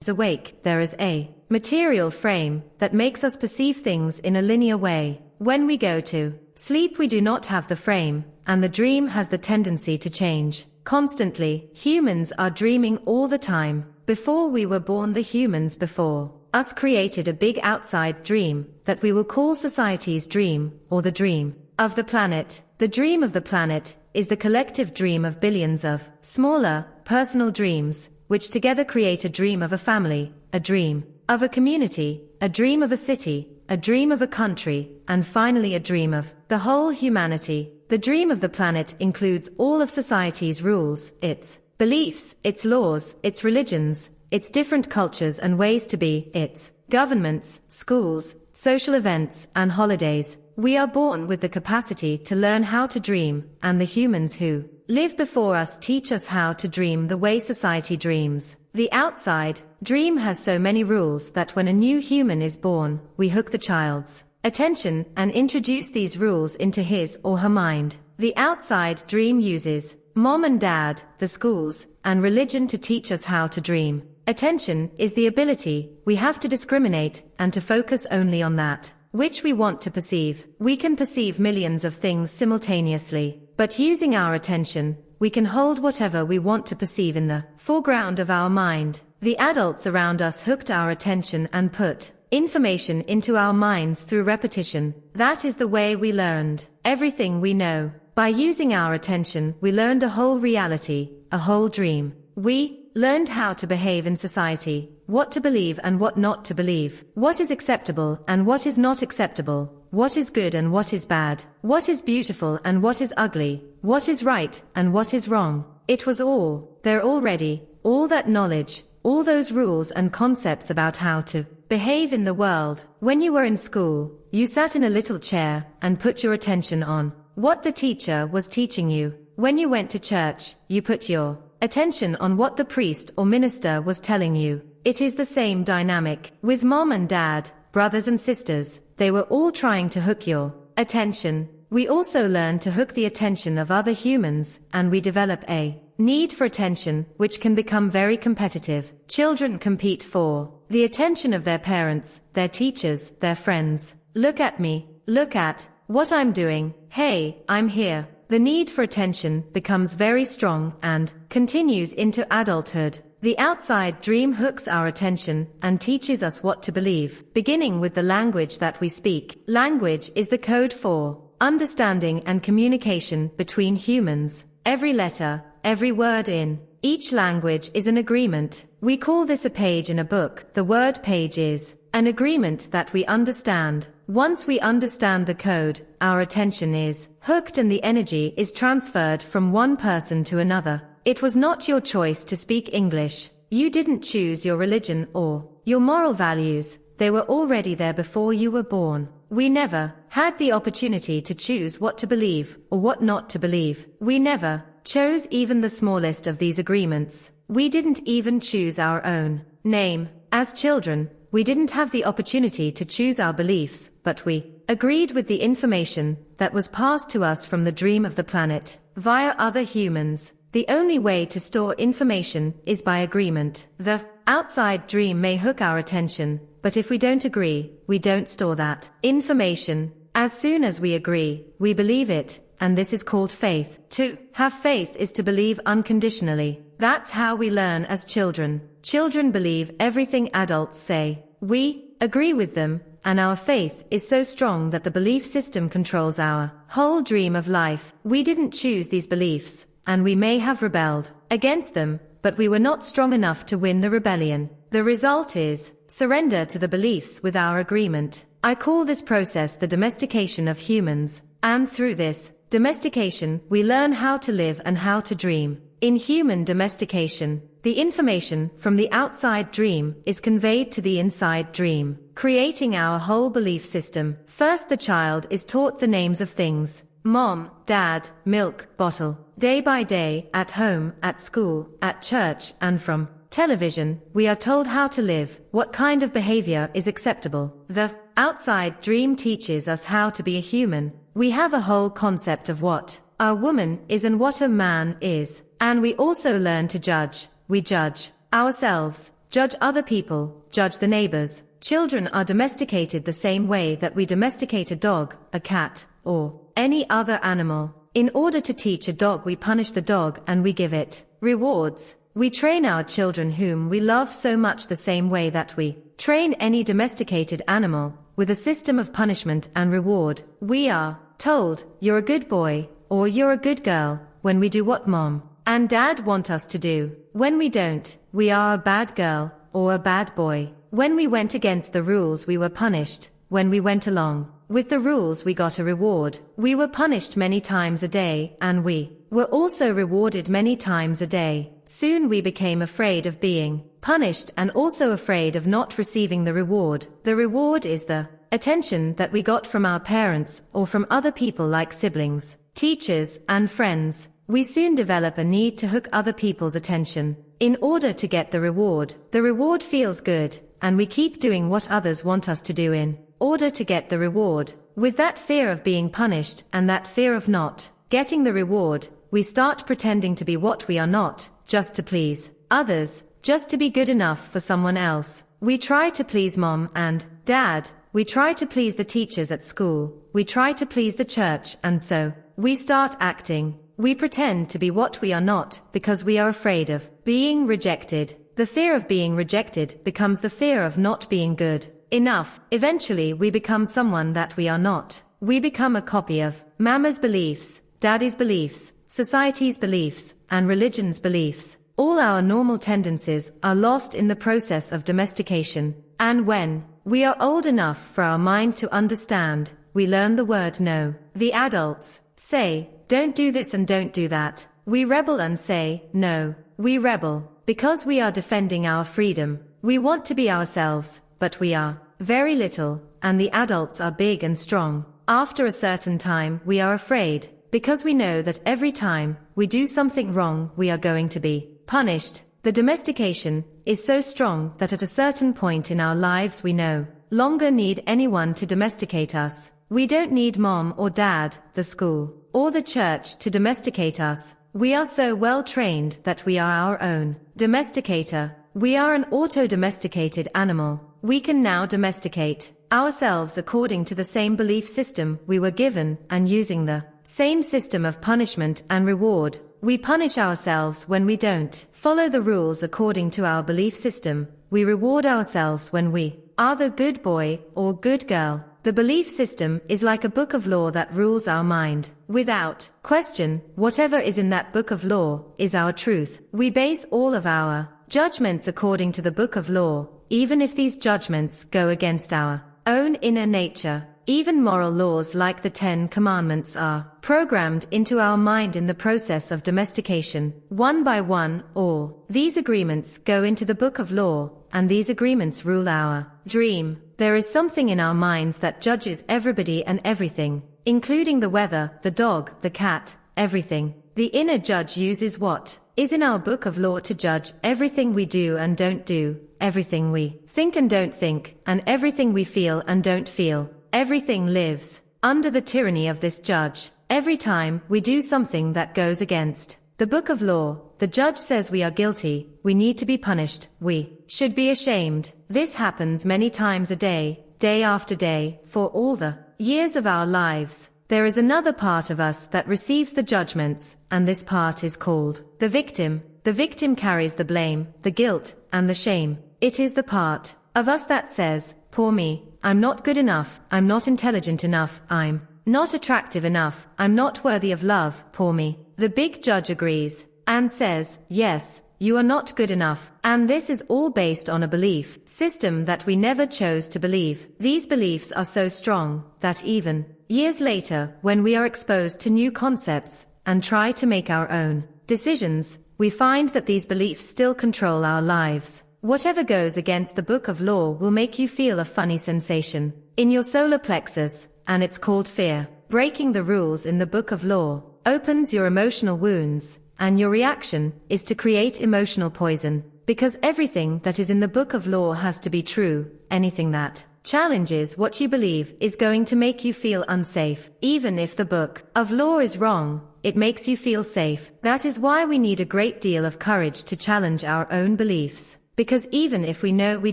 is awake, there is a material frame that makes us perceive things in a linear way. When we go to sleep, we do not have the frame, and the dream has the tendency to change constantly. Humans are dreaming all the time. Before we were born, the humans before us created a big outside dream that we will call society's dream, or the dream of the planet. The dream of the planet is the collective dream of billions of smaller, personal dreams, which together create a dream of a family, a dream of a community, a dream of a city, a dream of a country, and finally a dream of the whole humanity. The dream of the planet includes all of society's rules, its beliefs, its laws, its religions, its different cultures and ways to be, its governments, schools, social events, and holidays. We are born with the capacity to learn how to dream, and the humans who live before us teach us how to dream the way society dreams. The outside dream has so many rules that when a new human is born, we hook the child's attention and introduce these rules into his or her mind. The outside dream uses mom and dad, the schools, and religion to teach us how to dream. Attention is the ability we have to discriminate and to focus only on that which we want to perceive. We can perceive millions of things simultaneously, but using our attention, we can hold whatever we want to perceive in the foreground of our mind. The adults around us hooked our attention and put information into our minds through repetition. That is the way we learned everything we know. By using our attention, we learned a whole reality, a whole dream. We learned how to behave in society, what to believe and what not to believe, what is acceptable and what is not acceptable, what is good and what is bad, what is beautiful and what is ugly, what is right and what is wrong. It was all there already, all that knowledge, all those rules and concepts about how to behave in the world. When you were in school, you sat in a little chair and put your attention on what the teacher was teaching you. When you went to church, you put your attention on what the priest or minister was telling you. It is the same dynamic with mom and dad, brothers and sisters. They were all trying to hook your attention. We also learn to hook the attention of other humans, and we develop a need for attention, which can become very competitive. Children compete for the attention of their parents, their teachers, their friends. Look at me. Look at what I'm doing. Hey, I'm here. The need for attention becomes very strong and continues into adulthood. The outside dream hooks our attention and teaches us what to believe, beginning with the language that we speak. Language is the code for understanding and communication between humans. Every letter, every word in each language is an agreement. We call this a page in a book. The word page is an agreement that we understand. Once we understand the code, our attention is hooked and the energy is transferred from one person to another. It was not your choice to speak English. You didn't choose your religion or your moral values. They were already there before you were born. We never had the opportunity to choose what to believe or what not to believe. We never chose even the smallest of these agreements. We didn't even choose our own name. As children, we didn't have the opportunity to choose our beliefs, but we agreed with the information that was passed to us from the dream of the planet via other humans. The only way to store information is by agreement. The outside dream may hook our attention, but if we don't agree, we don't store that information. As soon as we agree, we believe it, and this is called faith. To have faith is to believe unconditionally. That's how we learn as children. Children believe everything adults say. We agree with them, and our faith is so strong that the belief system controls our whole dream of life. We didn't choose these beliefs, and we may have rebelled against them, but we were not strong enough to win the rebellion. The result is surrender to the beliefs with our agreement. I call this process the domestication of humans, and through this domestication, we learn how to live and how to dream. In human domestication, the information from the outside dream is conveyed to the inside dream, creating our whole belief system. First, the child is taught the names of things: mom, dad, milk, bottle. Day by day, at home, at school, at church, and from television, we are told how to live, what kind of behavior is acceptable. The outside dream teaches us how to be a human. We have a whole concept of what a woman is and what a man is. And we also learn to judge. We judge ourselves judge other people, judge the neighbors. Children are domesticated the same way that we domesticate a dog, a cat, or any other animal. In order to teach a dog, we punish the dog and we give it rewards. We train our children whom we love so much the same way that we train any domesticated animal, with a system of punishment and reward. We are told, you're a good boy, or you're a good girl, when we do what mom and dad want us to do. When we don't, we are a bad girl, or a bad boy. When we went against the rules, we were punished. When we went along with the rules, we got a reward. We were punished many times a day, and we were also rewarded many times a day. Soon we became afraid of being punished and also afraid of not receiving the reward. The reward is the attention that we got from our parents or from other people like siblings, teachers, and friends. We soon develop a need to hook other people's attention in order to get the reward. The reward feels good, and we keep doing what others want us to do in order to get the reward. With that fear of being punished and that fear of not getting the reward, we start pretending to be what we are not, just to please others, just to be good enough for someone else. We try to please mom and dad. We try to please the teachers at school. We try to please the church, and so we start acting. We pretend to be what we are not because we are afraid of being rejected. The fear of being rejected becomes the fear of not being good enough. Eventually we become someone that we are not. We become a copy of mama's beliefs, daddy's beliefs, society's beliefs, and religion's beliefs. All our normal tendencies are lost in the process of domestication. And when we are old enough for our mind to understand, we learn the word no. The adults say, don't do this and don't do that. We rebel and say, no. We rebel because we are defending our freedom. We want to be ourselves, but we are very little, and the adults are big and strong. After a certain time, we are afraid, because we know that every time we do something wrong, we are going to be punished. The domestication is so strong that at a certain point in our lives we no longer need anyone to domesticate us. We don't need mom or dad, the school, or the church to domesticate us. We are so well trained that we are our own domesticator. We are an auto-domesticated animal. We can now domesticate ourselves according to the same belief system we were given, and using the same system of punishment and reward. We punish ourselves when we don't follow the rules according to our belief system. We reward ourselves when we are the good boy or good girl. The belief system is like a book of law that rules our mind. Without question, whatever is in that book of law is our truth. We base all of our judgments according to the book of law, even if these judgments go against our own inner nature. Even moral laws like the 10 Commandments are programmed into our mind in the process of domestication. One by one, all these agreements go into the book of law, and these agreements rule our dream. There is something in our minds that judges everybody and everything, including the weather, the dog, the cat, everything. The inner judge uses what is in our book of law to judge everything we do and don't do, everything we think and don't think, and everything we feel and don't feel. Everything lives under the tyranny of this judge. Every time we do something that goes against the book of law, the judge says we are guilty, we need to be punished, we should be ashamed. This happens many times a day, day after day, for all the years of our lives. There is another part of us that receives the judgments, and this part is called the victim. The victim carries the blame, the guilt, and the shame. It is the part of us that says, poor me, I'm not good enough, I'm not intelligent enough, I'm not attractive enough, I'm not worthy of love, poor me. The big judge agrees and says, yes, you are not good enough. And this is all based on a belief system that we never chose to believe. These beliefs are so strong that even years later, when we are exposed to new concepts and try to make our own decisions, we find that these beliefs still control our lives. Whatever goes against the book of law will make you feel a funny sensation in your solar plexus, and it's called fear. Breaking the rules in the book of law opens your emotional wounds, and your reaction is to create emotional poison, because everything that is in the book of law has to be true. Anything that challenges what you believe is going to make you feel unsafe. Even if the book of law is wrong, it makes you feel safe. That is why we need a great deal of courage to challenge our own beliefs. because even if we know we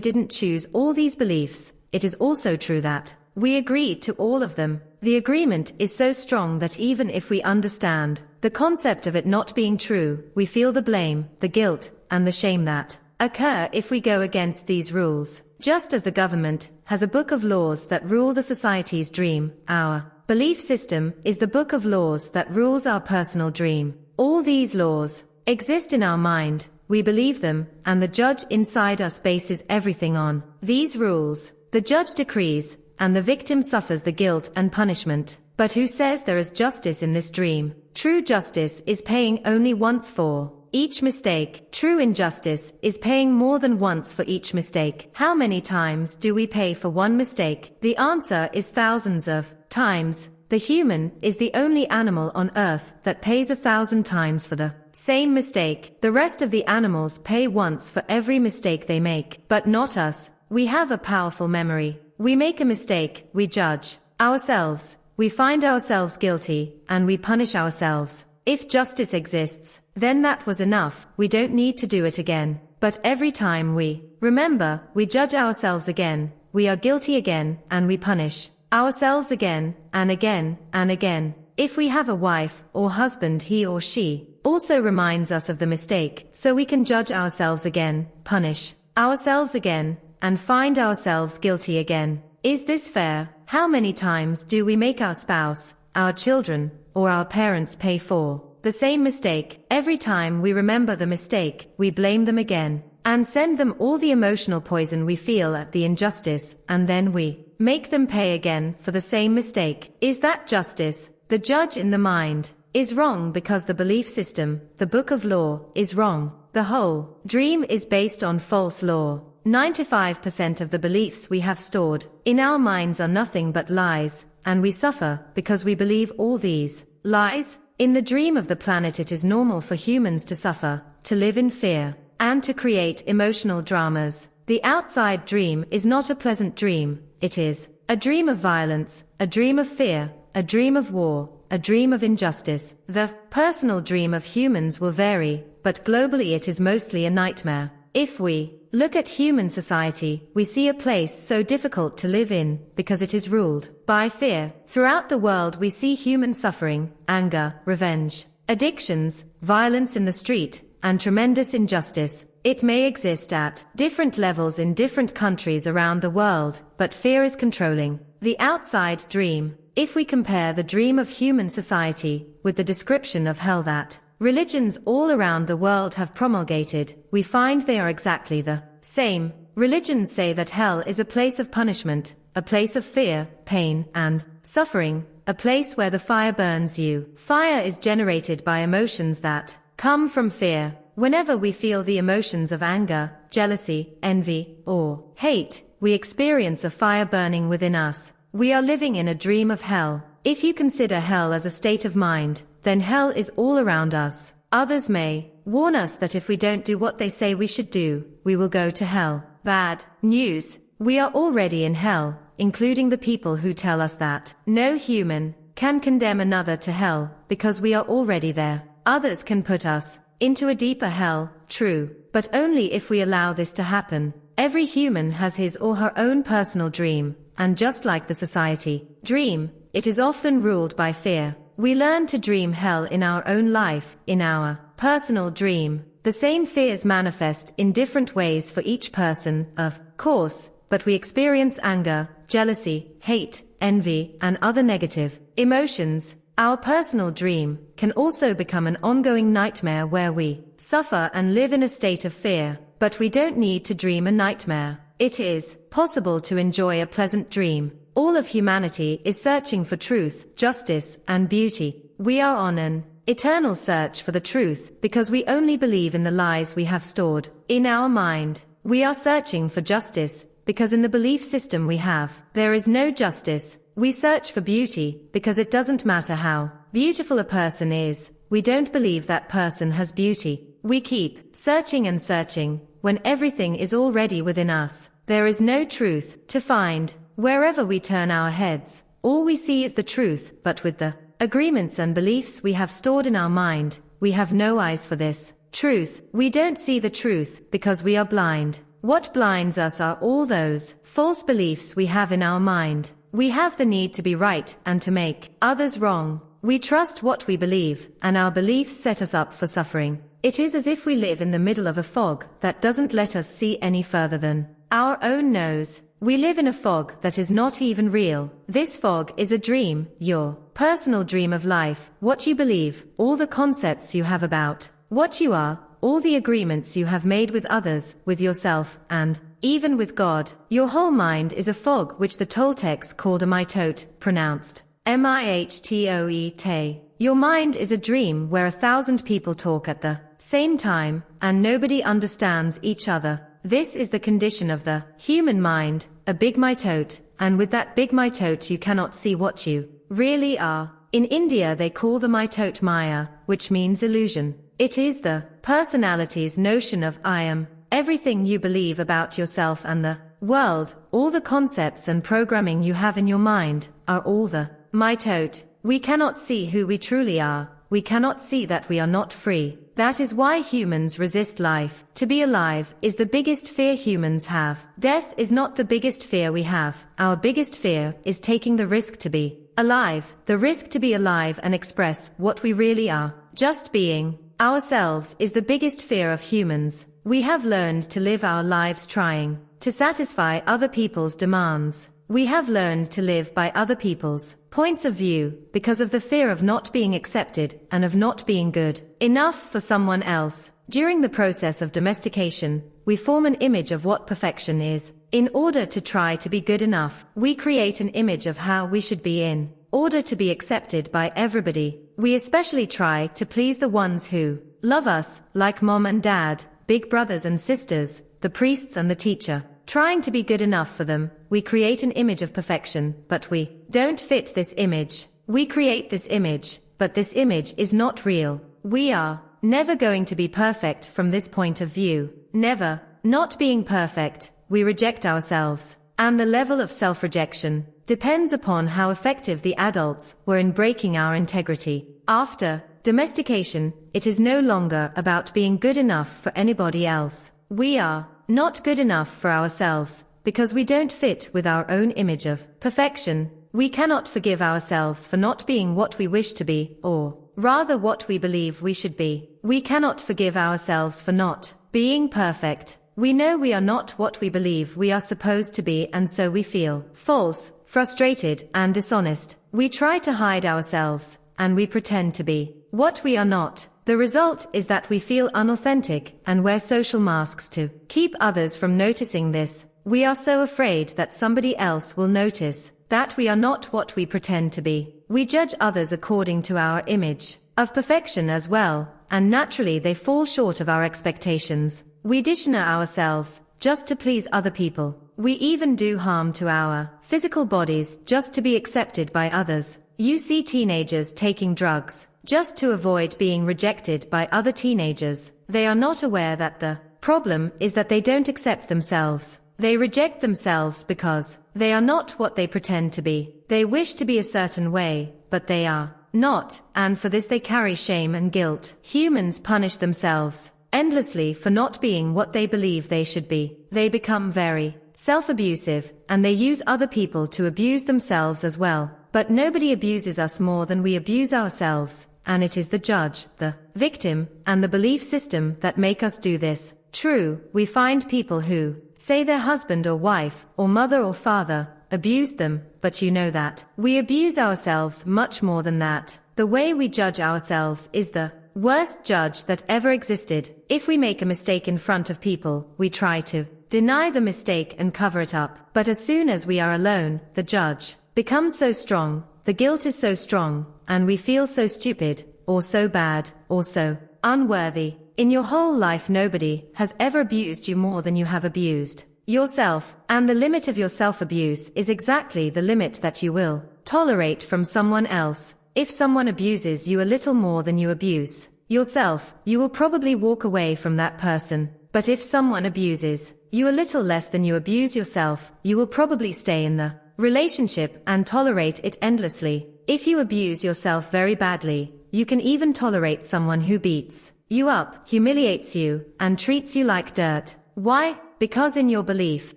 didn't choose all these beliefs, it is also true that we agreed to all of them. The agreement is so strong that even if we understand the concept of it not being true, we feel the blame, the guilt, and the shame that occur if we go against these rules. Just as the government has a book of laws that rule the society's dream, our belief system is the book of laws that rules our personal dream. All these laws exist in our mind, we believe them, and the judge inside us bases everything on these rules. The judge decrees, and the victim suffers the guilt and punishment. But who says there is justice in this dream? True justice is paying only once for each mistake. True injustice is paying more than once for each mistake. How many times do we pay for one mistake? The answer is thousands of times. The human is the only animal on earth that pays 1,000 times for the same mistake. The rest of the animals pay once for every mistake they make. But not us. We have a powerful memory. We make a mistake, we judge ourselves, we find ourselves guilty, and we punish ourselves. If justice exists, then that was enough, we don't need to do it again. But every time we remember, we judge ourselves again, we are guilty again, and we punish ourselves again, and again, and again. If we have a wife or husband, he or she also reminds us of the mistake, so we can judge ourselves again, punish ourselves again, and find ourselves guilty again. Is this fair? How many times do we make our spouse, our children, or our parents pay for the same mistake? Every time we remember the mistake, we blame them again, and send them all the emotional poison we feel at the injustice, and then we make them pay again for the same mistake. Is that justice? The judge in the mind is wrong because the belief system, the book of law, is wrong. The whole dream is based on false law. 95% of the beliefs we have stored in our minds are nothing but lies, and we suffer because we believe all these lies. In the dream of the planet, it is normal for humans to suffer, to live in fear, and to create emotional dramas. The outside dream is not a pleasant dream, it is a dream of violence, a dream of fear, a dream of war, a dream of injustice. The personal dream of humans will vary, but globally it is mostly a nightmare. If we look at human society, we see a place so difficult to live in because it is ruled by fear. Throughout the world we see human suffering, anger, revenge, addictions, violence in the street, and tremendous injustice. It may exist at different levels in different countries around the world, but fear is controlling the outside dream. If we compare the dream of human society with the description of hell that religions all around the world have promulgated, we find they are exactly the same. Religions say that hell is a place of punishment, a place of fear, pain, and suffering, a place where the fire burns you. Fire is generated by emotions that come from fear. Whenever we feel the emotions of anger, jealousy, envy, or hate, we experience a fire burning within us. We are living in a dream of hell. If you consider hell as a state of mind, then hell is all around us. Others may warn us that if we don't do what they say we should do, we will go to hell. Bad news. We are already in hell, including the people who tell us that. No human can condemn another to hell, because we are already there. Others can put us into a deeper hell, true, but only if we allow this to happen. Every human has his or her own personal dream, and just like the society dream, it is often ruled by fear. We learn to dream hell in our own life, in our personal dream. The same fears manifest in different ways for each person, of course, but we experience anger, jealousy, hate, envy, and other negative emotions. Our personal dream can also become an ongoing nightmare where we suffer and live in a state of fear, but we don't need to dream a nightmare. It is possible to enjoy a pleasant dream. All of humanity is searching for truth, justice, and beauty. We are on an eternal search for the truth because we only believe in the lies we have stored in our mind. We are searching for justice because in the belief system we have, there is no justice. We search for beauty because it doesn't matter how beautiful a person is, we don't believe that person has beauty. We keep searching and searching when everything is already within us. There is no truth to find. Wherever we turn our heads, all we see is the truth, but with the agreements and beliefs we have stored in our mind, we have no eyes for this truth. We don't see the truth because we are blind. What blinds us are all those false beliefs we have in our mind. We have the need to be right and to make others wrong. We trust what we believe, and our beliefs set us up for suffering. It is as if we live in the middle of a fog that doesn't let us see any further than our own nose. We live in a fog that is not even real. This fog is a dream, your personal dream of life, what you believe, all the concepts you have about what you are, all the agreements you have made with others, with yourself, and even with God. Your whole mind is a fog which the Toltecs called a mitote, pronounced M-I-H-T-O-E-Te. Your mind is a dream where 1,000 people talk at the same time, and nobody understands each other. This is the condition of the human mind, a big mitote, and with that big mitote you cannot see what you really are. In India they call the mitote Maya, which means illusion. It is the personality's notion of I am. Everything you believe about yourself and the world, all the concepts and programming you have in your mind, are all the mitote. We cannot see who we truly are. We cannot see that we are not free. That is why humans resist life. To be alive is the biggest fear humans have. Death is not the biggest fear we have. Our biggest fear is taking the risk to be alive. The risk to be alive and express what we really are. Just being ourselves is the biggest fear of humans. We have learned to live our lives trying to satisfy other people's demands. We have learned to live by other people's points of view because of the fear of not being accepted and of not being good enough for someone else. During the process of domestication, we form an image of what perfection is. In order to try to be good enough, we create an image of how we should be in order to be accepted by everybody. We especially try to please the ones who love us, like mom and dad, big brothers and sisters, the priests and the teacher. Trying to be good enough for them, we create an image of perfection, but we don't fit this image. We create this image, but this image is not real. We are never going to be perfect from this point of view. Never. Not being perfect, we reject ourselves. And the level of self-rejection depends upon how effective the adults were in breaking our integrity. After domestication, it is no longer about being good enough for anybody else. We are not good enough for ourselves, because we don't fit with our own image of perfection. We cannot forgive ourselves for not being what we wish to be, or rather what we believe we should be. We cannot forgive ourselves for not being perfect. We know we are not what we believe we are supposed to be, and so we feel false, frustrated, and dishonest. We try to hide ourselves, and we pretend to be what we are not. The result is that we feel unauthentic and wear social masks to keep others from noticing this. We are so afraid that somebody else will notice that we are not what we pretend to be. We judge others according to our image of perfection as well, and naturally they fall short of our expectations. We dishonor ourselves just to please other people. We even do harm to our physical bodies just to be accepted by others. You see teenagers taking drugs just to avoid being rejected by other teenagers. They are not aware that the problem is that they don't accept themselves. They reject themselves because they are not what they pretend to be. They wish to be a certain way, but they are not, and for this they carry shame and guilt. Humans punish themselves endlessly for not being what they believe they should be. They become very self-abusive, and they use other people to abuse themselves as well. But nobody abuses us more than we abuse ourselves. And it is the judge, the victim, and the belief system that make us do this. True, we find people who say their husband or wife, or mother or father, abused them, but you know that we abuse ourselves much more than that. The way we judge ourselves is the worst judge that ever existed. If we make a mistake in front of people, we try to deny the mistake and cover it up. But as soon as we are alone, the judge becomes so strong, the guilt is so strong, and we feel so stupid, or so bad, or so unworthy. In your whole life nobody has ever abused you more than you have abused yourself, and the limit of your self-abuse is exactly the limit that you will tolerate from someone else. If someone abuses you a little more than you abuse yourself, you will probably walk away from that person. But if someone abuses you a little less than you abuse yourself, you will probably stay in the relationship and tolerate it endlessly. If you abuse yourself very badly, you can even tolerate someone who beats you up, humiliates you, and treats you like dirt. Why? Because in your belief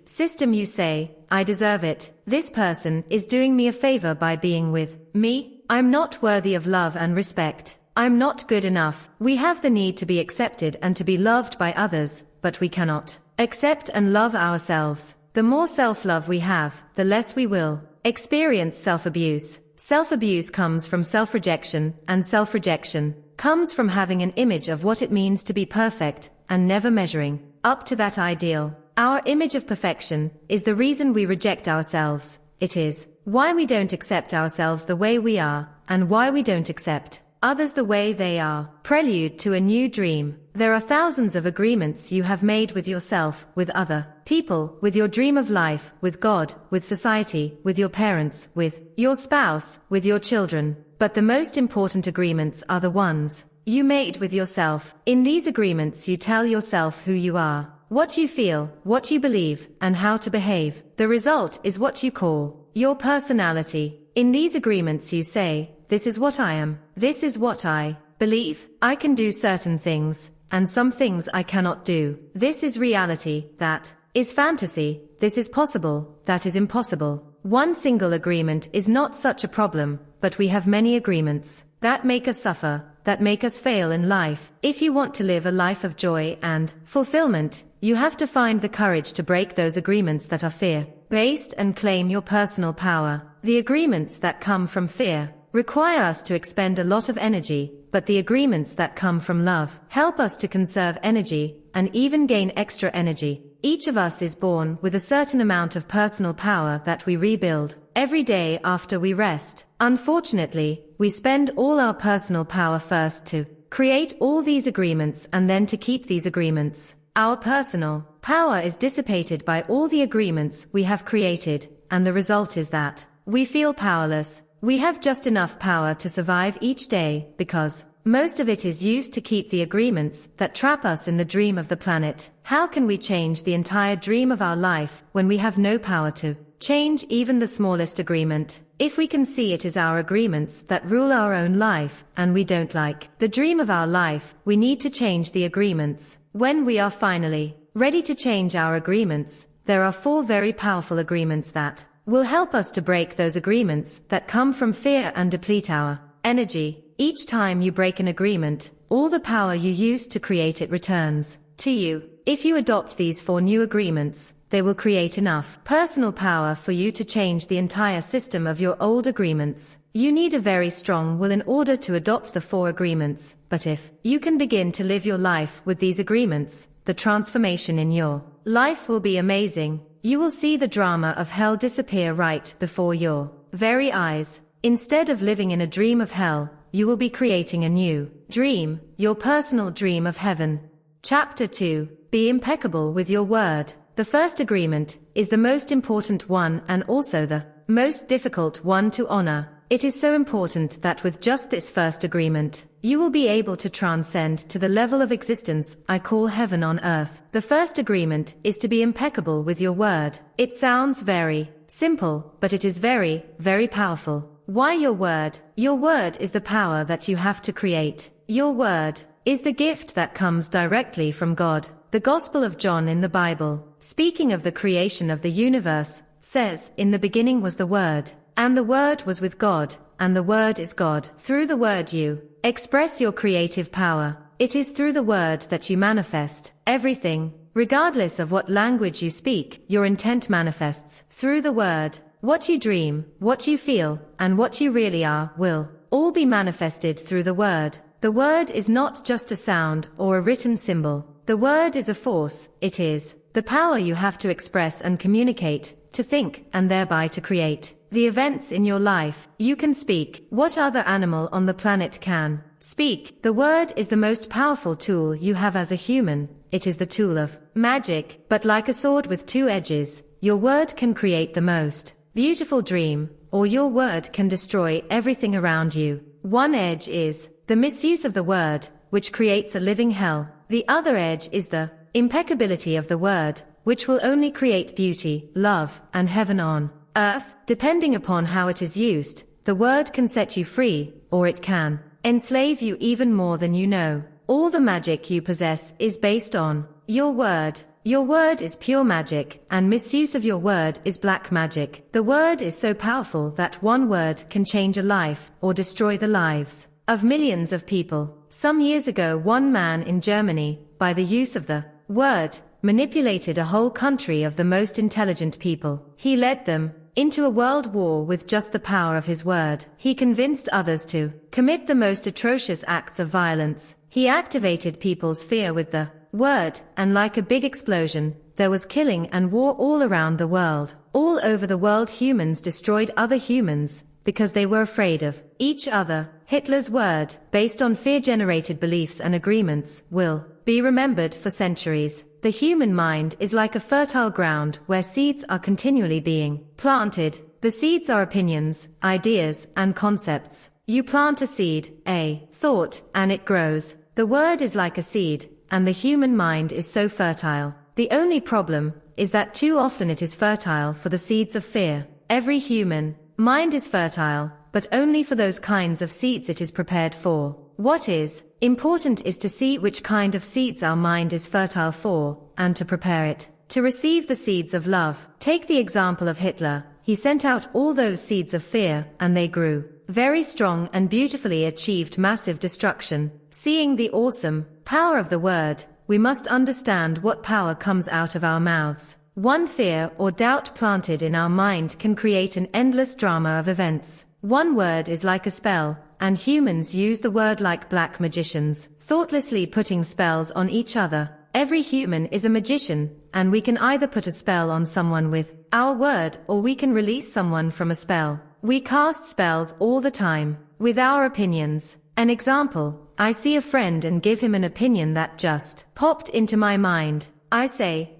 system you say, I deserve it. This person is doing me a favor by being with me. I'm not worthy of love and respect. I'm not good enough. We have the need to be accepted and to be loved by others, but we cannot accept and love ourselves. The more self-love we have, the less we will experience self-abuse. Self-abuse comes from self-rejection, and self-rejection comes from having an image of what it means to be perfect and never measuring up to that ideal. Our image of perfection is the reason we reject ourselves. It is why we don't accept ourselves the way we are, and why we don't accept others the way they are. Prelude to a new dream. There are thousands of agreements you have made with yourself, with other people, with your dream of life, with God, with society, with your parents, with your spouse, with your children. But the most important agreements are the ones you made with yourself. In these agreements you tell yourself who you are, what you feel, what you believe, and how to behave. The result is what you call your personality. In these agreements you say, this is what I am, this is what I believe, I can do certain things, and some things I cannot do. This is reality, that is fantasy, this is possible, that is impossible. One single agreement is not such a problem, but we have many agreements that make us suffer, that make us fail in life. If you want to live a life of joy and fulfillment, you have to find the courage to break those agreements that are fear-based and claim your personal power. The agreements that come from fear require us to expend a lot of energy, but the agreements that come from love help us to conserve energy and even gain extra energy. Each of us is born with a certain amount of personal power that we rebuild every day after we rest. Unfortunately, we spend all our personal power first to create all these agreements and then to keep these agreements. Our personal power is dissipated by all the agreements we have created, and the result is that we feel powerless. We have just enough power to survive each day, because most of it is used to keep the agreements that trap us in the dream of the planet. How can we change the entire dream of our life when we have no power to change even the smallest agreement? If we can see it is our agreements that rule our own life, and we don't like the dream of our life, we need to change the agreements. When we are finally ready to change our agreements, there are 4 very powerful agreements that will help us to break those agreements that come from fear and deplete our energy. Each time you break an agreement, all the power you used to create it returns to you. If you adopt these 4 new agreements, they will create enough personal power for you to change the entire system of your old agreements. You need a very strong will in order to adopt the 4 agreements, but if you can begin to live your life with these agreements, the transformation in your life will be amazing. You will see the drama of hell disappear right before your very eyes. Instead of living in a dream of hell, you will be creating a new dream, your personal dream of heaven. Chapter 2. Be impeccable with your word. The first agreement is the most important one and also the most difficult one to honor. It is so important that with just this first agreement, you will be able to transcend to the level of existence I call heaven on earth. The first agreement is to be impeccable with your word. It sounds very simple, but it is very, very powerful. Why your word? Your word is the power that you have to create. Your word is the gift that comes directly from God. The Gospel of John in the Bible, speaking of the creation of the universe, says, "In the beginning was the Word, and the Word was with God, and the Word is God." Through the Word you express your creative power. It is through the Word that you manifest everything. Regardless of what language you speak, your intent manifests through the Word. What you dream, what you feel, and what you really are will all be manifested through the Word. The Word is not just a sound or a written symbol. The Word is a force. It is the power you have to express and communicate, to think, and thereby to create the events in your life. You can speak. What other animal on the planet can speak? The Word is the most powerful tool you have as a human. It is the tool of magic, but like a sword with 2 edges, your word can create the most beautiful dream, or your word can destroy everything around you. One edge is the misuse of the word, which creates a living hell. The other edge is the impeccability of the word, which will only create beauty, love, and heaven on earth. Depending upon how it is used, the word can set you free, or it can enslave you even more than you know. All the magic you possess is based on your word. Your word is pure magic, and misuse of your word is black magic. The word is so powerful that one word can change a life or destroy the lives of millions of people. Some years ago, one man in Germany, by the use of the word, manipulated a whole country of the most intelligent people. He led them into a world war with just the power of his word. He convinced others to commit the most atrocious acts of violence. He activated people's fear with the word, and like a big explosion, there was killing and war all around the world. All over the world, humans destroyed other humans because they were afraid of each other. Hitler's word, based on fear-generated beliefs and agreements, will be remembered for centuries. The human mind is like a fertile ground where seeds are continually being planted. The seeds are opinions, ideas, and concepts. You plant a seed, a thought, and it grows. The word is like a seed, and the human mind is so fertile. The only problem is that too often it is fertile for the seeds of fear. Every human mind is fertile, but only for those kinds of seeds it is prepared for. What is important is to see which kind of seeds our mind is fertile for, and to prepare it to receive the seeds of love. Take the example of Hitler. He sent out all those seeds of fear, and they grew very strong and beautifully achieved massive destruction. Seeing the awesome power of the word, we must understand what power comes out of our mouths. One fear or doubt planted in our mind can create an endless drama of events. One word is like a spell, and humans use the word like black magicians, thoughtlessly putting spells on each other. Every human is a magician, and we can either put a spell on someone with our word, or we can release someone from a spell. We cast spells all the time with our opinions. An example, I see a friend and give him an opinion that just popped into my mind. I say,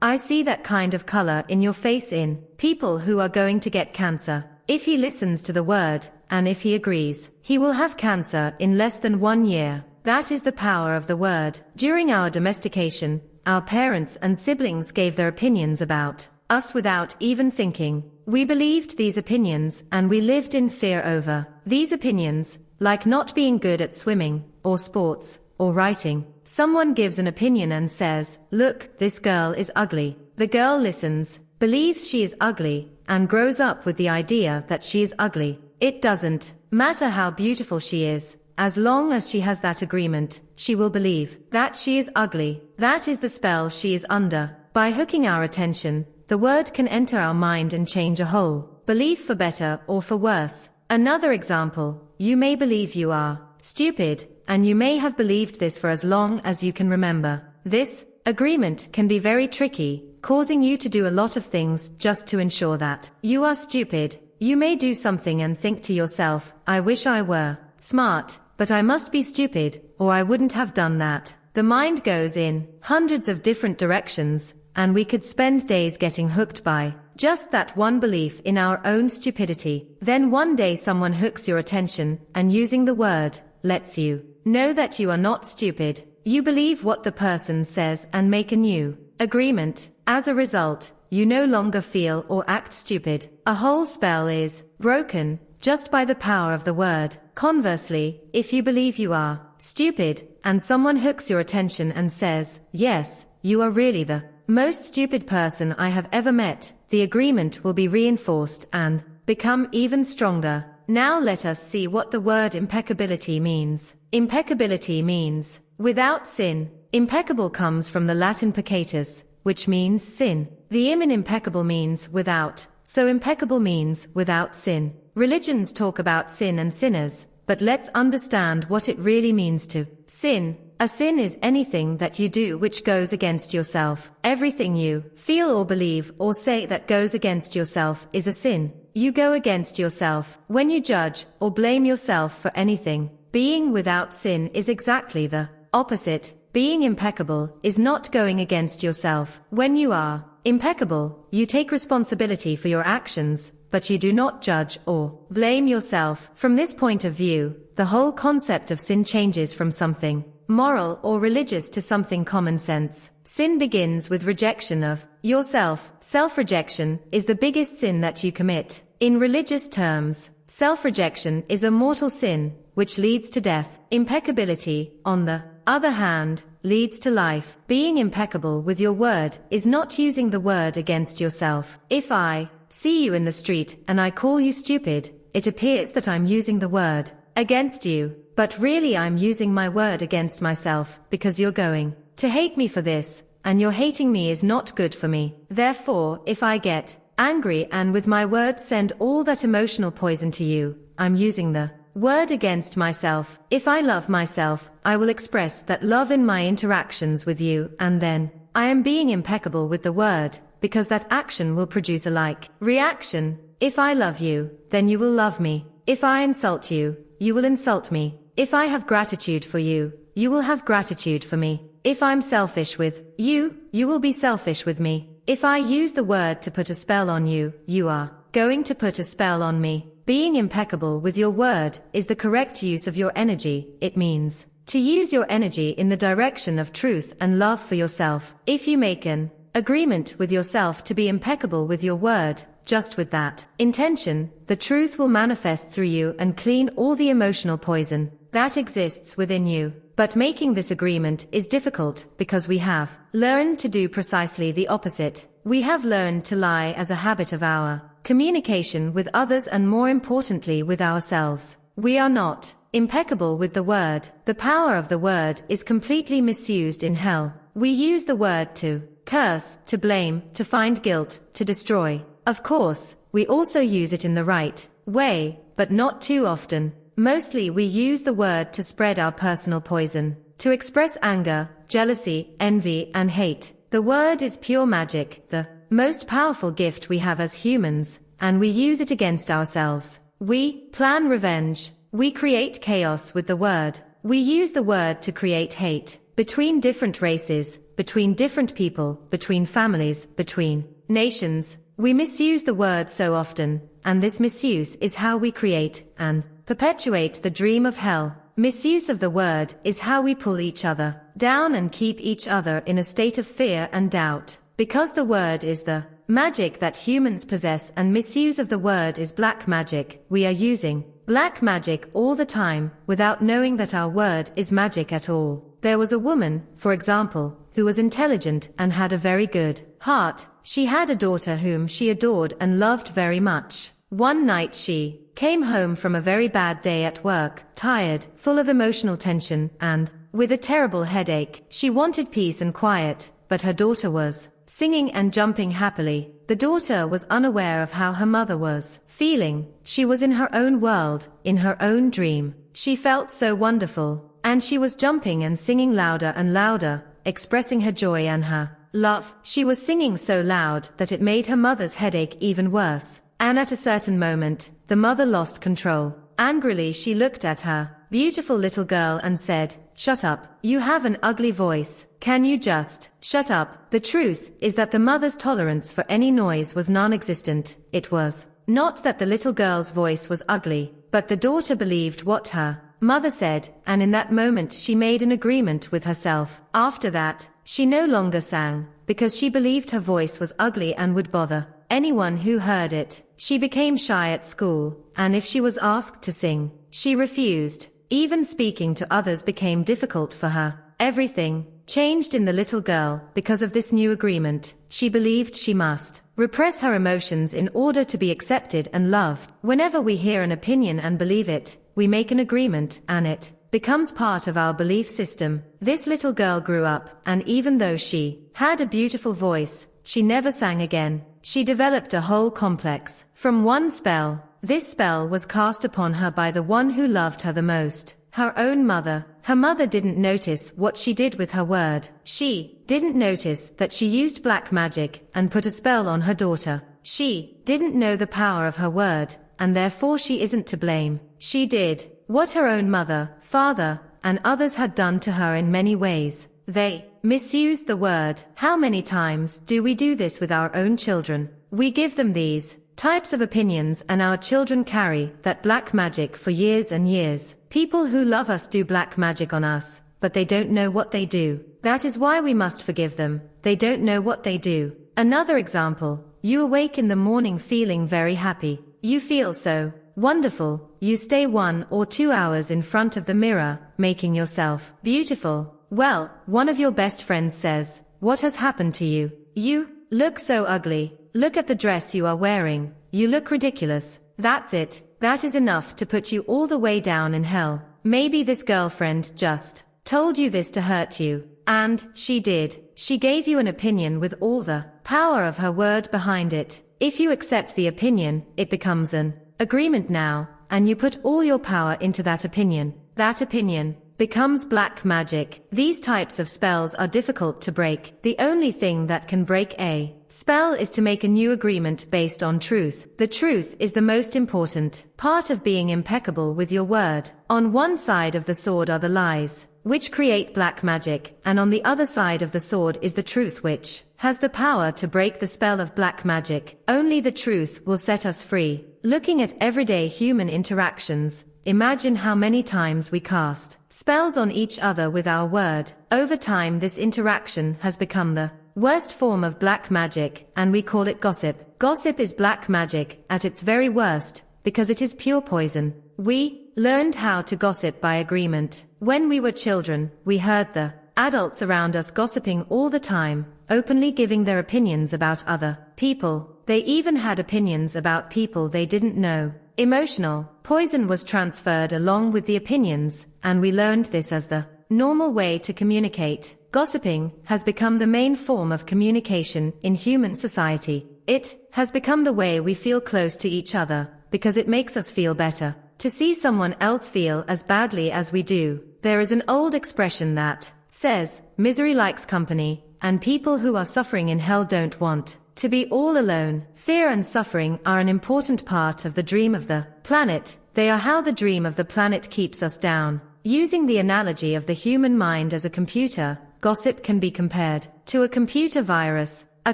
I see that kind of color in your face in people who are going to get cancer. If he listens to the word, and if he agrees, he will have cancer in less than 1 year. That is the power of the word. During our domestication, our parents and siblings gave their opinions about us without even thinking. We believed these opinions, and we lived in fear over these opinions, like not being good at swimming, or sports, or writing. Someone gives an opinion and says, look, this girl is ugly. The girl listens, believes she is ugly, and grows up with the idea that she is ugly. It doesn't matter how beautiful she is. As long as she has that agreement, she will believe that she is ugly. That is the spell she is under. By hooking our attention, the word can enter our mind and change a whole belief for better or for worse. Another example, you may believe you are stupid, and you may have believed this for as long as you can remember. This agreement can be very tricky, causing you to do a lot of things just to ensure that you are stupid. You may do something and think to yourself, I wish I were smart, but I must be stupid, or I wouldn't have done that. The mind goes in hundreds of different directions, and we could spend days getting hooked by just that one belief in our own stupidity. Then one day someone hooks your attention, and using the word, lets you know that you are not stupid. You believe what the person says and make a new agreement. As a result, you no longer feel or act stupid. A whole spell is broken just by the power of the word. Conversely, if you believe you are stupid, and someone hooks your attention and says, yes, you are really the most stupid person I have ever met, the agreement will be reinforced and become even stronger. Now let us see what the word impeccability means. Impeccability means without sin. Impeccable comes from the Latin peccatus, which means sin. The im in impeccable means without, so impeccable means without sin. Religions talk about sin and sinners, but let's understand what it really means to sin. A sin is anything that you do which goes against yourself. Everything you feel or believe or say that goes against yourself is a sin. You go against yourself when you judge or blame yourself for anything. Being without sin is exactly the opposite. Being impeccable is not going against yourself. When you are impeccable, you take responsibility for your actions, but you do not judge or blame yourself. From this point of view, the whole concept of sin changes from something moral or religious to something common sense. Sin begins with rejection of yourself. Self-rejection is the biggest sin that you commit. In religious terms, self-rejection is a mortal sin, which leads to death. Impeccability, on the other hand, leads to life. Being impeccable with your word is not using the word against yourself. If I see you in the street and I call you stupid, it appears that I'm using the word against you, but really I'm using my word against myself, because you're going to hate me for this, and your hating me is not good for me. Therefore, if I get angry and with my words send all that emotional poison to you, I'm using the word against myself. If I love myself, I will express that love in my interactions with you, and then I am being impeccable with the word, because that action will produce a like reaction. If I love you, then you will love me. If I insult you, you will insult me. If I have gratitude for you, you will have gratitude for me. If I'm selfish with you, you will be selfish with me. If I use the word to put a spell on you, you are going to put a spell on me. Being impeccable with your word is the correct use of your energy. It means to use your energy in the direction of truth and love for yourself. If you make an agreement with yourself to be impeccable with your word, just with that intention, the truth will manifest through you and clean all the emotional poison that exists within you. But making this agreement is difficult because we have learned to do precisely the opposite. We have learned to lie as a habit of our communication with others and, more importantly, with ourselves. We are not impeccable with the word. The power of the word is completely misused in hell. We use the word to curse, to blame, to find guilt, to destroy. Of course, we also use it in the right way, but not too often. Mostly we use the word to spread our personal poison, to express anger, jealousy, envy, and hate. The word is pure magic, the most powerful gift we have as humans, and we use it against ourselves. We plan revenge. We create chaos with the word. We use the word to create hate between different races, between different people, between families, between nations. We misuse the word so often, and this misuse is how we create and perpetuate the dream of hell. Misuse of the word is how we pull each other down and keep each other in a state of fear and doubt. Because the word is the magic that humans possess, and misuse of the word is black magic, we are using black magic all the time without knowing that our word is magic at all. There was a woman, for example, who was intelligent and had a very good heart. She had a daughter whom she adored and loved very much. One night she came home from a very bad day at work, tired, full of emotional tension, and with a terrible headache. She wanted peace and quiet, but her daughter was singing and jumping happily. The daughter was unaware of how her mother was feeling. She was in her own world, in her own dream. She felt so wonderful, and she was jumping and singing louder and louder, expressing her joy and her love. She was singing so loud that it made her mother's headache even worse. And at a certain moment, the mother lost control. Angrily she looked at her beautiful little girl and said, "Shut up. You have an ugly voice. Can you just shut up?" The truth is that the mother's tolerance for any noise was non-existent. It was not that the little girl's voice was ugly, but the daughter believed what her mother said, and in that moment she made an agreement with herself. After that, she no longer sang, because she believed her voice was ugly and would bother anyone who heard it. She became shy at school, and if she was asked to sing, she refused. Even speaking to others became difficult for her. Everything changed in the little girl because of this new agreement. She believed she must repress her emotions in order to be accepted and loved. Whenever we hear an opinion and believe it, we make an agreement, and it becomes part of our belief system. This little girl grew up, and even though she had a beautiful voice, she never sang again. She developed a whole complex from one spell. This spell was cast upon her by the one who loved her the most, her own mother. Her mother didn't notice what she did with her word. She didn't notice that she used black magic and put a spell on her daughter. She didn't know the power of her word, and therefore she isn't to blame. She did what her own mother, father, and others had done to her in many ways. They misused the word. How many times do we do this with our own children? We give them these types of opinions, and our children carry that black magic for years and years. People who love us do black magic on us, but they don't know what they do. That is why we must forgive them. They don't know what they do. Another example, you awake in the morning feeling very happy. You feel so wonderful. You stay 1 or 2 hours in front of the mirror, making yourself beautiful. Well, one of your best friends says, "What has happened to you? You look so ugly. Look at the dress you are wearing. You look ridiculous." That's it. That is enough to put you all the way down in hell. Maybe this girlfriend just told you this to hurt you. And she did. She gave you an opinion with all the power of her word behind it. If you accept the opinion, it becomes an agreement now, and you put all your power into that opinion. That opinion becomes black magic. These types of spells are difficult to break. The only thing that can break a spell is to make a new agreement based on truth. The truth is the most important part of being impeccable with your word. On one side of the sword are the lies, which create black magic, and on the other side of the sword is the truth, which has the power to break the spell of black magic. Only the truth will set us free. Looking at everyday human interactions, imagine how many times we cast spells on each other with our word. Over time, this interaction has become the worst form of black magic, and we call it gossip. Gossip is black magic at its very worst, because it is pure poison. We learned how to gossip by agreement. When we were children, we heard the adults around us gossiping all the time, openly giving their opinions about other people. They even had opinions about people they didn't know. Emotional poison was transferred along with the opinions, and we learned this as the normal way to communicate. Gossiping has become the main form of communication in human society. It has become the way we feel close to each other, because it makes us feel better. To see someone else feel as badly as we do. There is an old expression that says, misery likes company, and people who are suffering in hell don't want to be all alone. Fear and suffering are an important part of the dream of the planet. They are how the dream of the planet keeps us down. Using the analogy of the human mind as a computer, gossip can be compared to a computer virus. A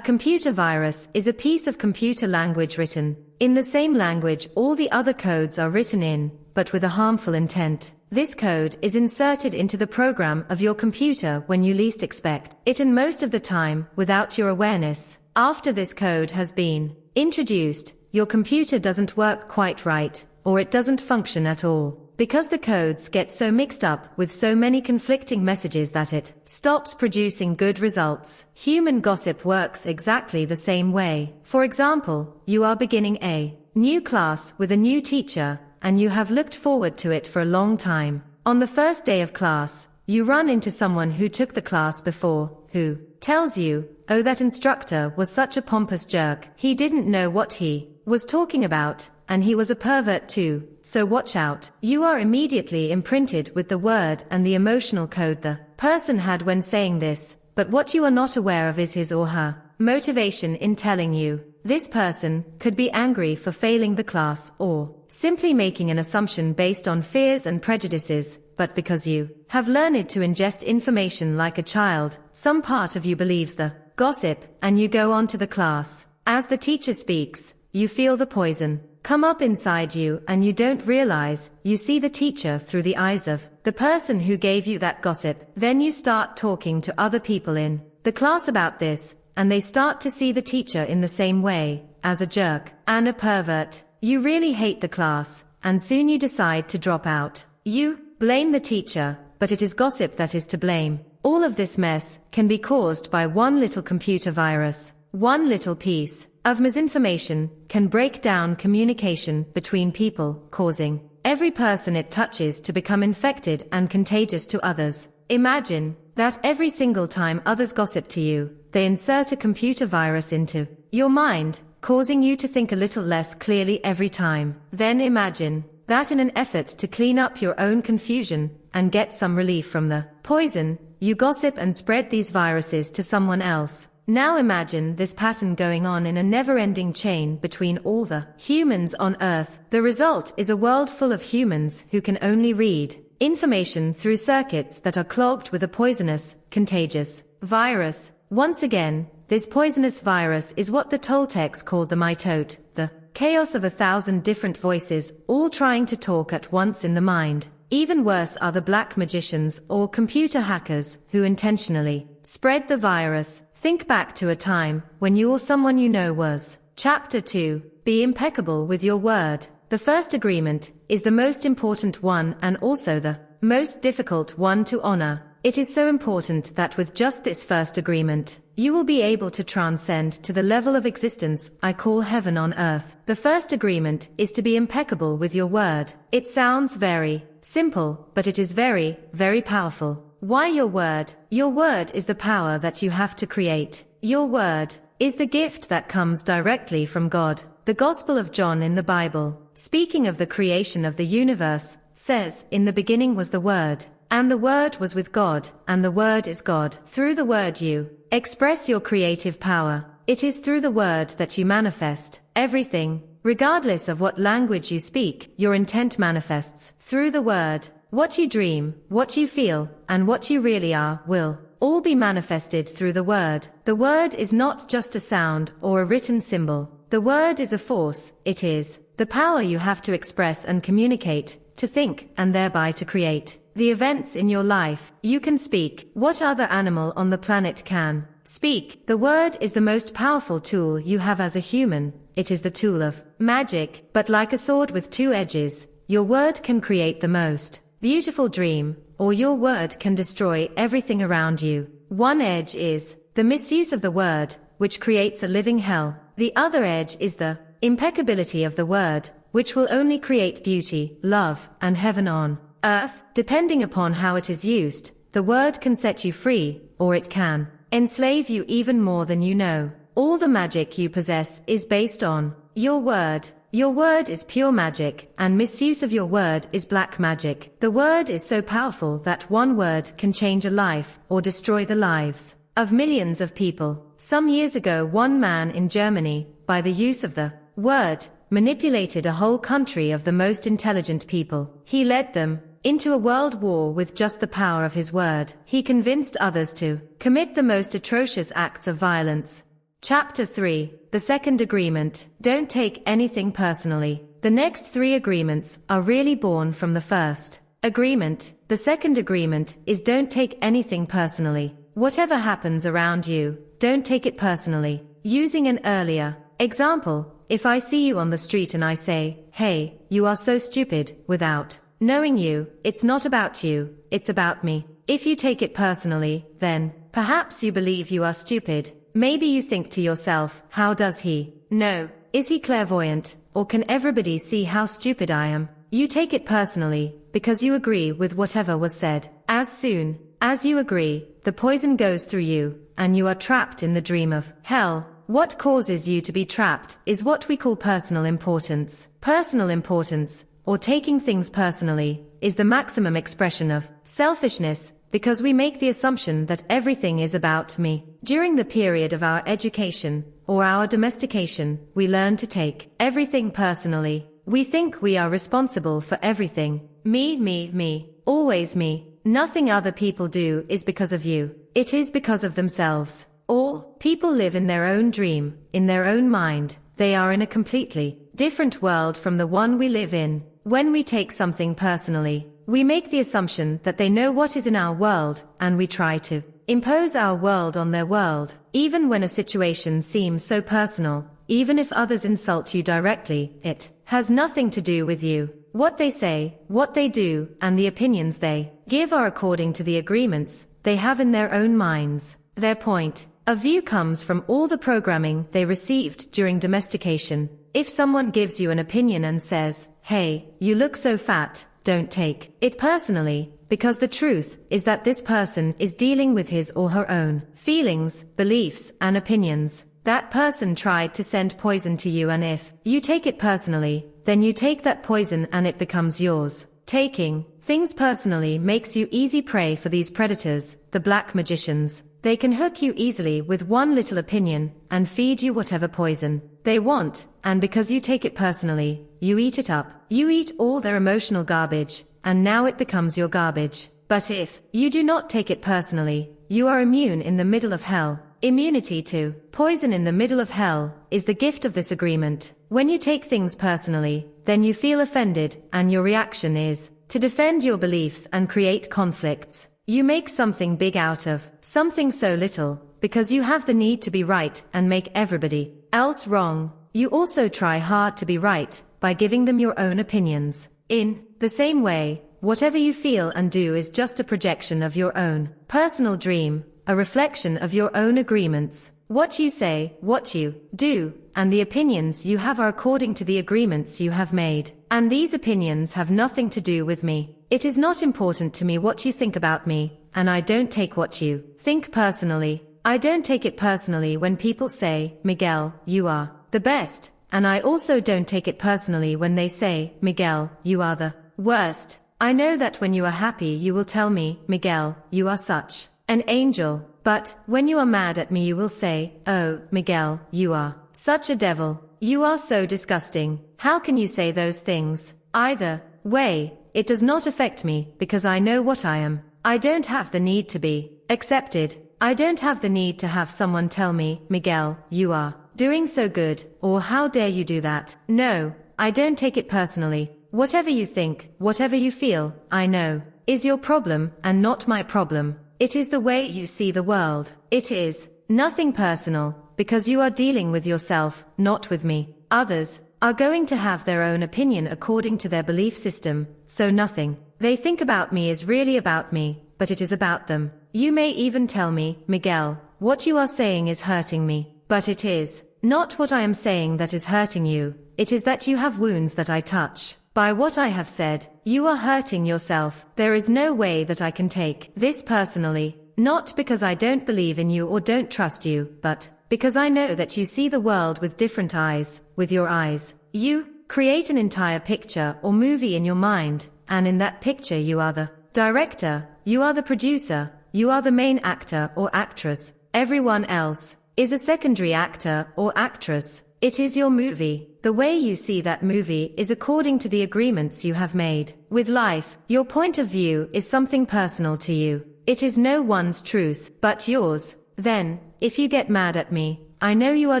computer virus is a piece of computer language written in the same language all the other codes are written in, but with a harmful intent. This code is inserted into the program of your computer when you least expect it, and most of the time without your awareness. After this code has been introduced, your computer doesn't work quite right, or it doesn't function at all, because the codes get so mixed up with so many conflicting messages that it stops producing good results. Human gossip works exactly the same way. For example, you are beginning a new class with a new teacher, and you have looked forward to it for a long time. On the first day of class, you run into someone who took the class before, who tells you, "Oh, that instructor was such a pompous jerk. He didn't know what he was talking about, and he was a pervert too, so watch out." You are immediately imprinted with the word and the emotional code the person had when saying this, but what you are not aware of is his or her motivation in telling you. This person could be angry for failing the class, or simply making an assumption based on fears and prejudices, but because you have learned to ingest information like a child, some part of you believes the gossip, and you go on to the class. As the teacher speaks, you feel the poison come up inside you, and you don't realize you see the teacher through the eyes of the person who gave you that gossip. Then you start talking to other people in the class about this, and they start to see the teacher in the same way, as a jerk and a pervert. You really hate the class, and soon you decide to drop out. You blame the teacher, but it is gossip that is to blame. All of this mess can be caused by one little computer virus. One little piece of misinformation can break down communication between people, causing every person it touches to become infected and contagious to others. Imagine that every single time others gossip to you, they insert a computer virus into your mind, causing you to think a little less clearly every time. Then imagine that in an effort to clean up your own confusion and get some relief from the poison, you gossip and spread these viruses to someone else. Now imagine this pattern going on in a never-ending chain between all the humans on Earth. The result is a world full of humans who can only read information through circuits that are clogged with a poisonous, contagious virus. Once again, this poisonous virus is what the Toltecs called the mitote, the chaos of 1,000 different voices, all trying to talk at once in the mind. Even worse are the black magicians or computer hackers who intentionally spread the virus. Think back to a time when you or someone you know was. Chapter 2. Be impeccable with your word. The first agreement is the most important one and also the most difficult one to honor. It is so important that with just this first agreement, you will be able to transcend to the level of existence I call heaven on earth. The first agreement is to be impeccable with your word. It sounds very simple, but it is very, very powerful. Why your word? Your word is the power that you have to create. Your word is the gift that comes directly from God. The Gospel of John in the Bible, speaking of the creation of the universe, says, "In the beginning was the Word, and the Word was with God, and the Word is God." Through the word you express your creative power. It is through the word that you manifest everything. Regardless of what language you speak, your intent manifests. Through the word, what you dream, what you feel, and what you really are, will all be manifested through the word. The word is not just a sound or a written symbol. The word is a force. It is the power you have to express and communicate, to think, and thereby to create the events in your life. You can speak what other animal on the planet can speak. The word is the most powerful tool you have as a human. It is the tool of magic, but like a sword with two edges, your word can create the most beautiful dream, or your word can destroy everything around you. One edge is the misuse of the word, which creates a living hell. The other edge is the impeccability of the word, which will only create beauty, love, and heaven on earth. Depending upon how it is used, the word can set you free, or it can enslave you even more than you know. All the magic you possess is based on your word. Your word is pure magic, and misuse of your word is black magic. The word is so powerful that one word can change a life, or destroy the lives of millions of people. Some years ago, one man in Germany, by the use of the word, manipulated a whole country of the most intelligent people. He led them into a world war with just the power of his word. He convinced others to commit the most atrocious acts of violence. Chapter 3. The Second Agreement. Don't take anything personally. The next three agreements are really born from the first agreement. The second agreement is don't take anything personally. Whatever happens around you, don't take it personally. Using an earlier example, if I see you on the street and I say, "Hey, you are so stupid," without knowing you, it's not about you, it's about me. If you take it personally, then perhaps you believe you are stupid. Maybe you think to yourself, how does he know? Is he clairvoyant? Or can everybody see how stupid I am? You take it personally, because you agree with whatever was said. As soon as you agree, the poison goes through you, and you are trapped in the dream of hell. What causes you to be trapped is what we call personal importance. Personal importance, or taking things personally, is the maximum expression of selfishness, because we make the assumption that everything is about me. During the period of our education, or our domestication, we learn to take everything personally. We think we are responsible for everything. Me, always me. Nothing other people do is because of you. It is because of themselves. Or, people live in their own dream, in their own mind. They are in a completely different world from the one we live in. When we take something personally, we make the assumption that they know what is in our world, and we try to impose our world on their world. Even when a situation seems so personal, even if others insult you directly, it has nothing to do with you. What they say, what they do, and the opinions they give are according to the agreements they have in their own minds. Their point of view comes from all the programming they received during domestication. If someone gives you an opinion and says, "Hey, you look so fat," don't take it personally, because the truth is that this person is dealing with his or her own feelings, beliefs, and opinions. That person tried to send poison to you, and if you take it personally, then you take that poison and it becomes yours. Taking things personally makes you easy prey for these predators, the black magicians. They can hook you easily with one little opinion and feed you whatever poison they want, and because you take it personally, you eat it up. You eat all their emotional garbage, and now it becomes your garbage. But if you do not take it personally, you are immune in the middle of hell. Immunity to poison in the middle of hell is the gift of this agreement. When you take things personally, then you feel offended, and your reaction is to defend your beliefs and create conflicts. You make something big out of something so little, because you have the need to be right and make everybody else wrong. You also try hard to be right by giving them your own opinions. In the same way, whatever you feel and do is just a projection of your own personal dream, a reflection of your own agreements. What you say, what you do, and the opinions you have are according to the agreements you have made. And these opinions have nothing to do with me. It is not important to me what you think about me, and I don't take what you think personally. I don't take it personally when people say, Miguel, you are the best, and I also don't take it personally when they say, Miguel, you are the worst. I know that when you are happy you will tell me, Miguel, you are such an angel. But when you are mad at me you will say, oh, Miguel, you are such a devil. You are so disgusting. How can you say those things? Either way, it does not affect me because I know what I am. I don't have the need to be accepted. I don't have the need to have someone tell me, Miguel, you are doing so good, or how dare you do that. No, I don't take it personally. Whatever you think, whatever you feel, I know, is your problem and not my problem. It is the way you see the world. It is nothing personal, because you are dealing with yourself, not with me. Others are going to have their own opinion according to their belief system, so nothing they think about me is really about me, but it is about them. You may even tell me, Miguel, what you are saying is hurting me, but it is not what I am saying that is hurting you. It is that you have wounds that I touch. By what I have said, you are hurting yourself. There is no way that I can take this personally, not because I don't believe in you or don't trust you, but because I know that you see the world with different eyes. With your eyes, you create an entire picture or movie in your mind, and in that picture you are the director, you are the producer, you are the main actor or actress. Everyone else is a secondary actor or actress. It is your movie. The way you see that movie is according to the agreements you have made with life. Your point of view is something personal to you. It is no one's truth, but yours. Then, if you get mad at me, I know you are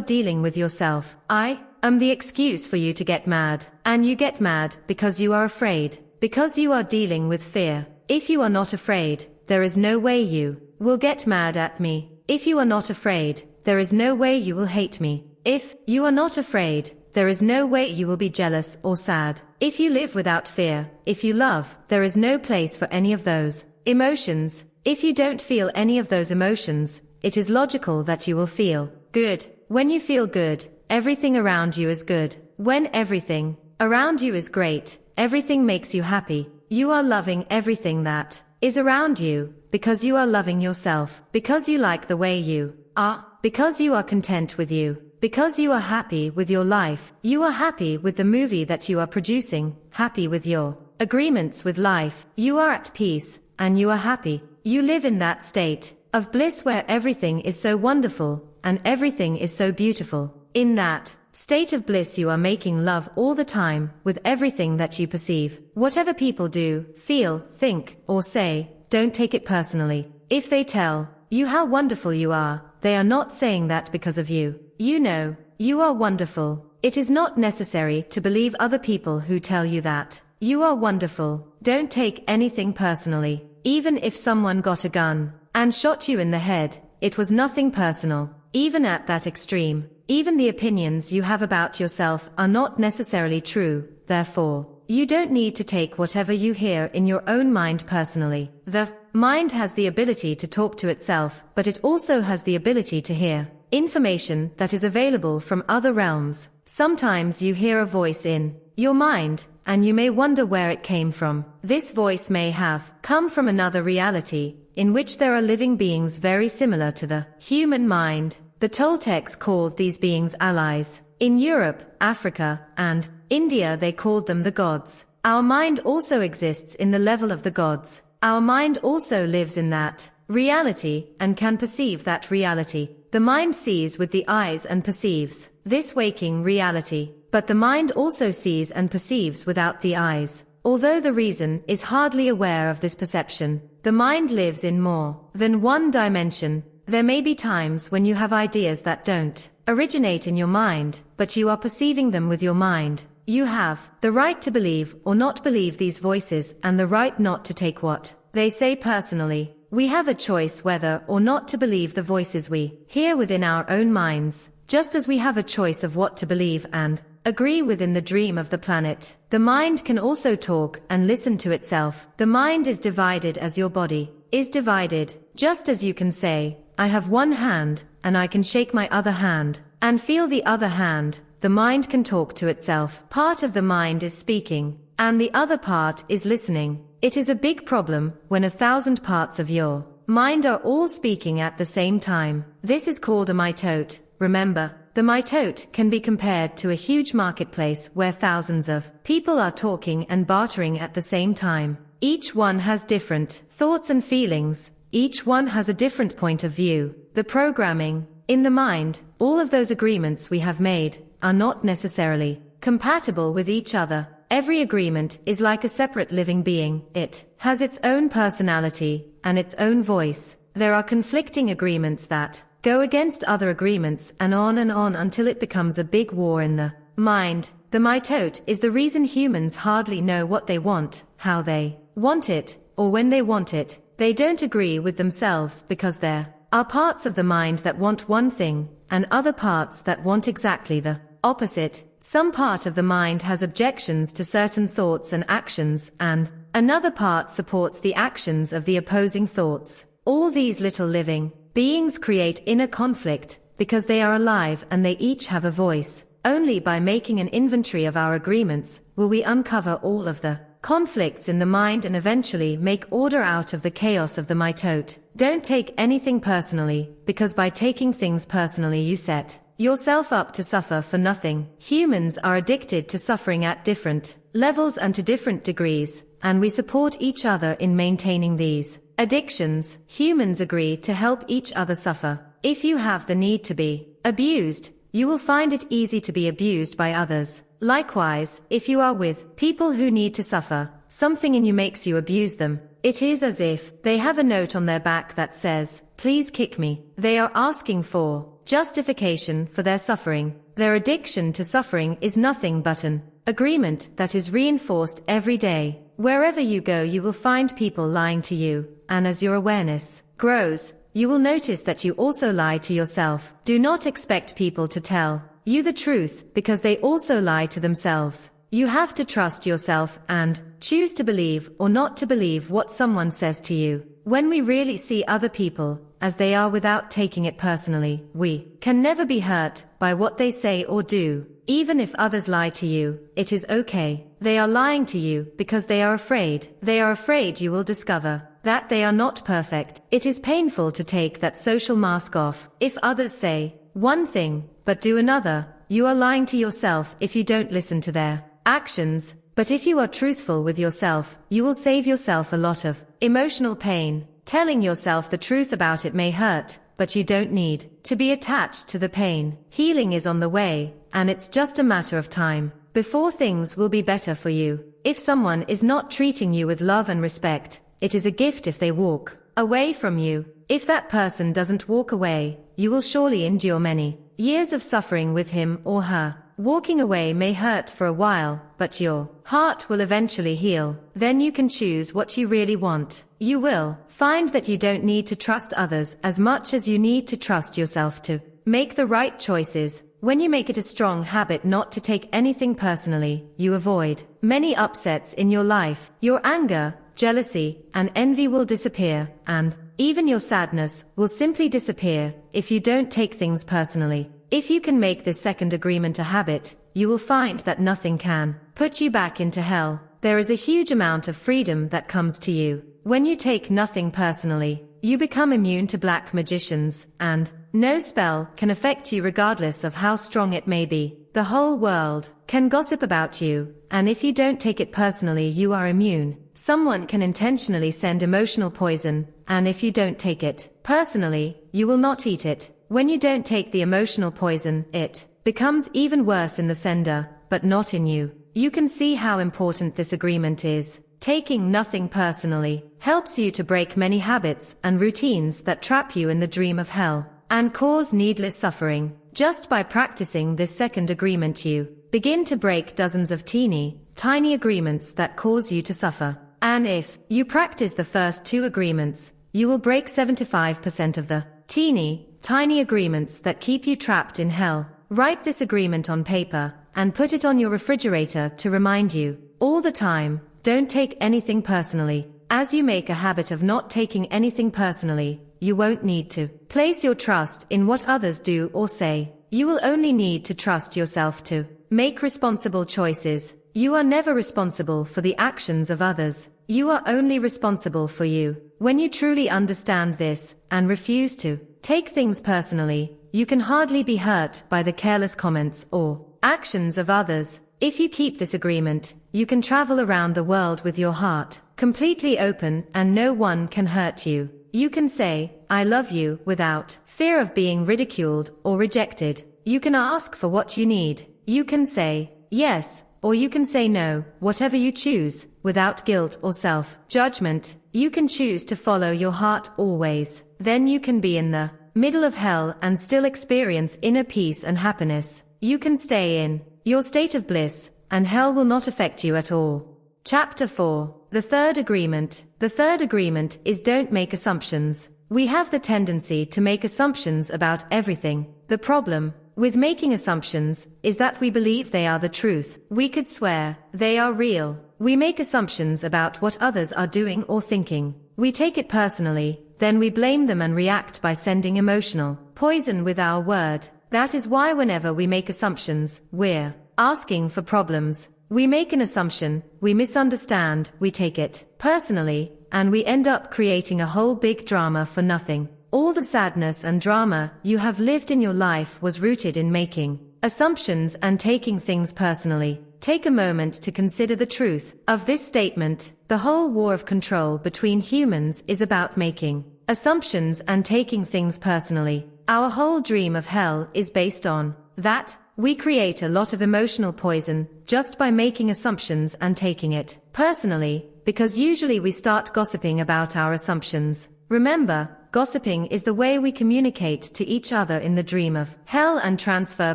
dealing with yourself. I am the excuse for you to get mad. And you get mad because you are afraid, because you are dealing with fear. If you are not afraid, there is no way you will get mad at me. If you are not afraid, there is no way you will hate me. If you are not afraid, there is no way you will be jealous or sad. If you live without fear, if you love, there is no place for any of those emotions. If you don't feel any of those emotions, it is logical that you will feel good. When you feel good, everything around you is good. When everything around you is great, everything makes you happy. You are loving everything that is around you, because you are loving yourself, because you like the way you are, because you are content with you. Because you are happy with your life, you are happy with the movie that you are producing, happy with your agreements with life, you are at peace, and you are happy. You live in that state of bliss where everything is so wonderful, and everything is so beautiful. In that state of bliss you are making love all the time, with everything that you perceive. Whatever people do, feel, think, or say, don't take it personally. If they tell you how wonderful you are, they are not saying that because of you. You know, you are wonderful. It is not necessary to believe other people who tell you that. You are wonderful. Don't take anything personally. Even if someone got a gun and shot you in the head, it was nothing personal. Even at that extreme, even the opinions you have about yourself are not necessarily true. Therefore, you don't need to take whatever you hear in your own mind personally. The mind has the ability to talk to itself, but it also has the ability to hear information that is available from other realms. Sometimes you hear a voice in your mind, and you may wonder where it came from. This voice may have come from another reality, in which there are living beings very similar to the human mind. The Toltecs called these beings allies. In Europe, Africa, and India they called them the gods. Our mind also exists in the level of the gods. Our mind also lives in that reality, and can perceive that reality. The mind sees with the eyes and perceives this waking reality, but the mind also sees and perceives without the eyes. Although the reason is hardly aware of this perception, the mind lives in more than one dimension. There may be times when you have ideas that don't originate in your mind, but you are perceiving them with your mind. You have the right to believe or not believe these voices, and the right not to take what they say personally. We have a choice whether or not to believe the voices we hear within our own minds, just as we have a choice of what to believe and agree within the dream of the planet. The mind can also talk and listen to itself. The mind is divided as your body is divided. Just as you can say, I have one hand, and I can shake my other hand, and feel the other hand, the mind can talk to itself. Part of the mind is speaking, and the other part is listening. It is a big problem when 1,000 parts of your mind are all speaking at the same time. This is called a mitote. Remember, the mitote can be compared to a huge marketplace where thousands of people are talking and bartering at the same time. Each one has different thoughts and feelings. Each one has a different point of view. The programming in the mind, all of those agreements we have made, are not necessarily compatible with each other. Every agreement is like a separate living being. It has its own personality and its own voice. There are conflicting agreements that go against other agreements and on until it becomes a big war in the mind. The mitote is the reason humans hardly know what they want, how they want it, or when they want it. They don't agree with themselves because there are parts of the mind that want one thing, and other parts that want exactly the opposite. Some part of the mind has objections to certain thoughts and actions, and another part supports the actions of the opposing thoughts. All these little living beings create inner conflict because they are alive and they each have a voice. Only by making an inventory of our agreements will we uncover all of the conflicts in the mind and eventually make order out of the chaos of the mitote. Don't take anything personally, because by taking things personally you set yourself up to suffer for nothing. Humans are addicted to suffering at different levels and to different degrees, and we support each other in maintaining these addictions. Humans agree to help each other suffer. If you have the need to be abused, you will find it easy to be abused by others. Likewise, if you are with people who need to suffer, something in you makes you abuse them. It is as if they have a note on their back that says, please kick me. They are asking for justification for their suffering. Their addiction to suffering is nothing but an agreement that is reinforced every day. Wherever you go you will find people lying to you, and as your awareness grows, you will notice that you also lie to yourself. Do not expect people to tell you the truth, because they also lie to themselves. You have to trust yourself and choose to believe or not to believe what someone says to you. When we really see other people as they are without taking it personally, we can never be hurt by what they say or do. Even if others lie to you, it is okay. They are lying to you because they are afraid. They are afraid you will discover that they are not perfect. It is painful to take that social mask off. If others say one thing but do another, you are lying to yourself if you don't listen to their actions. But if you are truthful with yourself, you will save yourself a lot of emotional pain. Telling yourself the truth about it may hurt, but you don't need to be attached to the pain. Healing is on the way, and it's just a matter of time before things will be better for you. If someone is not treating you with love and respect, it is a gift if they walk away from you. If that person doesn't walk away, you will surely endure many years of suffering with him or her. Walking away may hurt for a while, but your heart will eventually heal. Then you can choose what you really want. You will find that you don't need to trust others as much as you need to trust yourself to make the right choices. When you make it a strong habit not to take anything personally, you avoid many upsets in your life. Your anger, jealousy, and envy will disappear, and even your sadness will simply disappear if you don't take things personally. If you can make this second agreement a habit, you will find that nothing can put you back into hell. There is a huge amount of freedom that comes to you when you take nothing personally. You become immune to black magicians, and no spell can affect you regardless of how strong it may be. The whole world can gossip about you, and if you don't take it personally you are immune. Someone can intentionally send emotional poison, and if you don't take it personally, you will not eat it. When you don't take the emotional poison, it becomes even worse in the sender, but not in you. You can see how important this agreement is. Taking nothing personally helps you to break many habits and routines that trap you in the dream of hell and cause needless suffering. Just by practicing this second agreement you begin to break dozens of tiny agreements that cause you to suffer. And if you practice the first two agreements, you will break 75% of the tiny agreements that keep you trapped in hell. Write this agreement on paper and put it on your refrigerator to remind you, all the time, don't take anything personally. As you make a habit of not taking anything personally, you won't need to place your trust in what others do or say. You will only need to trust yourself to make responsible choices. You are never responsible for the actions of others. You are only responsible for you. When you truly understand this, and refuse to take things personally, you can hardly be hurt by the careless comments or actions of others. If you keep this agreement, you can travel around the world with your heart completely open and no one can hurt you. You can say, I love you, without fear of being ridiculed or rejected. You can ask for what you need. You can say, yes, or you can say no, whatever you choose, without guilt or self-judgment. You can choose to follow your heart always. Then you can be in the middle of hell and still experience inner peace and happiness. You can stay in your state of bliss, and hell will not affect you at all. Chapter 4. The third agreement. The third agreement is don't make assumptions. We have the tendency to make assumptions about everything. The problem with making assumptions is that we believe they are the truth. We could swear they are real. We make assumptions about what others are doing or thinking. We take it personally, then we blame them and react by sending emotional poison with our word. That is why whenever we make assumptions, we're asking for problems. We make an assumption, we misunderstand, we take it personally, and we end up creating a whole big drama for nothing. All the sadness and drama you have lived in your life was rooted in making assumptions and taking things personally. Take a moment to consider the truth of this statement. The whole war of control between humans is about making assumptions and taking things personally. Our whole dream of hell is based on that. We create a lot of emotional poison just by making assumptions and taking it personally, because usually we start gossiping about our assumptions. Remember, gossiping is the way we communicate to each other in the dream of hell and transfer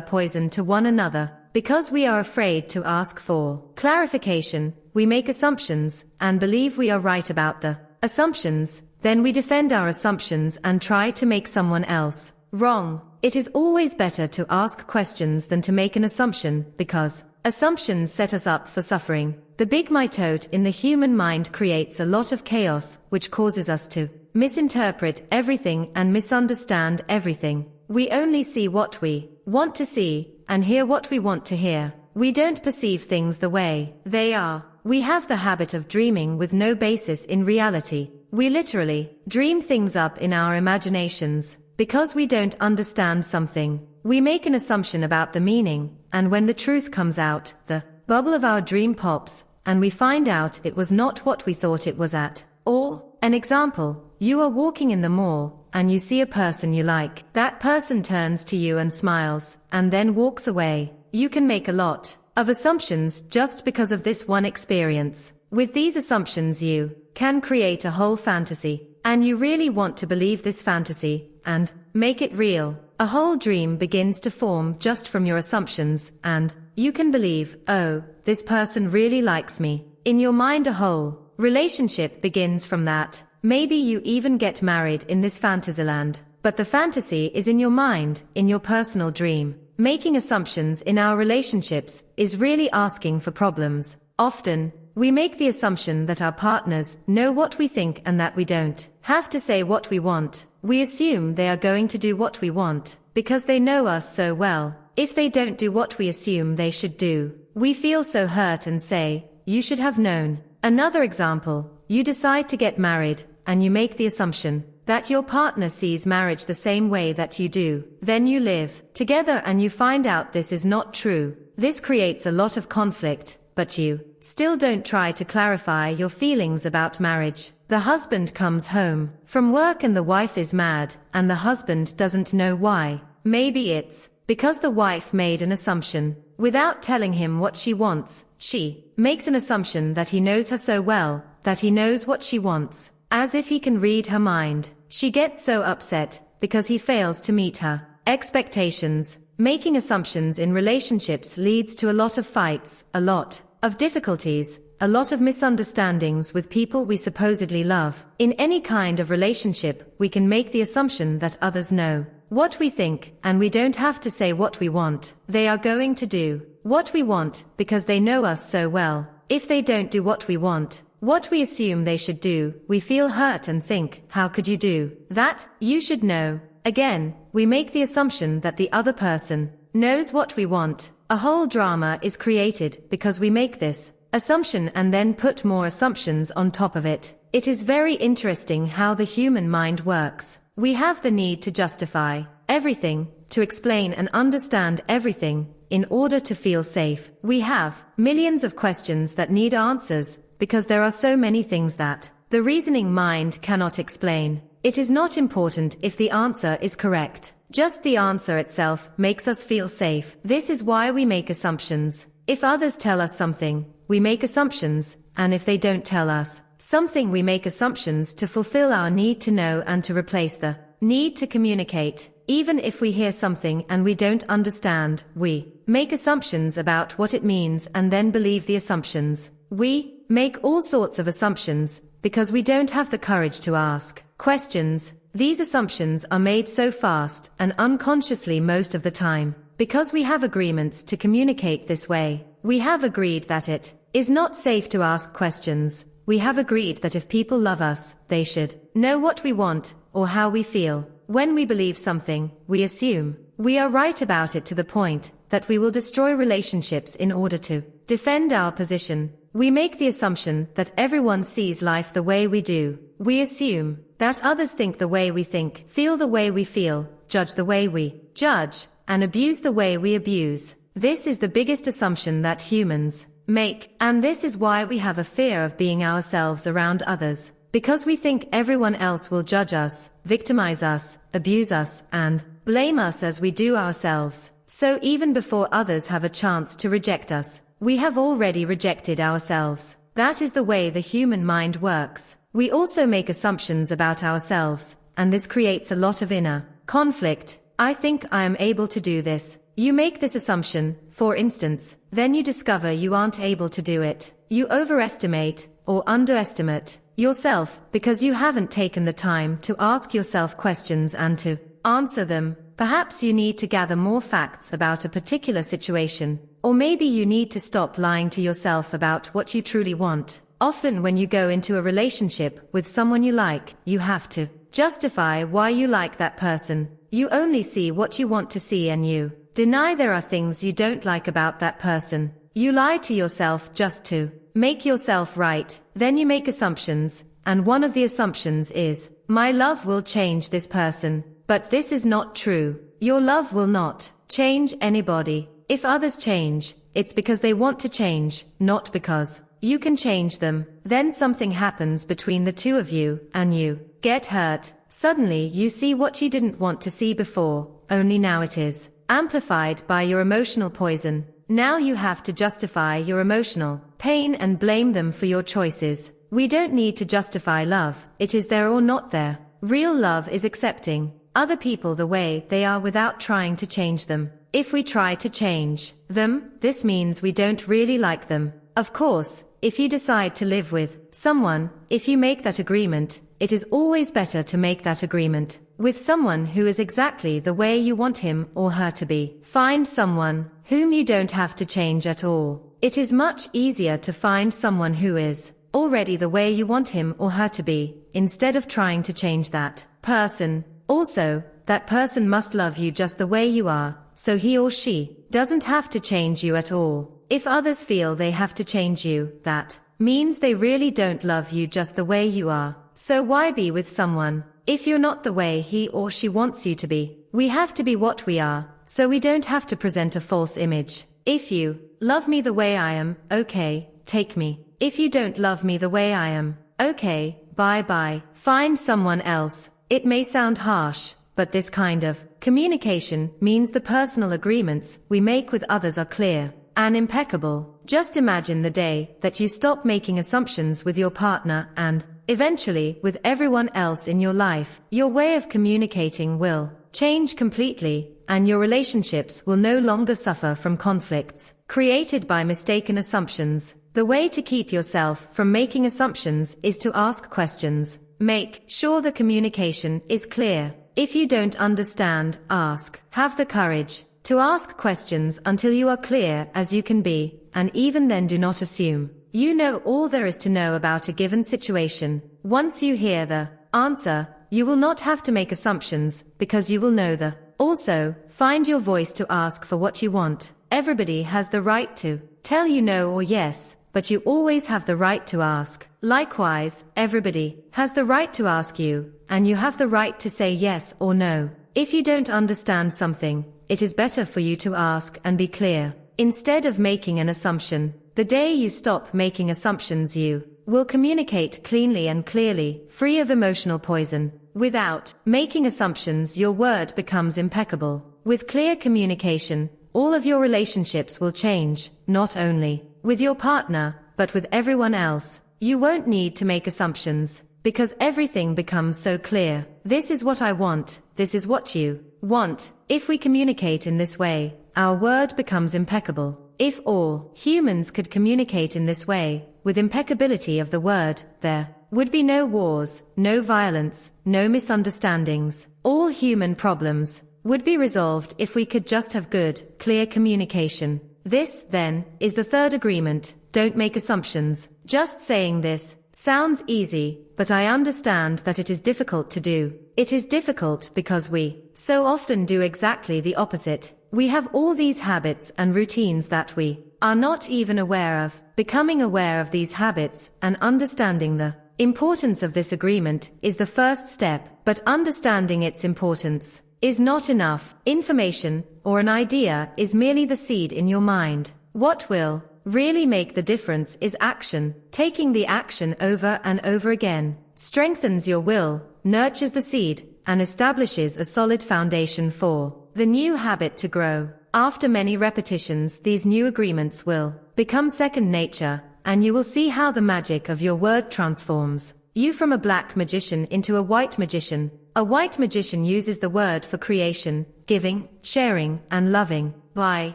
poison to one another. Because we are afraid to ask for clarification, we make assumptions and believe we are right about the assumptions. Then we defend our assumptions and try to make someone else wrong. It is always better to ask questions than to make an assumption, because assumptions set us up for suffering. The big mitote in the human mind creates a lot of chaos, which causes us to misinterpret everything and misunderstand everything. We only see what we want to see and hear what we want to hear. We don't perceive things the way they are. We have the habit of dreaming with no basis in reality. We literally dream things up in our imaginations. Because we don't understand something, we make an assumption about the meaning, and when the truth comes out, the bubble of our dream pops, and we find out it was not what we thought it was at all. An example, you are walking in the mall, and you see a person you like. That person turns to you and smiles, and then walks away. You can make a lot of assumptions just because of this one experience. With these assumptions you can create a whole fantasy, and you really want to believe this fantasy and make it real. A whole dream begins to form just from your assumptions, and you can believe, oh, this person really likes me. In your mind a whole relationship begins from that. Maybe you even get married in this fantasyland, but the fantasy is in your mind, in your personal dream. Making assumptions in our relationships is really asking for problems. Often, we make the assumption that our partners know what we think and that we don't have to say what we want. We assume they are going to do what we want, because they know us so well. If they don't do what we assume they should do, we feel so hurt and say, you should have known. Another example, you decide to get married, and you make the assumption that your partner sees marriage the same way that you do. Then you live together and you find out this is not true. This creates a lot of conflict, but you still don't try to clarify your feelings about marriage. The husband comes home from work and the wife is mad, and the husband doesn't know why. Maybe it's because the wife made an assumption. Without telling him what she wants, she makes an assumption that he knows her so well, that he knows what she wants, as if he can read her mind. She gets so upset because he fails to meet her expectations. Making assumptions in relationships leads to a lot of fights, a lot of difficulties, a lot of misunderstandings with people we supposedly love. In any kind of relationship, we can make the assumption that others know what we think, and we don't have to say what we want. They are going to do. what we want because they know us so well. If they don't do what we want, what we assume they should do, we feel hurt and think, how could you do that? You should know. Again, we make the assumption that the other person knows what we want. A whole drama is created because we make this assumption and then put more assumptions on top of it. It is very interesting how the human mind works. We have the need to justify everything, to explain and understand everything, in order to feel safe. We have millions of questions that need answers, because there are so many things that the reasoning mind cannot explain. It is not important if the answer is correct. Just the answer itself makes us feel safe. This is why we make assumptions. If others tell us something, we make assumptions, and if they don't tell us something, we make assumptions to fulfill our need to know and to replace the need to communicate. Even if we hear something and we don't understand, we make assumptions about what it means and then believe the assumptions. We make all sorts of assumptions because we don't have the courage to ask questions. These assumptions are made so fast and unconsciously most of the time, because we have agreements to communicate this way. We have agreed that it is not safe to ask questions. We have agreed that if people love us, they should know what we want or how we feel. When we believe something, we assume we are right about it to the point that we will destroy relationships in order to defend our position. We make the assumption that everyone sees life the way we do. We assume that others think the way we think, feel the way we feel, judge the way we judge, and abuse the way we abuse. This is the biggest assumption that humans make, and this is why we have a fear of being ourselves around others. Because we think everyone else will judge us, victimize us, abuse us, and blame us as we do ourselves. So even before others have a chance to reject us, we have already rejected ourselves. That is the way the human mind works. We also make assumptions about ourselves, and this creates a lot of inner conflict. I think I am able to do this. You make this assumption, for instance, then you discover you aren't able to do it. You overestimate or underestimate yourself because you haven't taken the time to ask yourself questions and to answer them. Perhaps you need to gather more facts about a particular situation, or maybe you need to stop lying to yourself about what you truly want. Often when you go into a relationship with someone you like, you have to justify why you like that person. You only see what you want to see and you deny there are things you don't like about that person. You lie to yourself just to make yourself right. Then you make assumptions, and one of the assumptions is, my love will change this person. But this is not true. Your love will not change anybody. If others change, it's because they want to change, not because you can change them. Then something happens between the two of you, and you get hurt. Suddenly you see what you didn't want to see before, only now it is amplified by your emotional poison. Now you have to justify your emotional pain and blame them for your choices. We don't need to justify love. It is there or not there. Real love is accepting other people the way they are without trying to change them. If we try to change them, this means we don't really like them. Of course, if you decide to live with someone, if you make that agreement, it is always better to make that agreement with someone who is exactly the way you want him or her to be. Find someone whom you don't have to change at all. It is much easier to find someone who is already the way you want him or her to be, instead of trying to change that person. Also, that person must love you just the way you are, so he or she doesn't have to change you at all. If others feel they have to change you, that means they really don't love you just the way you are. So why be with someone if you're not the way he or she wants you to be? We have to be what we are, so we don't have to present a false image. If you love me the way I am, okay, take me. If you don't love me the way I am, okay, bye-bye. Find someone else. It may sound harsh, but this kind of communication means the personal agreements we make with others are clear and impeccable. Just imagine the day that you stop making assumptions with your partner and, eventually, with everyone else in your life. Your way of communicating will change completely, and your relationships will no longer suffer from conflicts created by mistaken assumptions. The way to keep yourself from making assumptions is to ask questions. Make sure the communication is clear. If you don't understand, ask. Have the courage To ask questions until you are clear as you can be, and even then do not assume you know all there is to know about a given situation. Once you hear the answer, you will not have to make assumptions, because you will know the. Also, find your voice to ask for what you want. Everybody has the right to tell you no or yes, but you always have the right to ask. Likewise, everybody has the right to ask you, and you have the right to say yes or no. If you don't understand something, it is better for you to ask and be clear, instead of making an assumption. The day you stop making assumptions, you will communicate cleanly and clearly, free of emotional poison. Without making assumptions, your word becomes impeccable. With clear communication, all of your relationships will change, not only with your partner, but with everyone else. You won't need to make assumptions, because everything becomes so clear. This is what I want, this is what you want. If we communicate in this way, our word becomes impeccable. If all humans could communicate in this way, with impeccability of the word, there would be no wars, no violence, no misunderstandings. All human problems would be resolved if we could just have good, clear communication. This, then, is the third agreement. Don't make assumptions. Just saying this sounds easy, but I understand that it is difficult to do. It is difficult because we so often do exactly the opposite. We have all these habits and routines that we are not even aware of. Becoming aware of these habits and understanding the importance of this agreement is the first step, but understanding its importance is not enough. Information or an idea is merely the seed in your mind. What will really make the difference is action. Taking the action over and over again strengthens your will, nurtures the seed, and establishes a solid foundation for the new habit to grow. After many repetitions, these new agreements will become second nature, and you will see how the magic of your word transforms you from a black magician into a white magician. A white magician uses the word for creation, giving, sharing, and loving. By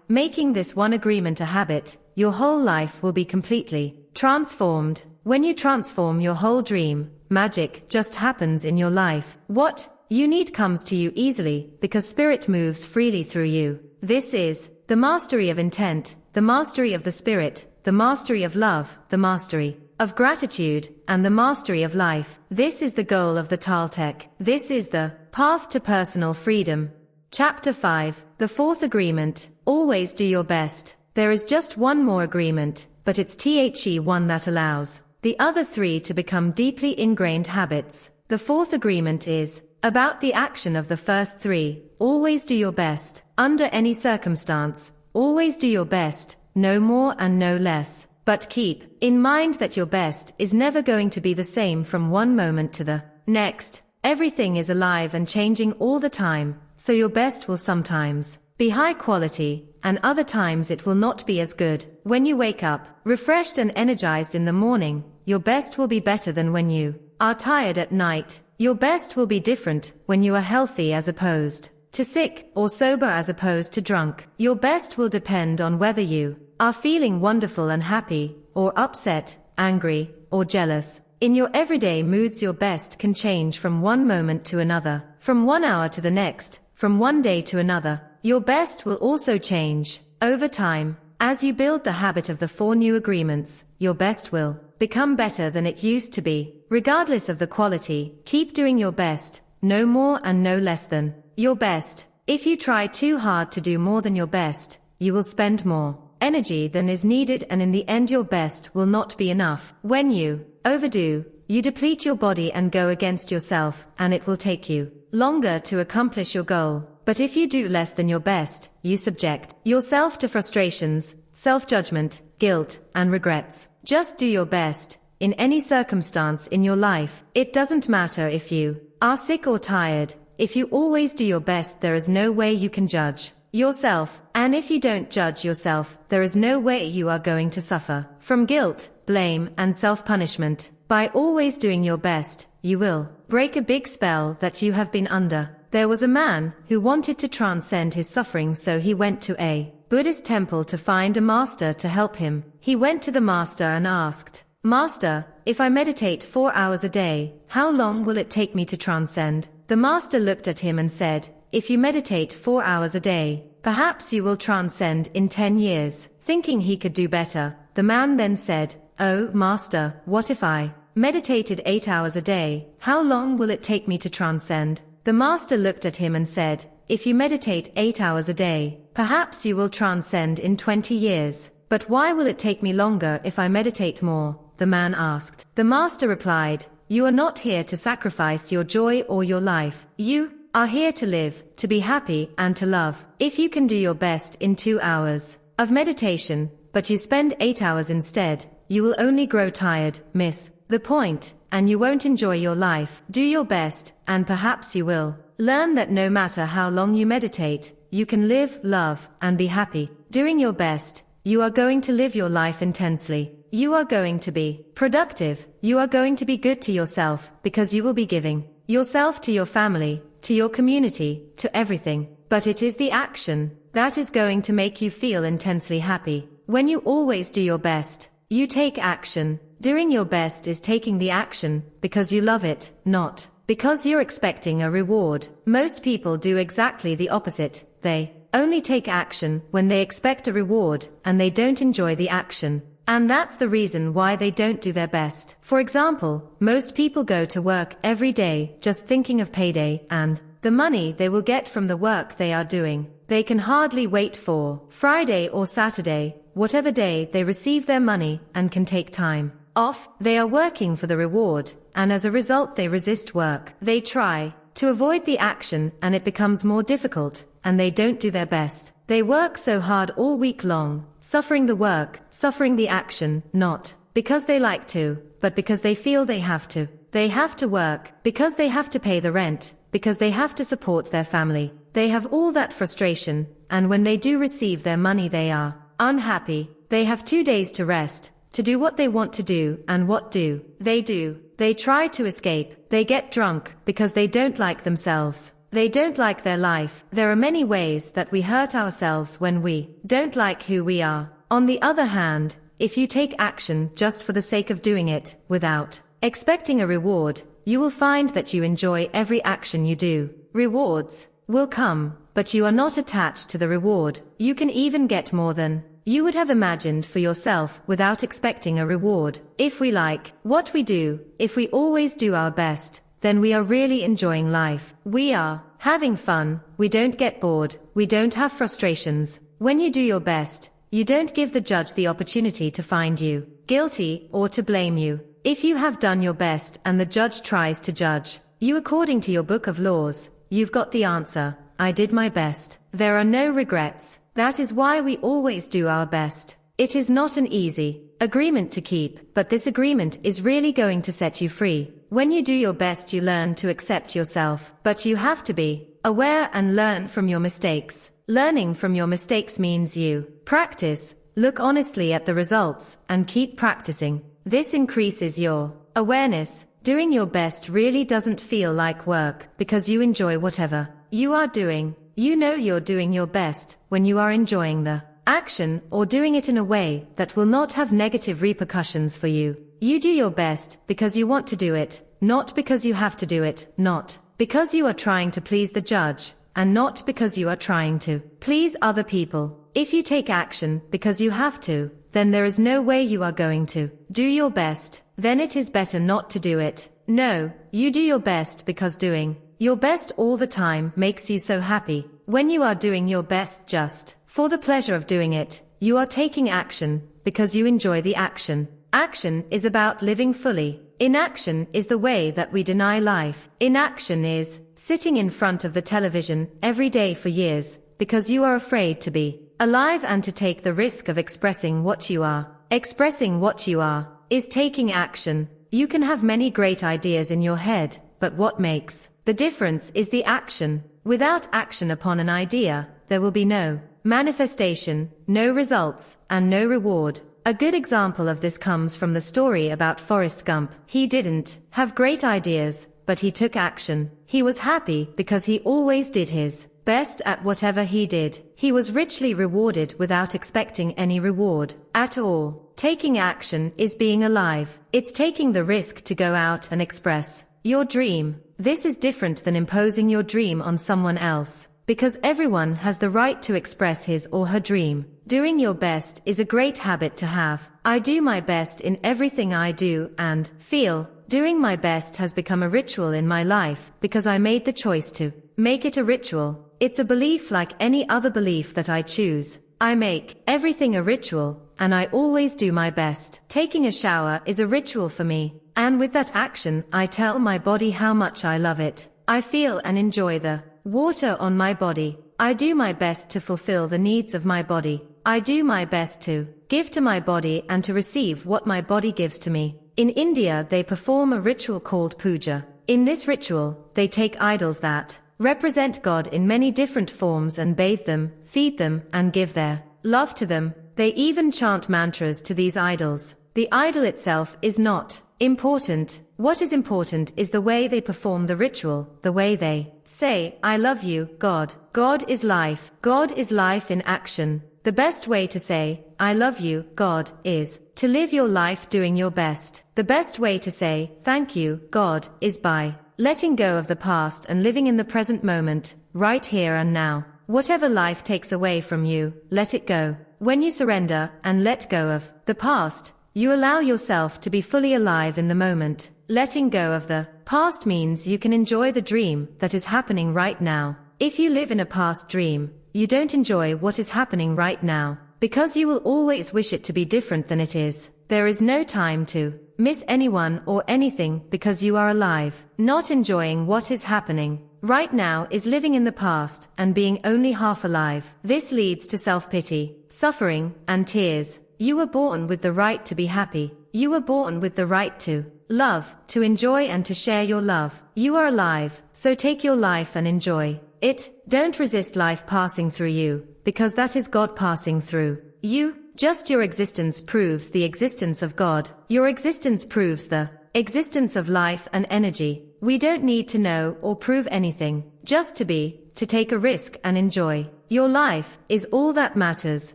making this one agreement a habit, your whole life will be completely transformed. When you transform your whole dream, magic just happens in your life. What you need comes to you easily, because spirit moves freely through you. This is the mastery of intent, the mastery of the spirit, the mastery of love, the mastery of gratitude, and the mastery of life. This is the goal of the Toltec. This is the path to personal freedom. Chapter 5. The fourth agreement. Always do your best. There is just one more agreement, but it's the one that allows the other three to become deeply ingrained habits. The fourth agreement is about the action of the first three. Always do your best. Under any circumstance, always do your best, no more and no less. But keep in mind that your best is never going to be the same from one moment to the next. Everything is alive and changing all the time, so your best will sometimes be high quality, and other times it will not be as good. When you wake up, refreshed and energized in the morning, your best will be better than when you are tired at night. Your best will be different when you are healthy as opposed to sick, or sober as opposed to drunk. Your best will depend on whether you are feeling wonderful and happy, or upset, angry, or jealous. In your everyday moods, your best can change from one moment to another, from 1 hour to the next, from one day to another. Your best will also change over time. As you build the habit of the 4 new agreements, your best will become better than it used to be. Regardless of the quality, keep doing your best, no more and no less than your best. If you try too hard to do more than your best, you will spend more energy than is needed, and in the end your best will not be enough. When you overdo, you deplete your body and go against yourself, and it will take you longer to accomplish your goal. But if you do less than your best, you subject yourself to frustrations, self-judgment, guilt, and regrets. Just do your best. In any circumstance in your life, it doesn't matter if you are sick or tired. If you always do your best, there is no way you can judge yourself. And if you don't judge yourself, there is no way you are going to suffer from guilt, blame, and self-punishment. By always doing your best, you will break a big spell that you have been under. There was a man who wanted to transcend his suffering, so he went to a Buddhist temple to find a master to help him. He went to the master and asked, "Master, if I meditate 4 hours a day, how long will it take me to transcend?" The master looked at him and said, "If you meditate 4 hours a day, Perhaps you will transcend in 10 years. Thinking he could do better, the man then said, "Oh, master, what if I meditated 8 hours a day? How long will it take me to transcend?" The master looked at him and said, "If you meditate 8 hours a day, perhaps you will transcend in 20 years. But why will it take me longer if I meditate more?" the man asked. The master replied, "You are not here to sacrifice your joy or your life. You are here to live, to be happy and to love. If you can do your best in 2 hours of meditation, but you spend 8 hours instead, you will only grow tired, miss the point, and you won't enjoy your life. Do your best, and perhaps you will learn that no matter how long you meditate, you can live, love, and be happy. Doing your best, you are going to live your life intensely. You are going to be productive. You are going to be good to yourself, because you will be giving yourself to your family, to your community, to everything. But it is the action that is going to make you feel intensely happy. When you always do your best, you take action. Doing your best is taking the action because you love it, not because you're expecting a reward. Most people do exactly the opposite. They only take action when they expect a reward, and they don't enjoy the action. And that's the reason why they don't do their best. For example, most people go to work every day just thinking of payday and the money they will get from the work they are doing. They can hardly wait for Friday or Saturday, whatever day they receive their money, and can take time off. They are working for the reward, and as a result they resist work. They try to avoid the action, and it becomes more difficult, and they don't do their best. They work so hard all week long, suffering the work, suffering the action, not because they like to, but because they feel they have to. They have to work, because they have to pay the rent, because they have to support their family. They have all that frustration, and when they do receive their money they are unhappy. They have 2 days to rest, to do what they want to do, and what do? They try to escape. They get drunk, because they don't like themselves. They don't like their life. There are many ways that we hurt ourselves when we don't like who we are. On the other hand, if you take action just for the sake of doing it, without expecting a reward, you will find that you enjoy every action you do. Rewards will come, but you are not attached to the reward. You can even get more than you would have imagined for yourself without expecting a reward. If we like what we do, if we always do our best, then we are really enjoying life. We are having fun. We don't get bored. We don't have frustrations. When you do your best, you don't give the judge the opportunity to find you guilty or to blame you. If you have done your best and the judge tries to judge you according to your book of laws, you've got the answer. I did my best. There are no regrets. That is why we always do our best. It is not an easy agreement to keep, but this agreement is really going to set you free. When you do your best, you learn to accept yourself, but you have to be aware and learn from your mistakes. Learning from your mistakes means you practice, look honestly at the results, and keep practicing. This increases your awareness. Doing your best really doesn't feel like work because you enjoy whatever you are doing. You know you're doing your best when you are enjoying the action or doing it in a way that will not have negative repercussions for you. You do your best because you want to do it, not because you have to do it, not because you are trying to please the judge, and not because you are trying to please other people. If you take action because you have to, then there is no way you are going to do your best. Then it is better not to do it. No, you do your best because doing your best all the time makes you so happy. When you are doing your best just for the pleasure of doing it, you are taking action because you enjoy the action. Action is about living fully. Inaction is the way that we deny life. Inaction is sitting in front of the television every day for years because you are afraid to be alive and to take the risk of expressing what you are. Expressing what you are is taking action. You can have many great ideas in your head, but what makes the difference is the action. Without action upon an idea, there will be no manifestation, no results, and no reward. A good example of this comes from the story about Forrest Gump. He didn't have great ideas, but he took action. He was happy because he always did his best at whatever he did. He was richly rewarded without expecting any reward at all. Taking action is being alive. It's taking the risk to go out and express your dream. This is different than imposing your dream on someone else. because everyone has the right to express his or her dream. Doing your best is a great habit to have. I do my best in everything I do and feel. Doing my best has become a ritual in my life because I made the choice to make it a ritual. It's a belief like any other belief that I choose. I make everything a ritual, and I always do my best. Taking a shower is a ritual for me, and with that action I tell my body how much I love it. I feel and enjoy the water on my body. I do my best to fulfill the needs of my body. I do my best to give to my body and to receive what my body gives to me. In India they perform a ritual called puja. In this ritual, they take idols that represent God in many different forms and bathe them, feed them, and give their love to them. They even chant mantras to these idols. The idol itself is not important. What is important is the way they perform the ritual, the way they say, "I love you, God." God is life. God is life in action. The best way to say, "I love you, God," is to live your life doing your best. The best way to say, "Thank you, God," is by letting go of the past and living in the present moment, right here and now. Whatever life takes away from you, let it go. When you surrender and let go of the past, you allow yourself to be fully alive in the moment. Letting go of the past means you can enjoy the dream that is happening right now. If you live in a past dream, you don't enjoy what is happening right now, because you will always wish it to be different than it is. There is no time to miss anyone or anything because you are alive. Not enjoying what is happening right now is living in the past and being only half alive. This leads to self-pity, suffering, and tears. You were born with the right to be happy. You were born with the right to love, to enjoy and to share your love. You are alive, so take your life and enjoy it. Don't resist life passing through you, because that is God passing through you. Just your existence proves the existence of God. Your existence proves the existence of life and energy. We don't need to know or prove anything, just to be, to take a risk and enjoy. Your life is all that matters.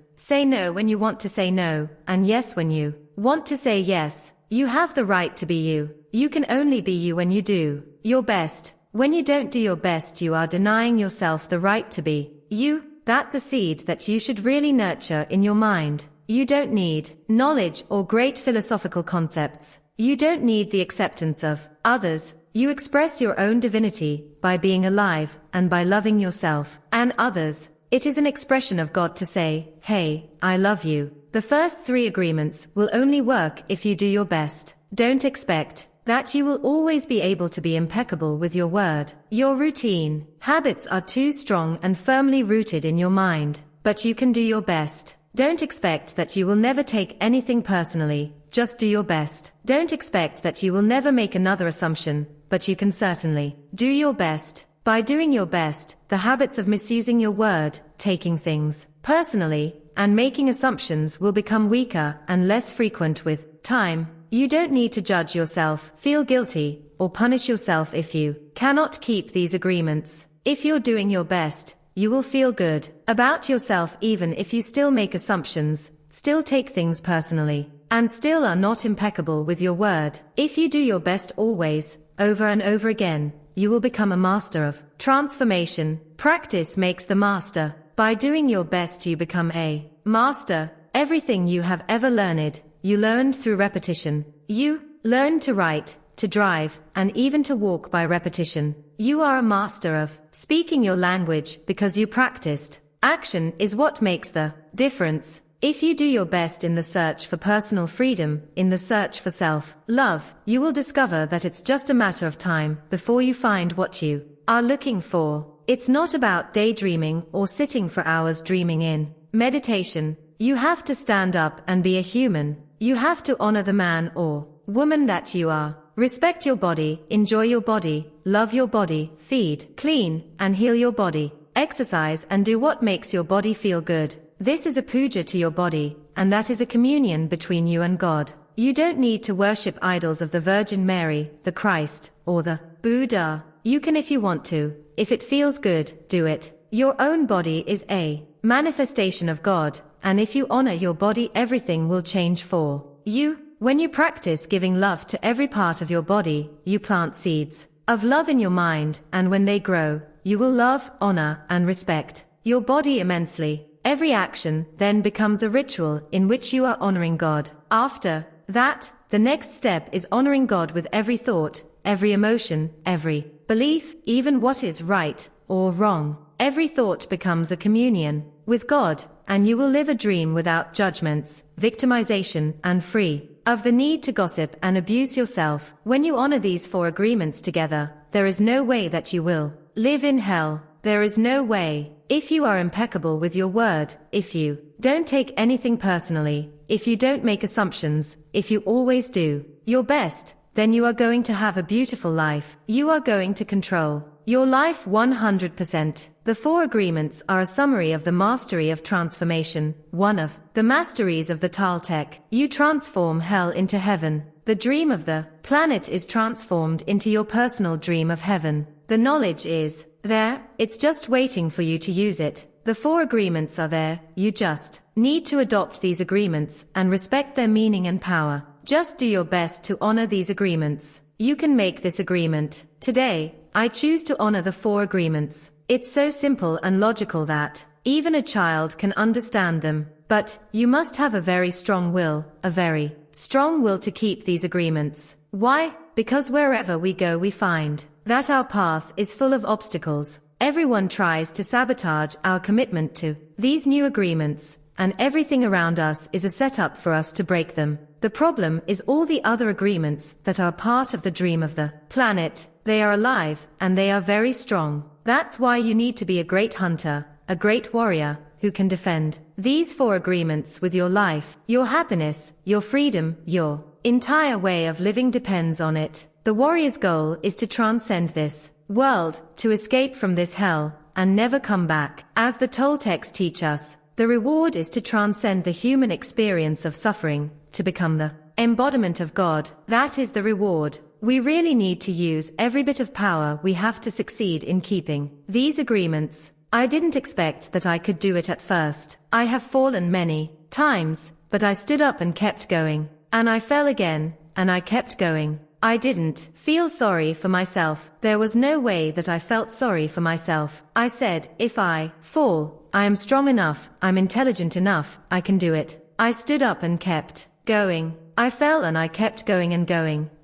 Say no when you want to say no, and yes when you want to say yes. You have the right to be you. You can only be you when you do your best. When you don't do your best, you are denying yourself the right to be you. That's a seed that you should really nurture in your mind. You don't need knowledge or great philosophical concepts. You don't need the acceptance of others. You express your own divinity by being alive and by loving yourself and others. It is an expression of God to say, "Hey, I love you." The first 3 agreements will only work if you do your best. Don't expect that you will always be able to be impeccable with your word. Your routine habits are too strong and firmly rooted in your mind, but you can do your best. Don't expect that you will never take anything personally, just do your best. Don't expect that you will never make another assumption, but you can certainly do your best. By doing your best, the habits of misusing your word, taking things personally, and making assumptions will become weaker and less frequent with time. You don't need to judge yourself, feel guilty, or punish yourself if you cannot keep these agreements. If you're doing your best, you will feel good about yourself even if you still make assumptions, still take things personally, and still are not impeccable with your word. If you do your best always, over and over again, you will become a master of transformation. Practice makes the master. By doing your best you become a master. Everything you have ever learned, you learned through repetition. You learned to write, to drive, and even to walk by repetition. You are a master of speaking your language because you practiced. Action is what makes the difference. If you do your best in the search for personal freedom, in the search for self-love, you will discover that it's just a matter of time before you find what you are looking for. It's not about daydreaming or sitting for hours dreaming in meditation. You have to stand up and be a human. You have to honor the man or woman that you are. Respect your body, enjoy your body, love your body, feed, clean, and heal your body. Exercise and do what makes your body feel good. This is a puja to your body, and that is a communion between you and God. You don't need to worship idols of the Virgin Mary, the Christ, or the Buddha. You can if you want to. If it feels good, do it. Your own body is a manifestation of God, and if you honor your body, everything will change for you. When you practice giving love to every part of your body, you plant seeds of love in your mind, and when they grow, you will love, honor, and respect your body immensely. Every action then becomes a ritual in which you are honoring God. After that, the next step is honoring God with every thought, every emotion, every belief, even what is right or wrong. Every thought becomes a communion with God, and you will live a dream without judgments, victimization, and free of the need to gossip and abuse yourself. When you honor these 4 agreements together, there is no way that you will live in hell. There is no way. If you are impeccable with your word, if you don't take anything personally, if you don't make assumptions, if you always do your best, then you are going to have a beautiful life. You are going to control your life 100%. The 4 agreements are a summary of the mastery of transformation, one of the masteries of the Toltec. You transform hell into heaven. The dream of the planet is transformed into your personal dream of heaven. The knowledge is there, it's just waiting for you to use it. The 4 agreements are there, you just need to adopt these agreements and respect their meaning and power. Just do your best to honor these agreements. You can make this agreement. Today, I choose to honor the 4 agreements. It's so simple and logical that even a child can understand them. But you must have a very strong will to keep these agreements. Why? Because wherever we go we find that our path is full of obstacles. Everyone tries to sabotage our commitment to these new agreements, and everything around us is a setup for us to break them. The problem is all the other agreements that are part of the dream of the planet. They are alive, and they are very strong. That's why you need to be a great hunter, a great warrior, who can defend these 4 agreements with your life. Your happiness, your freedom, your entire way of living depends on it. The warrior's goal is to transcend this world, to escape from this hell, and never come back. As the Toltecs teach us, the reward is to transcend the human experience of suffering, to become the embodiment of God. That is the reward. We really need to use every bit of power we have to succeed in keeping these agreements. I didn't expect that I could do it at first. I have fallen many times, but I stood up and kept going. And I fell again, and I kept going. I didn't feel sorry for myself. There was no way that I felt sorry for myself. I said, if I fall, I am strong enough, I'm intelligent enough, I can do it. I stood up and kept going. I fell and I kept going,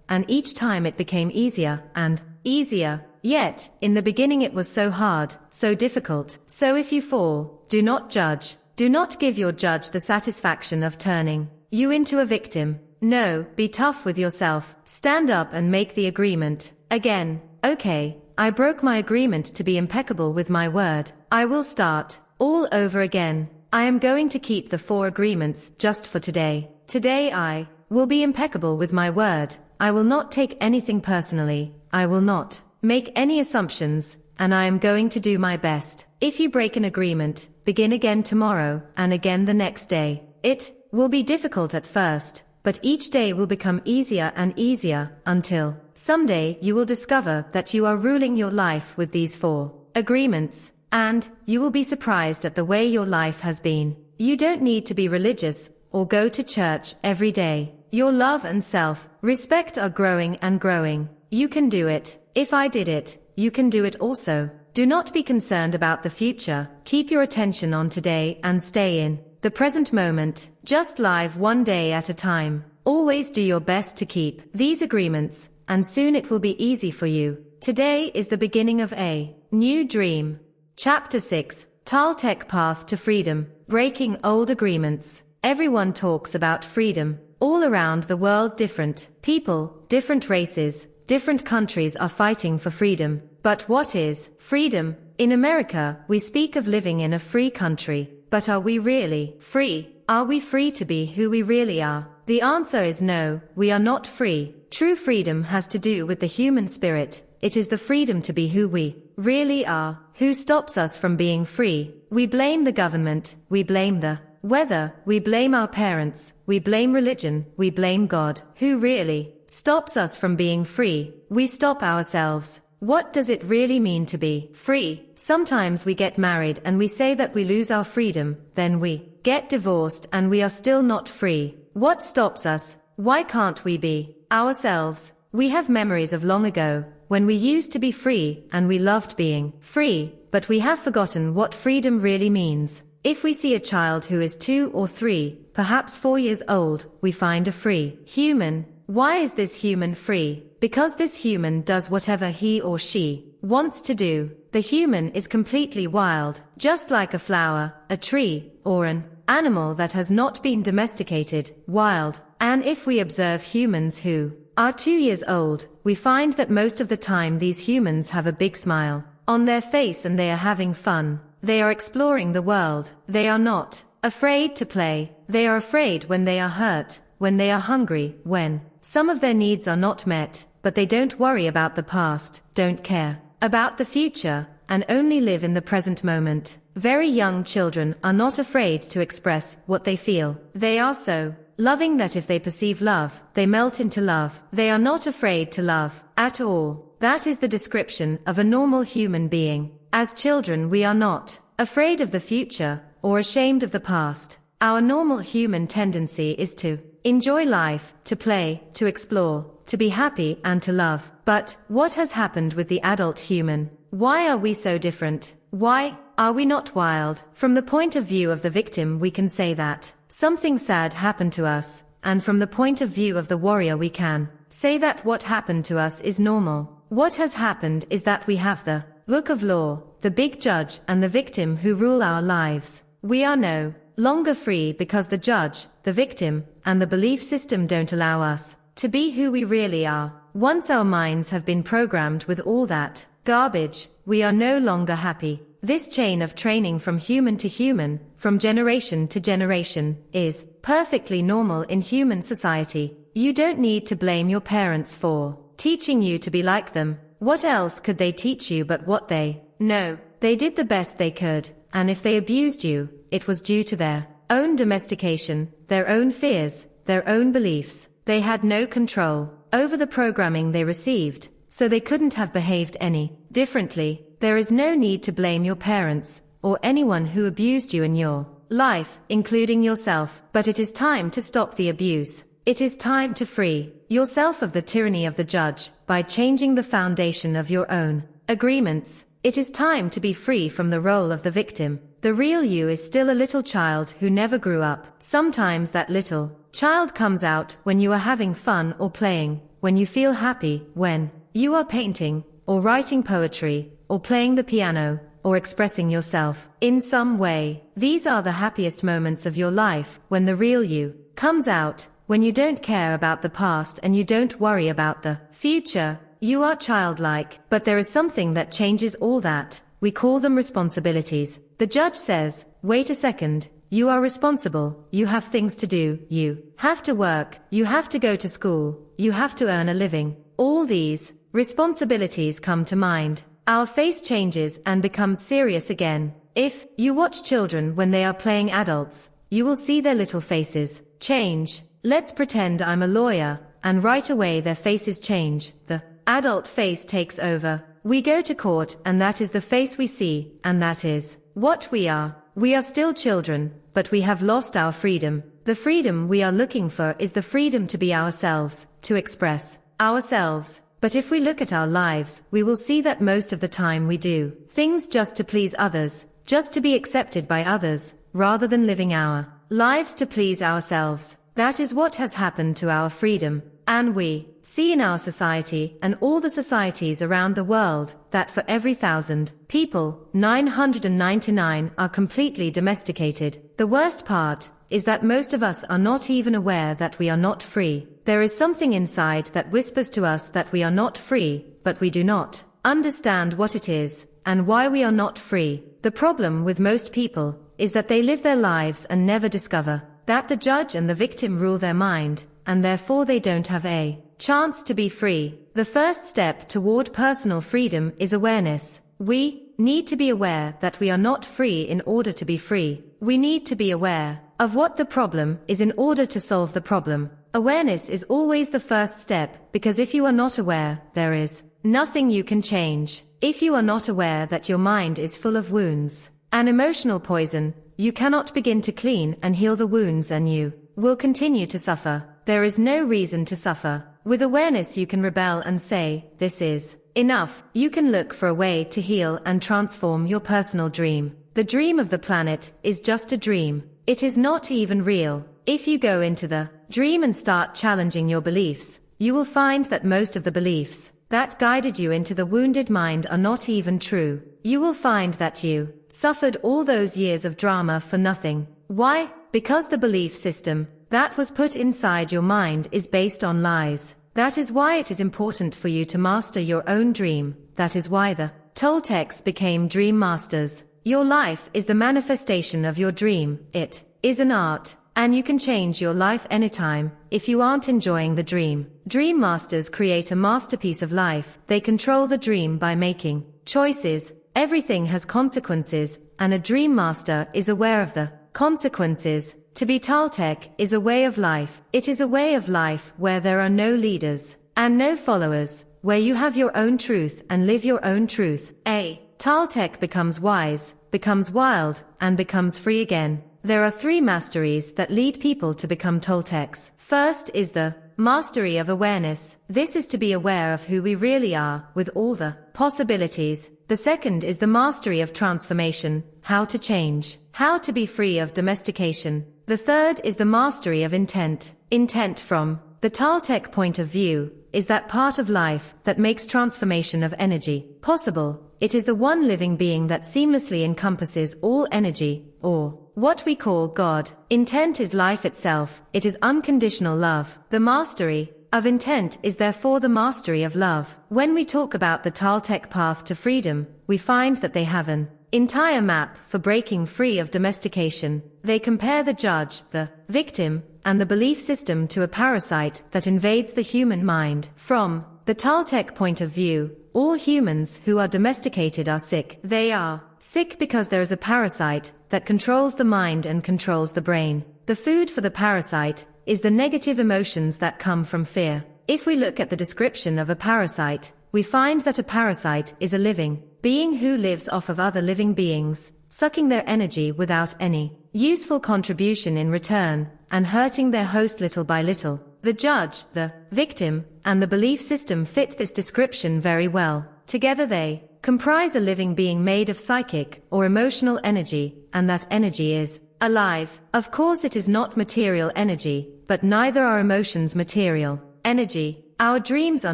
and each time it became easier and easier. Yet, in the beginning it was so hard, so difficult. So if you fall, do not judge. Do not give your judge the satisfaction of turning you into a victim. No, be tough with yourself. Stand up and make the agreement. Again. Okay, I broke my agreement to be impeccable with my word. I will start all over again. I am going to keep the 4 agreements just for today. Today I will be impeccable with my word. I will not take anything personally. I will not make any assumptions, and I am going to do my best. If you break an agreement, begin again tomorrow, and again the next day. It will be difficult at first, but each day will become easier and easier, until someday you will discover that you are ruling your life with these 4 agreements, and you will be surprised at the way your life has been. You don't need to be religious or go to church every day. Your love and self-respect are growing and growing. You can do it. If I did it, you can do it also. Do not be concerned about the future. Keep your attention on today and stay in the present moment. Just live one day at a time. Always do your best to keep these agreements, and soon it will be easy for you. Today is the beginning of a new dream. Chapter 6, Toltec Path to Freedom, Breaking Old Agreements. Everyone talks about freedom. All around the world different people, different races, different countries are fighting for freedom. But what is freedom? In America, we speak of living in a free country. But are we really free? Are we free to be who we really are? The answer is no, we are not free. True freedom has to do with the human spirit. It is the freedom to be who we really are. Who stops us from being free? We blame the government, we blame the weather, we blame our parents, we blame religion, we blame God. Who really stops us from being free? We stop ourselves. What does it really mean to be free? Sometimes we get married and we say that we lose our freedom, then we get divorced and we are still not free. What stops us? Why can't we be ourselves? We have memories of long ago, when we used to be free and we loved being free, but we have forgotten what freedom really means. If we see a child who is 2 or 3, perhaps 4 years old, we find a free human. Why is this human free? Because this human does whatever he or she wants to do. The human is completely wild, just like a flower, a tree, or an animal that has not been domesticated, wild. And if we observe humans who are 2 years old, we find that most of the time these humans have a big smile on their face and they are having fun. They are exploring the world. They are not afraid to play. They are afraid when they are hurt, when they are hungry, when some of their needs are not met, but they don't worry about the past, don't care about the future, and only live in the present moment. Very young children are not afraid to express what they feel. They are so loving that if they perceive love, they melt into love. They are not afraid to love at all. That is the description of a normal human being. As children, we are not afraid of the future or ashamed of the past. Our normal human tendency is to enjoy life, to play, to explore, to be happy and to love. But what has happened with the adult human? Why are we so different? Why are we not wild? From the point of view of the victim, we can say that something sad happened to us, and from the point of view of the warrior, we can say that what happened to us is normal. What has happened is that we have the book of law, the big judge and the victim who rule our lives. We are no longer free because the judge, the victim, and the belief system don't allow us to be who we really are. Once our minds have been programmed with all that garbage, we are no longer happy. This chain of training from human to human, from generation to generation, is perfectly normal in human society. You don't need to blame your parents for teaching you to be like them. What else could they teach you but what they know? They did the best they could, and if they abused you, it was due to their own domestication, their own fears, their own beliefs. They had no control over the programming they received, so they couldn't have behaved any differently. There is no need to blame your parents, or anyone who abused you in your life, including yourself. But it is time to stop the abuse. It is time to free yourself of the tyranny of the judge, by changing the foundation of your own agreements. It is time to be free from the role of the victim. The real you is still a little child who never grew up. Sometimes that little child comes out when you are having fun or playing, when you feel happy, when you are painting, or writing poetry, or playing the piano, or expressing yourself in some way. These are the happiest moments of your life, when the real you comes out, when you don't care about the past and you don't worry about the future. You are childlike, but there is something that changes all that. We call them responsibilities. The judge says, wait a second, you are responsible, you have things to do, you have to work, you have to go to school, you have to earn a living. All these responsibilities come to mind. Our face changes and becomes serious again. If you watch children when they are playing adults, you will see their little faces change. Let's pretend I'm a lawyer, and right away their faces change. The adult face takes over. We go to court and that is the face we see, and that is what we are. We are still children, but we have lost our freedom. The freedom we are looking for is the freedom to be ourselves, to express ourselves. But if we look at our lives, we will see that most of the time we do things just to please others, just to be accepted by others, rather than living our lives to please ourselves. That is what has happened to our freedom. And we see in our society and all the societies around the world that for every 1,000 people, 999 are completely domesticated. The worst part is that most of us are not even aware that we are not free. There is something inside that whispers to us that we are not free, but we do not understand what it is and why we are not free. The problem with most people is that they live their lives and never discover that the judge and the victim rule their mind, and therefore they don't have a chance to be free. The first step toward personal freedom is awareness. We need to be aware that we are not free in order to be free. We need to be aware of what the problem is in order to solve the problem. Awareness is always the first step, because if you are not aware, there is nothing you can change. If you are not aware that your mind is full of wounds and emotional poison, you cannot begin to clean and heal the wounds, and you will continue to suffer. There is no reason to suffer. With awareness you can rebel and say, this is enough. You can look for a way to heal and transform your personal dream. The dream of the planet is just a dream. It is not even real. If you go into the dream and start challenging your beliefs, you will find that most of the beliefs that guided you into the wounded mind are not even true. You will find that you suffered all those years of drama for nothing. Why? Because the belief system that was put inside your mind is based on lies. That is why it is important for you to master your own dream. That is why the Toltecs became dream masters. Your life is the manifestation of your dream. It is an art, and you can change your life anytime if you aren't enjoying the dream. Dream masters create a masterpiece of life. They control the dream by making choices. Everything has consequences, and a dream master is aware of the consequences. To be Toltec is a way of life. It is a way of life where there are no leaders and no followers, where you have your own truth and live your own truth. A Toltec becomes wise, becomes wild, and becomes free again. There are 3 masteries that lead people to become Toltecs. First is the mastery of awareness. This is to be aware of who we really are, with all the possibilities. The second is the mastery of transformation, how to change, how to be free of domestication. The third is the mastery of intent. Intent from the Toltec point of view is that part of life that makes transformation of energy possible. It is the one living being that seamlessly encompasses all energy, or what we call God. Intent is life itself. It is unconditional love. The mastery of intent is therefore the mastery of love. When we talk about the Toltec path to freedom, we find that they have an entire map for breaking free of domestication. They compare the judge, the victim, and the belief system to a parasite that invades the human mind. From the Toltec point of view, all humans who are domesticated are sick. They are sick because there is a parasite that controls the mind and controls the brain. The food for the parasite is the negative emotions that come from fear. If we look at the description of a parasite, we find that a parasite is a living being who lives off of other living beings, sucking their energy without any useful contribution in return, and hurting their host little by little. The judge, the victim, and the belief system fit this description very well. Together they comprise a living being made of psychic or emotional energy, and that energy is alive. Of course it is not material energy, but neither are emotions material energy. Our dreams are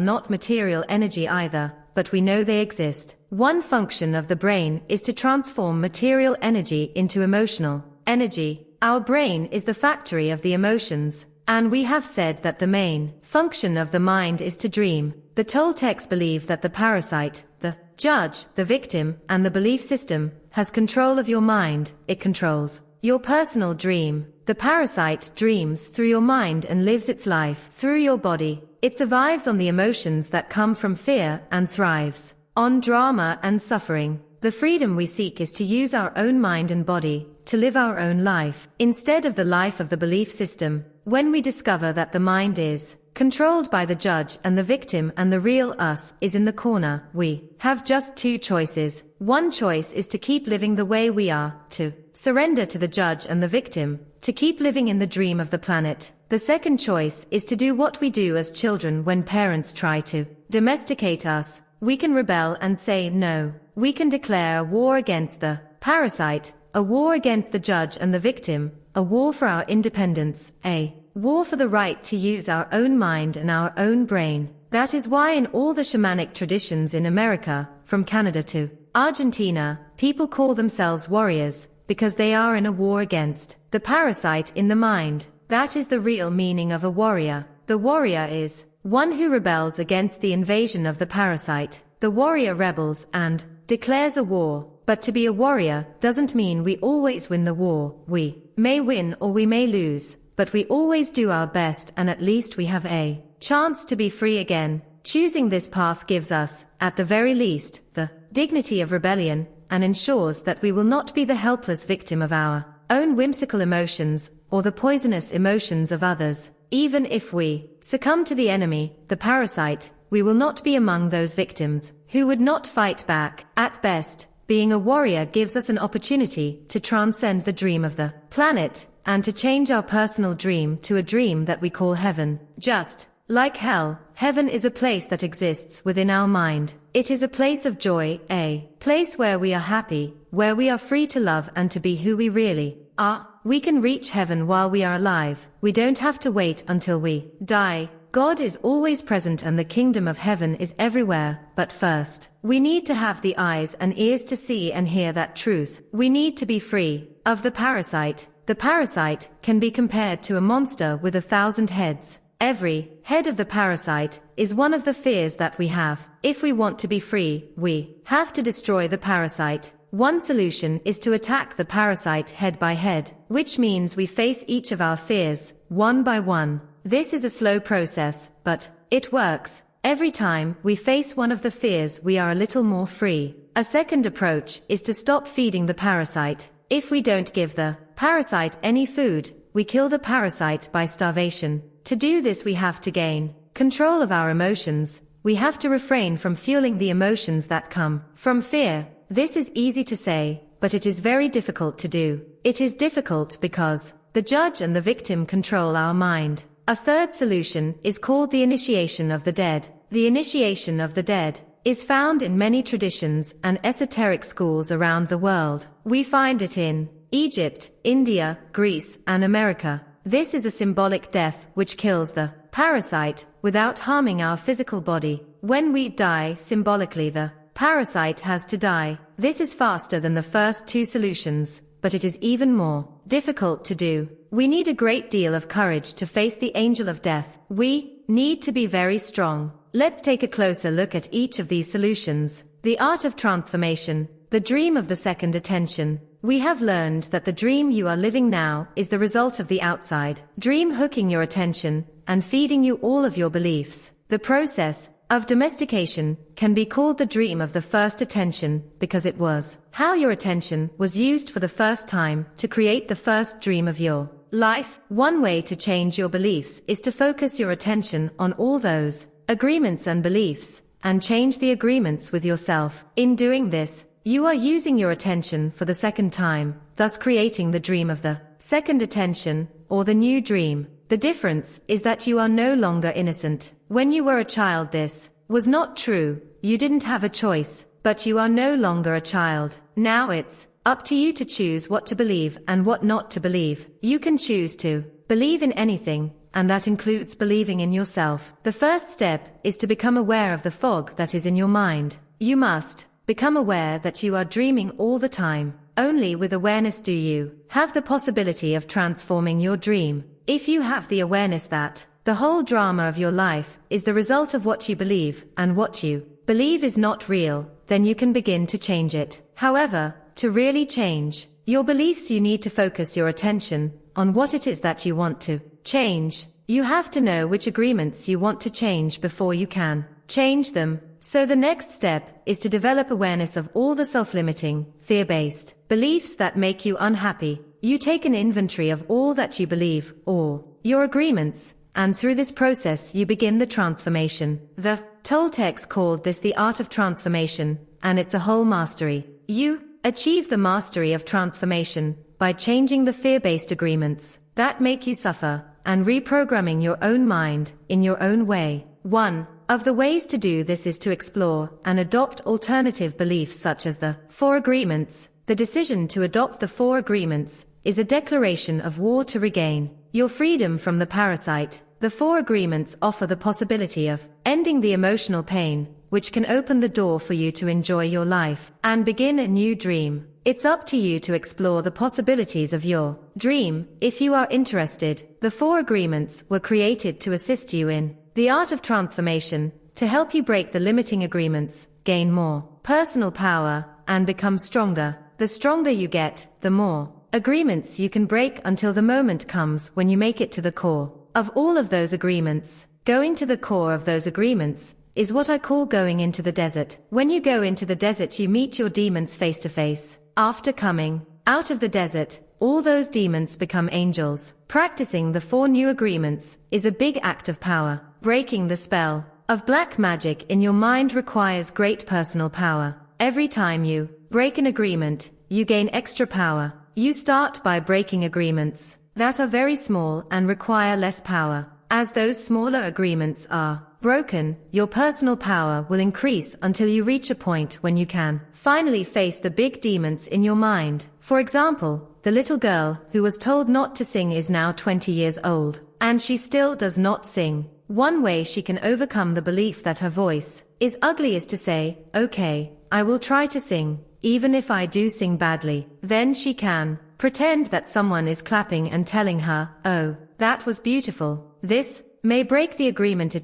not material energy either, but we know they exist. One function of the brain is to transform material energy into emotional energy. Our brain is the factory of the emotions, and we have said that the main function of the mind is to dream. The Toltecs believe that the parasite, the judge, the victim, and the belief system has control of your mind. It controls your personal dream. The parasite dreams through your mind and lives its life through your body. It survives on the emotions that come from fear and thrives on drama and suffering. The freedom we seek is to use our own mind and body to live our own life, instead of the life of the belief system. When we discover that the mind is controlled by the judge and the victim and the real us is in the corner, we have just 2 choices. One choice is to keep living the way we are, to surrender to the judge and the victim, to keep living in the dream of the planet. The second choice is to do what we do as children when parents try to domesticate us. We can rebel and say no. We can declare a war against the parasite, a war against the judge and the victim, a war for our independence, a war for the right to use our own mind and our own brain. That is why in all the shamanic traditions in America, from Canada to Argentina, people call themselves warriors, because they are in a war against the parasite in the mind. That is the real meaning of a warrior. The warrior is one who rebels against the invasion of the parasite. The warrior rebels and declares a war. But to be a warrior doesn't mean we always win the war. We may win or we may lose, but we always do our best, and at least we have a chance to be free again. Choosing this path gives us, at the very least, the dignity of rebellion, and ensures that we will not be the helpless victim of our own whimsical emotions, or the poisonous emotions of others. Even if we succumb to the enemy, the parasite, we will not be among those victims who would not fight back. At best, being a warrior gives us an opportunity to transcend the dream of the planet, and to change our personal dream to a dream that we call heaven. Just Like hell, heaven is a place that exists within our mind. It is a place of joy, a place where we are happy, where we are free to love and to be who we really are. We can reach heaven while we are alive. We don't have to wait until we die. God is always present and the kingdom of heaven is everywhere, but first, we need to have the eyes and ears to see and hear that truth. We need to be free of the parasite. The parasite can be compared to a monster with 1,000 heads. Every head of the parasite is one of the fears that we have. If we want to be free, we have to destroy the parasite. One solution is to attack the parasite head by head, which means we face each of our fears, one by one. This is a slow process, but it works. Every time we face one of the fears, we are a little more free. A second approach is to stop feeding the parasite. If we don't give the parasite any food, we kill the parasite by starvation. To do this, we have to gain control of our emotions. We have to refrain from fueling the emotions that come from fear. This is easy to say, but it is very difficult to do. It is difficult because the judge and the victim control our mind. A third solution is called the initiation of the dead. The initiation of the dead is found in many traditions and esoteric schools around the world. We find it in Egypt, India, Greece, and America. This is a symbolic death which kills the parasite without harming our physical body. When we die symbolically, the parasite has to die. This is faster than the first two solutions, but it is even more difficult to do. We need a great deal of courage to face the angel of death. We need to be very strong. Let's take a closer look at each of these solutions. The art of transformation, the dream of the second attention. We have learned that the dream you are living now is the result of the outside dream hooking your attention and feeding you all of your beliefs. The process of domestication can be called the dream of the first attention because it was how your attention was used for the first time to create the first dream of your life. One way to change your beliefs is to focus your attention on all those agreements and beliefs and change the agreements with yourself. In doing this, you are using your attention for the second time, thus creating the dream of the second attention or the new dream. The difference is that you are no longer innocent. When you were a child, this was not true. You didn't have a choice, but you are no longer a child. Now it's up to you to choose what to believe and what not to believe. You can choose to believe in anything, and that includes believing in yourself. The first step is to become aware of the fog that is in your mind. You must become aware that you are dreaming all the time. Only with awareness do you have the possibility of transforming your dream. If you have the awareness that the whole drama of your life is the result of what you believe, and what you believe is not real, then you can begin to change it. However, to really change your beliefs, you need to focus your attention on what it is that you want to change. You have to know which agreements you want to change before you can change them. So the next step is to develop awareness of all the self-limiting, fear-based beliefs that make you unhappy. You take an inventory of all that you believe, or your agreements, and through this process you begin the transformation. The Toltecs called this the art of transformation, and it's a whole mastery. You achieve the mastery of transformation by changing the fear-based agreements that make you suffer, and reprogramming your own mind in your own way. One of the ways to do this is to explore and adopt alternative beliefs such as the 4 agreements. The decision to adopt the 4 agreements is a declaration of war to regain your freedom from the parasite. The 4 agreements offer the possibility of ending the emotional pain, which can open the door for you to enjoy your life and begin a new dream. It's up to you to explore the possibilities of your dream. If you are interested, the 4 agreements were created to assist you in the art of transformation, to help you break the limiting agreements, gain more personal power, and become stronger. The stronger you get, the more agreements you can break until the moment comes when you make it to the core of all of those agreements. Going to the core of those agreements is what I call going into the desert. When you go into the desert, you meet your demons face to face. After coming out of the desert, all those demons become angels. Practicing the 4 new agreements is a big act of power. Breaking the spell of black magic in your mind requires great personal power. Every time you break an agreement, you gain extra power. You start by breaking agreements that are very small and require less power. As those smaller agreements are broken, your personal power will increase until you reach a point when you can finally face the big demons in your mind. For example, the little girl who was told not to sing is now 20 years old, and she still does not sing. One way she can overcome the belief that her voice is ugly is to say, okay, I will try to sing, even if I do sing badly. Then she can pretend that someone is clapping and telling her, oh, that was beautiful. This may break the agreement a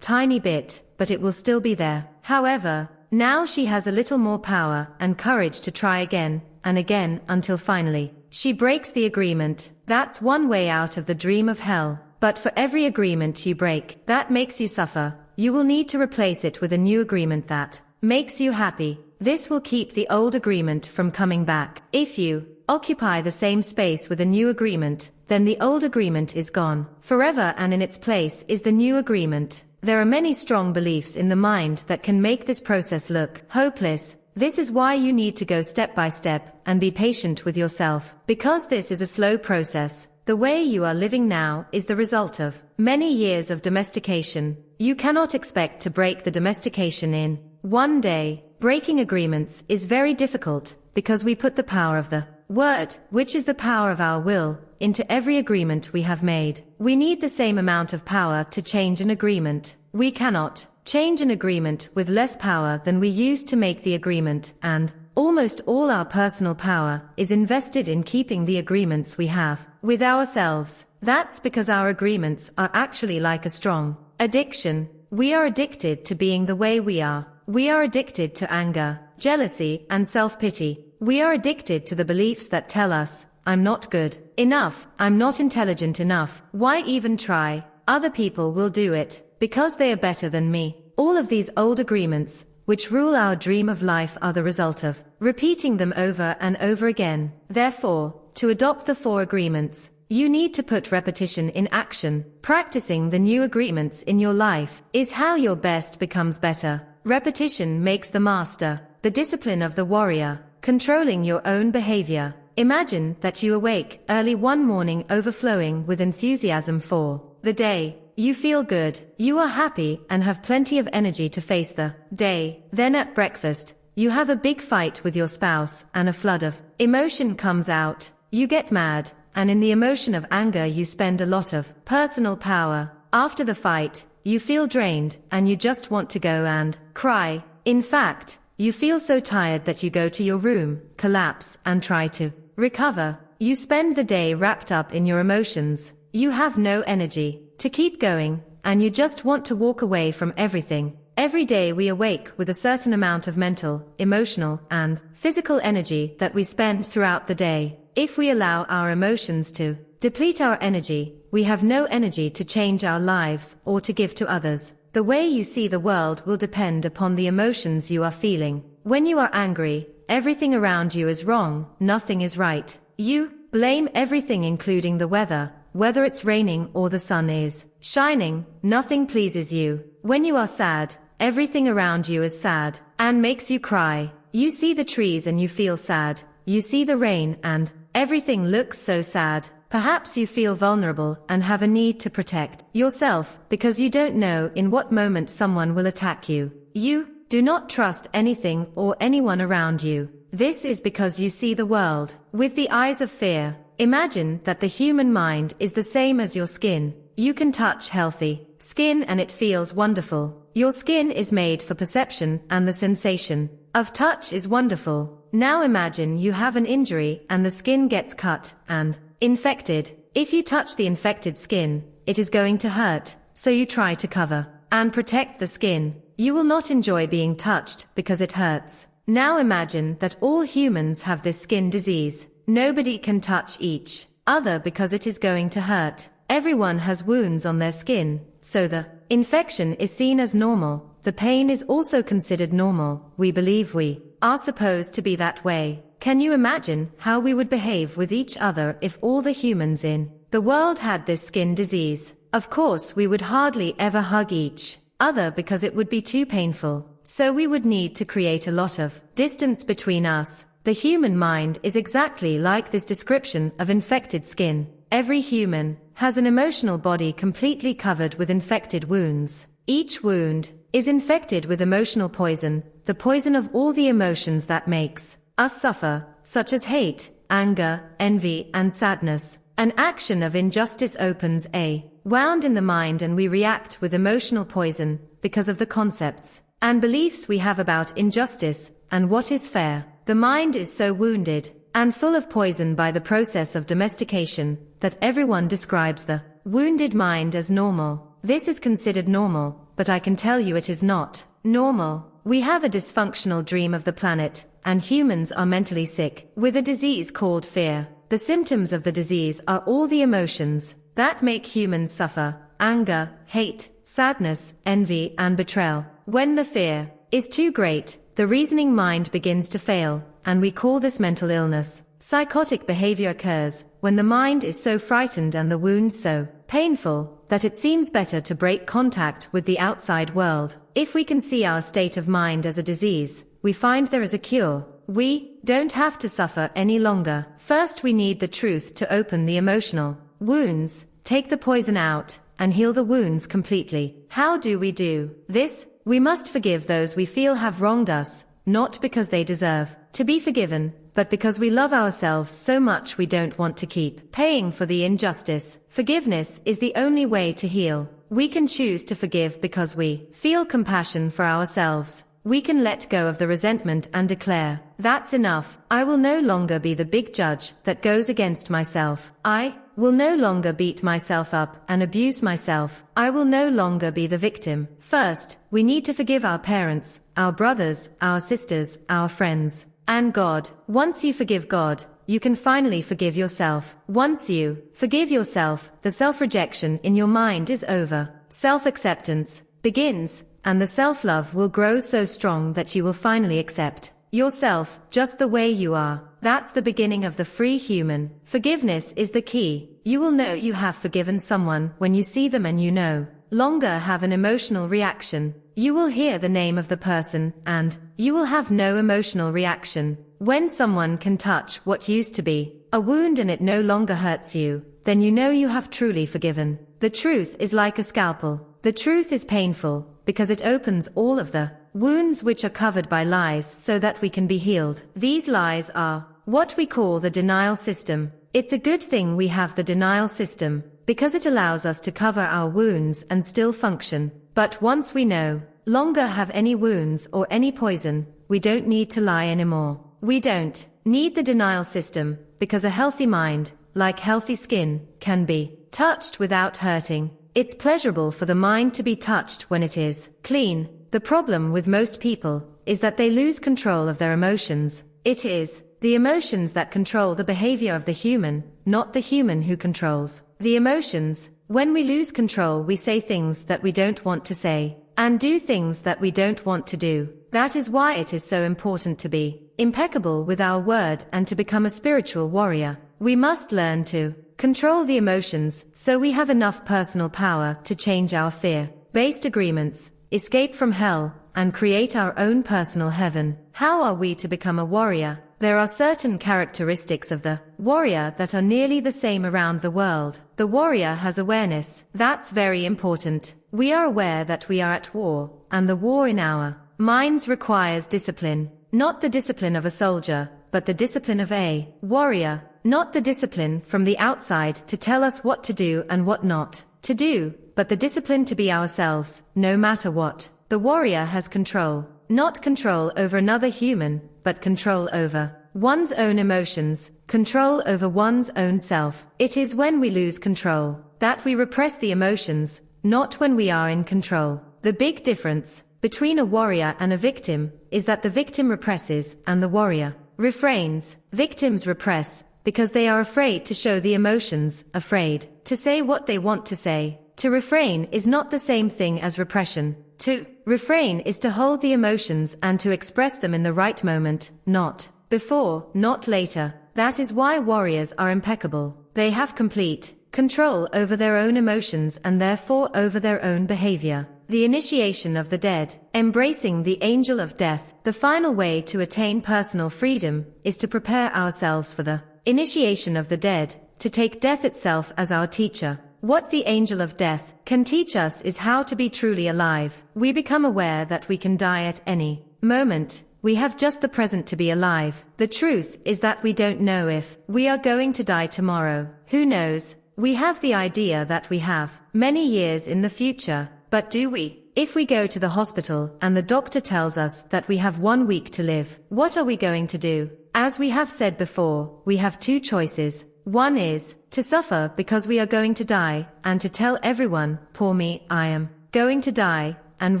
tiny bit, but it will still be there. However, now she has a little more power and courage to try again and again until finally she breaks the agreement. That's one way out of the dream of hell. But for every agreement you break that makes you suffer, you will need to replace it with a new agreement that makes you happy. This will keep the old agreement from coming back. If you occupy the same space with a new agreement, then the old agreement is gone forever, and in its place is the new agreement. There are many strong beliefs in the mind that can make this process look hopeless. This is why you need to go step by step and be patient with yourself, because this is a slow process. The way you are living now is the result of many years of domestication. You cannot expect to break the domestication in one day. Breaking agreements is very difficult because we put the power of the word, which is the power of our will, into every agreement we have made. We need the same amount of power to change an agreement. We cannot change an agreement with less power than we used to make the agreement, and almost all our personal power is invested in keeping the agreements we have with ourselves. That's because our agreements are actually like a strong addiction. We are addicted to being the way we are. We are addicted to anger, jealousy, and self-pity. We are addicted to the beliefs that tell us, I'm not good enough, I'm not intelligent enough, why even try? Other people will do it, because they are better than me. All of these old agreements, which rule our dream of life, are the result of repeating them over and over again. Therefore, to adopt the 4 agreements, you need to put repetition in action. Practicing the new agreements in your life is how your best becomes better. Repetition makes the master, the discipline of the warrior, controlling your own behavior. Imagine that you awake early one morning overflowing with enthusiasm for the day. You feel good, you are happy, and have plenty of energy to face the day. Then at breakfast, you have a big fight with your spouse, and a flood of emotion comes out. You get mad, and in the emotion of anger you spend a lot of personal power. After the fight, you feel drained, and you just want to go and cry. In fact, you feel so tired that you go to your room, collapse, and try to recover. You spend the day wrapped up in your emotions. You have no energy to keep going, and you just want to walk away from everything. Every day we awake with a certain amount of mental, emotional, and physical energy that we spend throughout the day. If we allow our emotions to deplete our energy, we have no energy to change our lives or to give to others. The way you see the world will depend upon the emotions you are feeling. When you are angry, everything around you is wrong, nothing is right. You blame everything, including the weather. Whether it's raining or the sun is shining, nothing pleases you. When you are sad, everything around you is sad and makes you cry. You see the trees and you feel sad. You see the rain and everything looks so sad. Perhaps you feel vulnerable and have a need to protect yourself because you don't know in what moment someone will attack you. You do not trust anything or anyone around you. This is because you see the world with the eyes of fear. Imagine that the human mind is the same as your skin. You can touch healthy skin and it feels wonderful. Your skin is made for perception, and the sensation of touch is wonderful. Now imagine you have an injury and the skin gets cut and infected. If you touch the infected skin, it is going to hurt, so you try to cover and protect the skin. You will not enjoy being touched because it hurts. Now imagine that all humans have this skin disease. Nobody can touch each other because it is going to hurt. Everyone has wounds on their skin, so the infection is seen as normal. The pain is also considered normal. We believe we are supposed to be that way. Can you imagine how we would behave with each other if all the humans in the world had this skin disease? Of course, we would hardly ever hug each other because it would be too painful. So we would need to create a lot of distance between us. The human mind is exactly like this description of infected skin. Every human has an emotional body completely covered with infected wounds. Each wound is infected with emotional poison, the poison of all the emotions that makes us suffer, such as hate, anger, envy, and sadness. An action of injustice opens a wound in the mind, and we react with emotional poison because of the concepts and beliefs we have about injustice and what is fair. The mind is so wounded and full of poison by the process of domestication that everyone describes the wounded mind as normal. This is considered normal, but I can tell you it is not normal. We have a dysfunctional dream of the planet, and humans are mentally sick with a disease called fear. The symptoms of the disease are all the emotions that make humans suffer: anger, hate, sadness, envy, and betrayal. When the fear is too great, the reasoning mind begins to fail, and we call this mental illness. Psychotic behavior occurs when the mind is so frightened and the wounds so painful that it seems better to break contact with the outside world. If we can see our state of mind as a disease, we find there is a cure. We don't have to suffer any longer. First, we need the truth to open the emotional wounds, take the poison out, and heal the wounds completely. How do we do this? We must forgive those we feel have wronged us, not because they deserve to be forgiven, but because we love ourselves so much we don't want to keep paying for the injustice. Forgiveness is the only way to heal. We can choose to forgive because we feel compassion for ourselves. We can let go of the resentment and declare, "That's enough. I will no longer be the big judge that goes against myself. I will no longer beat myself up and abuse myself. I will no longer be the victim." First, we need to forgive our parents, our brothers, our sisters, our friends, and God. Once you forgive God, you can finally forgive yourself. Once you forgive yourself, the self-rejection in your mind is over. Self-acceptance begins, and the self-love will grow so strong that you will finally accept yourself just the way you are. That's the beginning of the free human. Forgiveness is the key. You will know you have forgiven someone when you see them and you no longer have an emotional reaction. You will hear the name of the person and you will have no emotional reaction. When someone can touch what used to be a wound and it no longer hurts you, then you know you have truly forgiven. The truth is like a scalpel. The truth is painful because it opens all of the wounds which are covered by lies so that we can be healed. These lies are what we call the denial system. It's a good thing we have the denial system because it allows us to cover our wounds and still function. But once we no longer have any wounds or any poison, we don't need to lie anymore. We don't need the denial system because a healthy mind, like healthy skin, can be touched without hurting. It's pleasurable for the mind to be touched when it is clean. The problem with most people is that they lose control of their emotions. It is the emotions that control the behavior of the human, not the human who controls the emotions. When we lose control, we say things that we don't want to say and do things that we don't want to do. That is why it is so important to be impeccable with our word and to become a spiritual warrior. We must learn to control the emotions so we have enough personal power to change our fear-based agreements, escape from hell, and create our own personal heaven. How are we to become a warrior? There are certain characteristics of the warrior that are nearly the same around the world. The warrior has awareness. That's very important. We are aware that we are at war, and the war in our minds requires discipline. Not the discipline of a soldier, but the discipline of a warrior. Not the discipline from the outside to tell us what to do and what not to do, but the discipline to be ourselves, no matter what. The warrior has control. Not control over another human, but control over one's own emotions, control over one's own self. It is when we lose control that we repress the emotions, not when we are in control. The big difference between a warrior and a victim is that the victim represses and the warrior refrains. Victims repress because they are afraid to show the emotions, afraid to say what they want to say. To refrain is not the same thing as repression. To refrain is to hold the emotions and to express them in the right moment, not before, not later. That is why warriors are impeccable. They have complete control over their own emotions and therefore over their own behavior. The initiation of the dead, embracing the angel of death. The final way to attain personal freedom is to prepare ourselves for the initiation of the dead, to take death itself as our teacher. What the angel of death can teach us is how to be truly alive. We become aware that we can die at any moment. We have just the present to be alive. The truth is that we don't know if we are going to die tomorrow. Who knows? We have the idea that we have many years in the future. But do we? If we go to the hospital and the doctor tells us that we have 1 week to live, what are we going to do? As we have said before, we have two choices. One is to suffer because we are going to die, and to tell everyone, poor me, I am going to die, and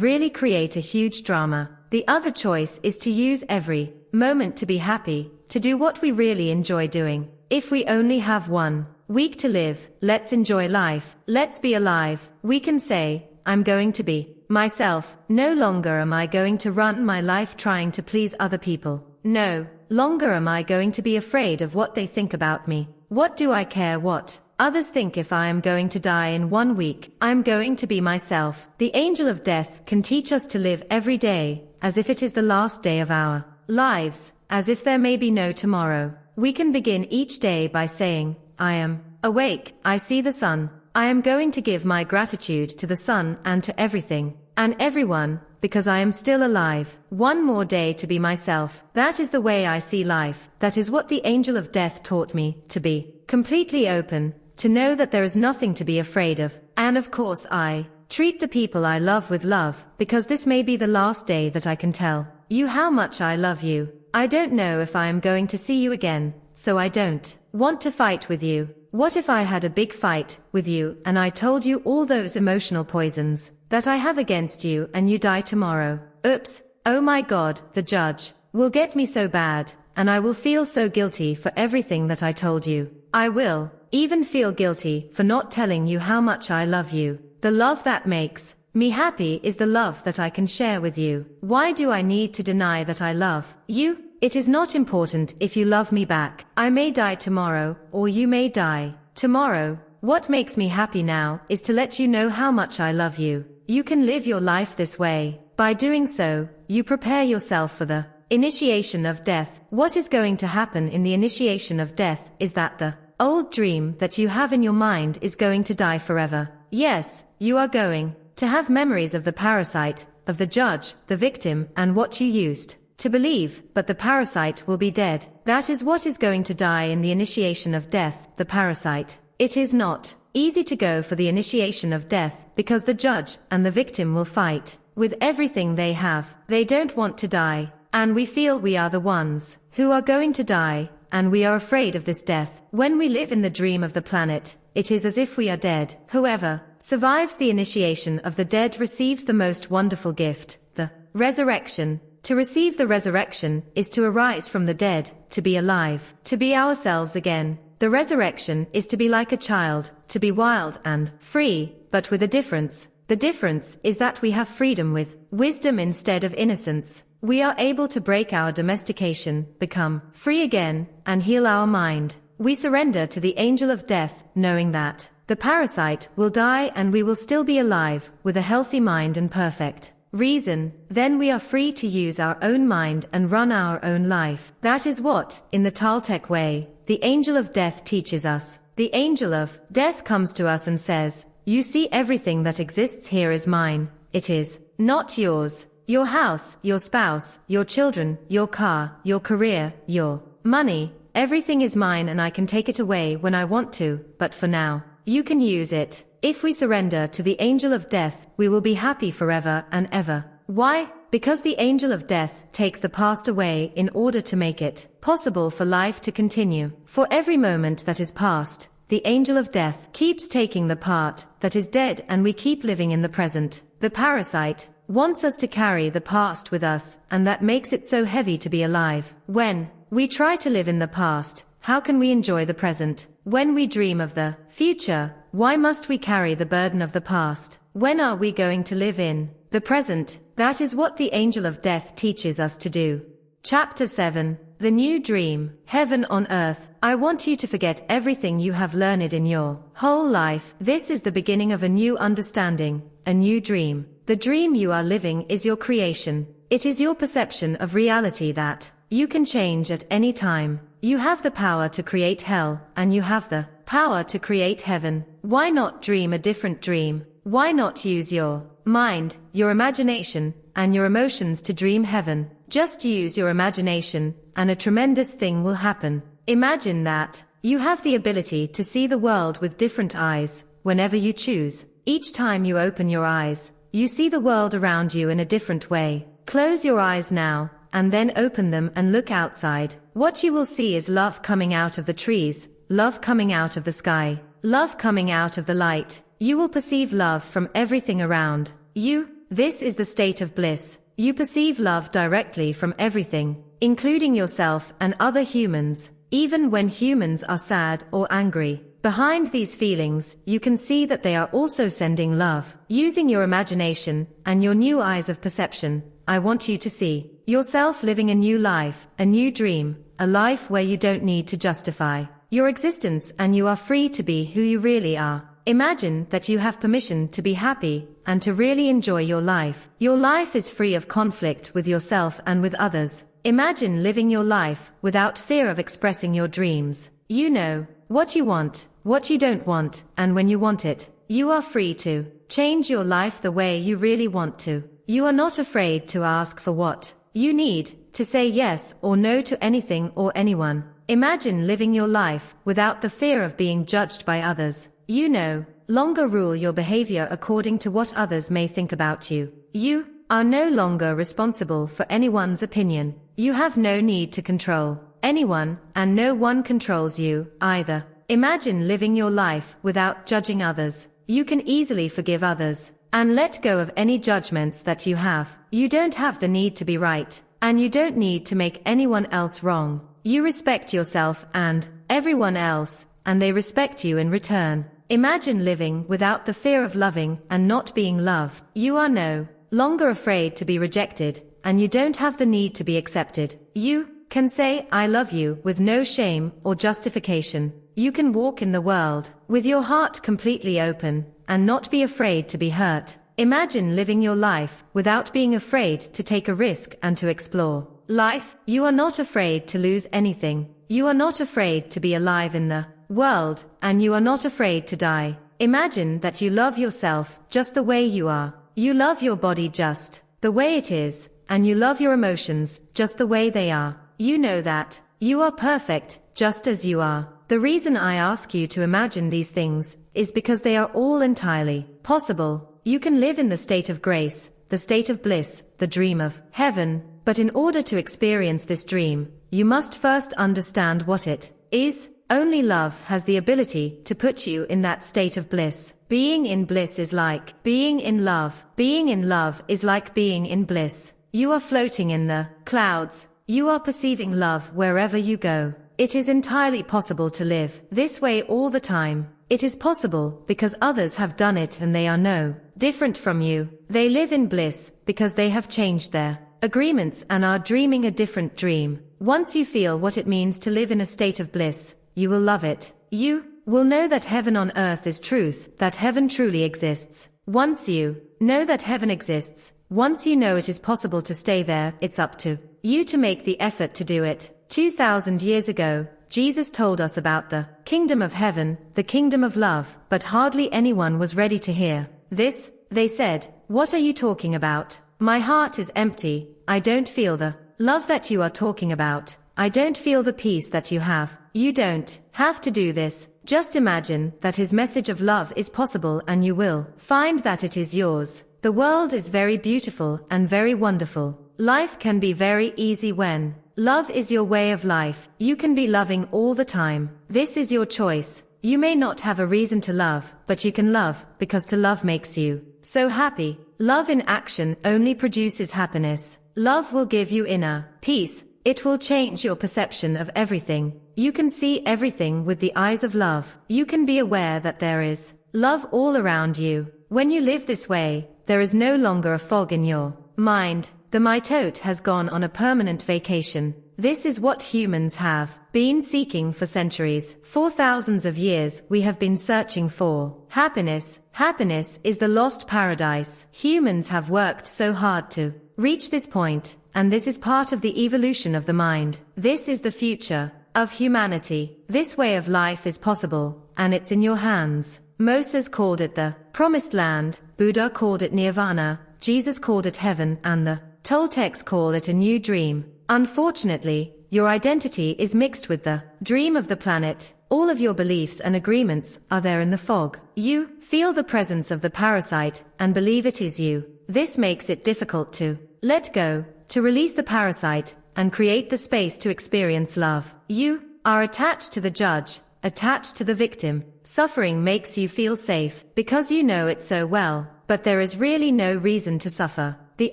really create a huge drama. The other choice is to use every moment to be happy, to do what we really enjoy doing. If we only have 1 week to live, let's enjoy life, let's be alive. We can say, I'm going to be myself. No longer am I going to run my life trying to please other people. No longer am I going to be afraid of what they think about me. What do I care what others think? If I am going to die in 1 week, I'm going to be myself. The angel of death can teach us to live every day as if it is the last day of our lives, as if there may be no tomorrow. We can begin each day by saying, I am awake, I see the sun. I am going to give my gratitude to the sun and to everything and everyone, because I am still alive. 1 more day to be myself. That is the way I see life. That is what the angel of death taught me, to be completely open, to know that there is nothing to be afraid of. And of course I treat the people I love with love, because this may be the last day that I can tell you how much I love you. I don't know if I am going to see you again, so I don't want to fight with you. What if I had a big fight with you and I told you all those emotional poisons that I have against you and you die tomorrow? Oops, oh my God, the judge will get me so bad, and I will feel so guilty for everything that I told you. I will even feel guilty for not telling you how much I love you. The love that makes me happy is the love that I can share with you. Why do I need to deny that I love you? It is not important if you love me back. I may die tomorrow, or you may die tomorrow. What makes me happy now is to let you know how much I love you. You can live your life this way. By doing so, you prepare yourself for the initiation of death. What is going to happen in the initiation of death is that the old dream that you have in your mind is going to die forever. Yes, you are going to have memories of the parasite, of the judge, the victim, and what you used to believe, but the parasite will be dead. That is what is going to die in the initiation of death, the parasite. It is not easy to go for the initiation of death, because the judge and the victim will fight with everything they have. They don't want to die, and we feel we are the ones who are going to die, and we are afraid of this death. When we live in the dream of the planet, it is as if we are dead. Whoever survives the initiation of the dead receives the most wonderful gift, the resurrection. To receive the resurrection is to arise from the dead, to be alive, to be ourselves again. The resurrection is to be like a child, to be wild and free, but with a difference. The difference is that we have freedom with wisdom instead of innocence. We are able to break our domestication, become free again, and heal our mind. We surrender to the angel of death, knowing that the parasite will die and we will still be alive, with a healthy mind and perfect reason. Then we are free to use our own mind and run our own life. That is what, in the Toltec way, the angel of death teaches us. The angel of death comes to us and says, you see, everything that exists here is mine. It is not yours. Your house, your spouse, your children, your car, your career, your money, everything is mine, and I can take it away when I want to, but for now, you can use it. If we surrender to the angel of death, we will be happy forever and ever. Why? Because the angel of death takes the past away in order to make it possible for life to continue. For every moment that is past, the angel of death keeps taking the part that is dead, and we keep living in the present. The parasite wants us to carry the past with us, and that makes it so heavy to be alive. When we try to live in the past, how can we enjoy the present? When we dream of the future, why must we carry the burden of the past? When are we going to live in the present? That is what the angel of death teaches us to do. Chapter 7. The New Dream. Heaven on Earth. I want you to forget everything you have learned in your whole life. This is the beginning of a new understanding, a new dream. The dream you are living is your creation. It is your perception of reality that you can change at any time. You have the power to create hell, and you have the power to create heaven. Why not dream a different dream? Why not use your mind, your imagination, and your emotions to dream heaven? Just use your imagination, and a tremendous thing will happen. Imagine that you have the ability to see the world with different eyes, whenever you choose. Each time you open your eyes, you see the world around you in a different way. Close your eyes now, and then open them and look outside. What you will see is love coming out of the trees, love coming out of the sky, love coming out of the light. You will perceive love from everything around you. This is the state of bliss. You perceive love directly from everything, including yourself and other humans, even when humans are sad or angry. Behind these feelings, you can see that they are also sending love. Using your imagination and your new eyes of perception, I want you to see yourself living a new life, a new dream, a life where you don't need to justify your existence and you are free to be who you really are. Imagine that you have permission to be happy and to really enjoy your life. Your life is free of conflict with yourself and with others. Imagine living your life without fear of expressing your dreams. You know what you want, what you don't want, and when you want it, you are free to change your life the way you really want to. You are not afraid to ask for what you need, to say yes or no to anything or anyone. Imagine living your life without the fear of being judged by others. You no longer rule your behavior according to what others may think about you. You are no longer responsible for anyone's opinion. You have no need to control anyone, and no one controls you either. Imagine living your life without judging others. You can easily forgive others and let go of any judgments that you have. You don't have the need to be right, and you don't need to make anyone else wrong. You respect yourself and everyone else, and they respect you in return. Imagine living without the fear of loving and not being loved. You are no longer afraid to be rejected, and you don't have the need to be accepted. You can say I love you with no shame or justification. You can walk in the world with your heart completely open and not be afraid to be hurt. Imagine living your life without being afraid to take a risk and to explore life. You are not afraid to lose anything. You are not afraid to be alive in the world, and you are not afraid to die. Imagine that you love yourself just the way you are. You love your body just the way it is, and you love your emotions just the way they are. You know that you are perfect just as you are. The reason I ask you to imagine these things is because they are all entirely possible. You can live in the state of grace, the state of bliss, the dream of heaven, but in order to experience this dream, you must first understand what it is. Only love has the ability to put you in that state of bliss. Being in bliss is like being in love. Being in love is like being in bliss. You are floating in the clouds. You are perceiving love wherever you go. It is entirely possible to live this way all the time. It is possible because others have done it and they are no different from you. They live in bliss because they have changed their agreements and are dreaming a different dream. Once you feel what it means to live in a state of bliss, you will love it. You will know that heaven on earth is truth, that heaven truly exists. Once you know that heaven exists, once you know it is possible to stay there, it's up to you to make the effort to do it. 2000 years ago, Jesus told us about the kingdom of heaven, the kingdom of love, but hardly anyone was ready to hear this. They said, "What are you talking about? My heart is empty. I don't feel the love that you are talking about. I don't feel the peace that you have." You don't have to do this. Just imagine that his message of love is possible and you will find that it is yours. The world is very beautiful and very wonderful. Life can be very easy when love is your way of life. You can be loving all the time. This is your choice. You may not have a reason to love, but you can love because to love makes you so happy. Love in action only produces happiness. Love will give you inner peace. It will change your perception of everything. You can see everything with the eyes of love. You can be aware that there is love all around you. When you live this way, there is no longer a fog in your mind. The mitote has gone on a permanent vacation. This is what humans have been seeking for centuries. For thousands of years we have been searching for happiness. Happiness is the lost paradise. Humans have worked so hard to reach this point, and this is part of the evolution of the mind. This is the future. of humanity. This way of life is possible, and it's in your hands. Moses called it the promised land, Buddha called it nirvana, Jesus called it heaven, and the Toltecs call it a new dream. Unfortunately, your identity is mixed with the dream of the planet. All of your beliefs and agreements are there in the fog. You feel the presence of the parasite and believe it is you. This makes it difficult to let go, to release the parasite, and create the space to experience love. You are attached to the judge, attached to the victim. Suffering makes you feel safe because you know it so well, but there is really no reason to suffer. The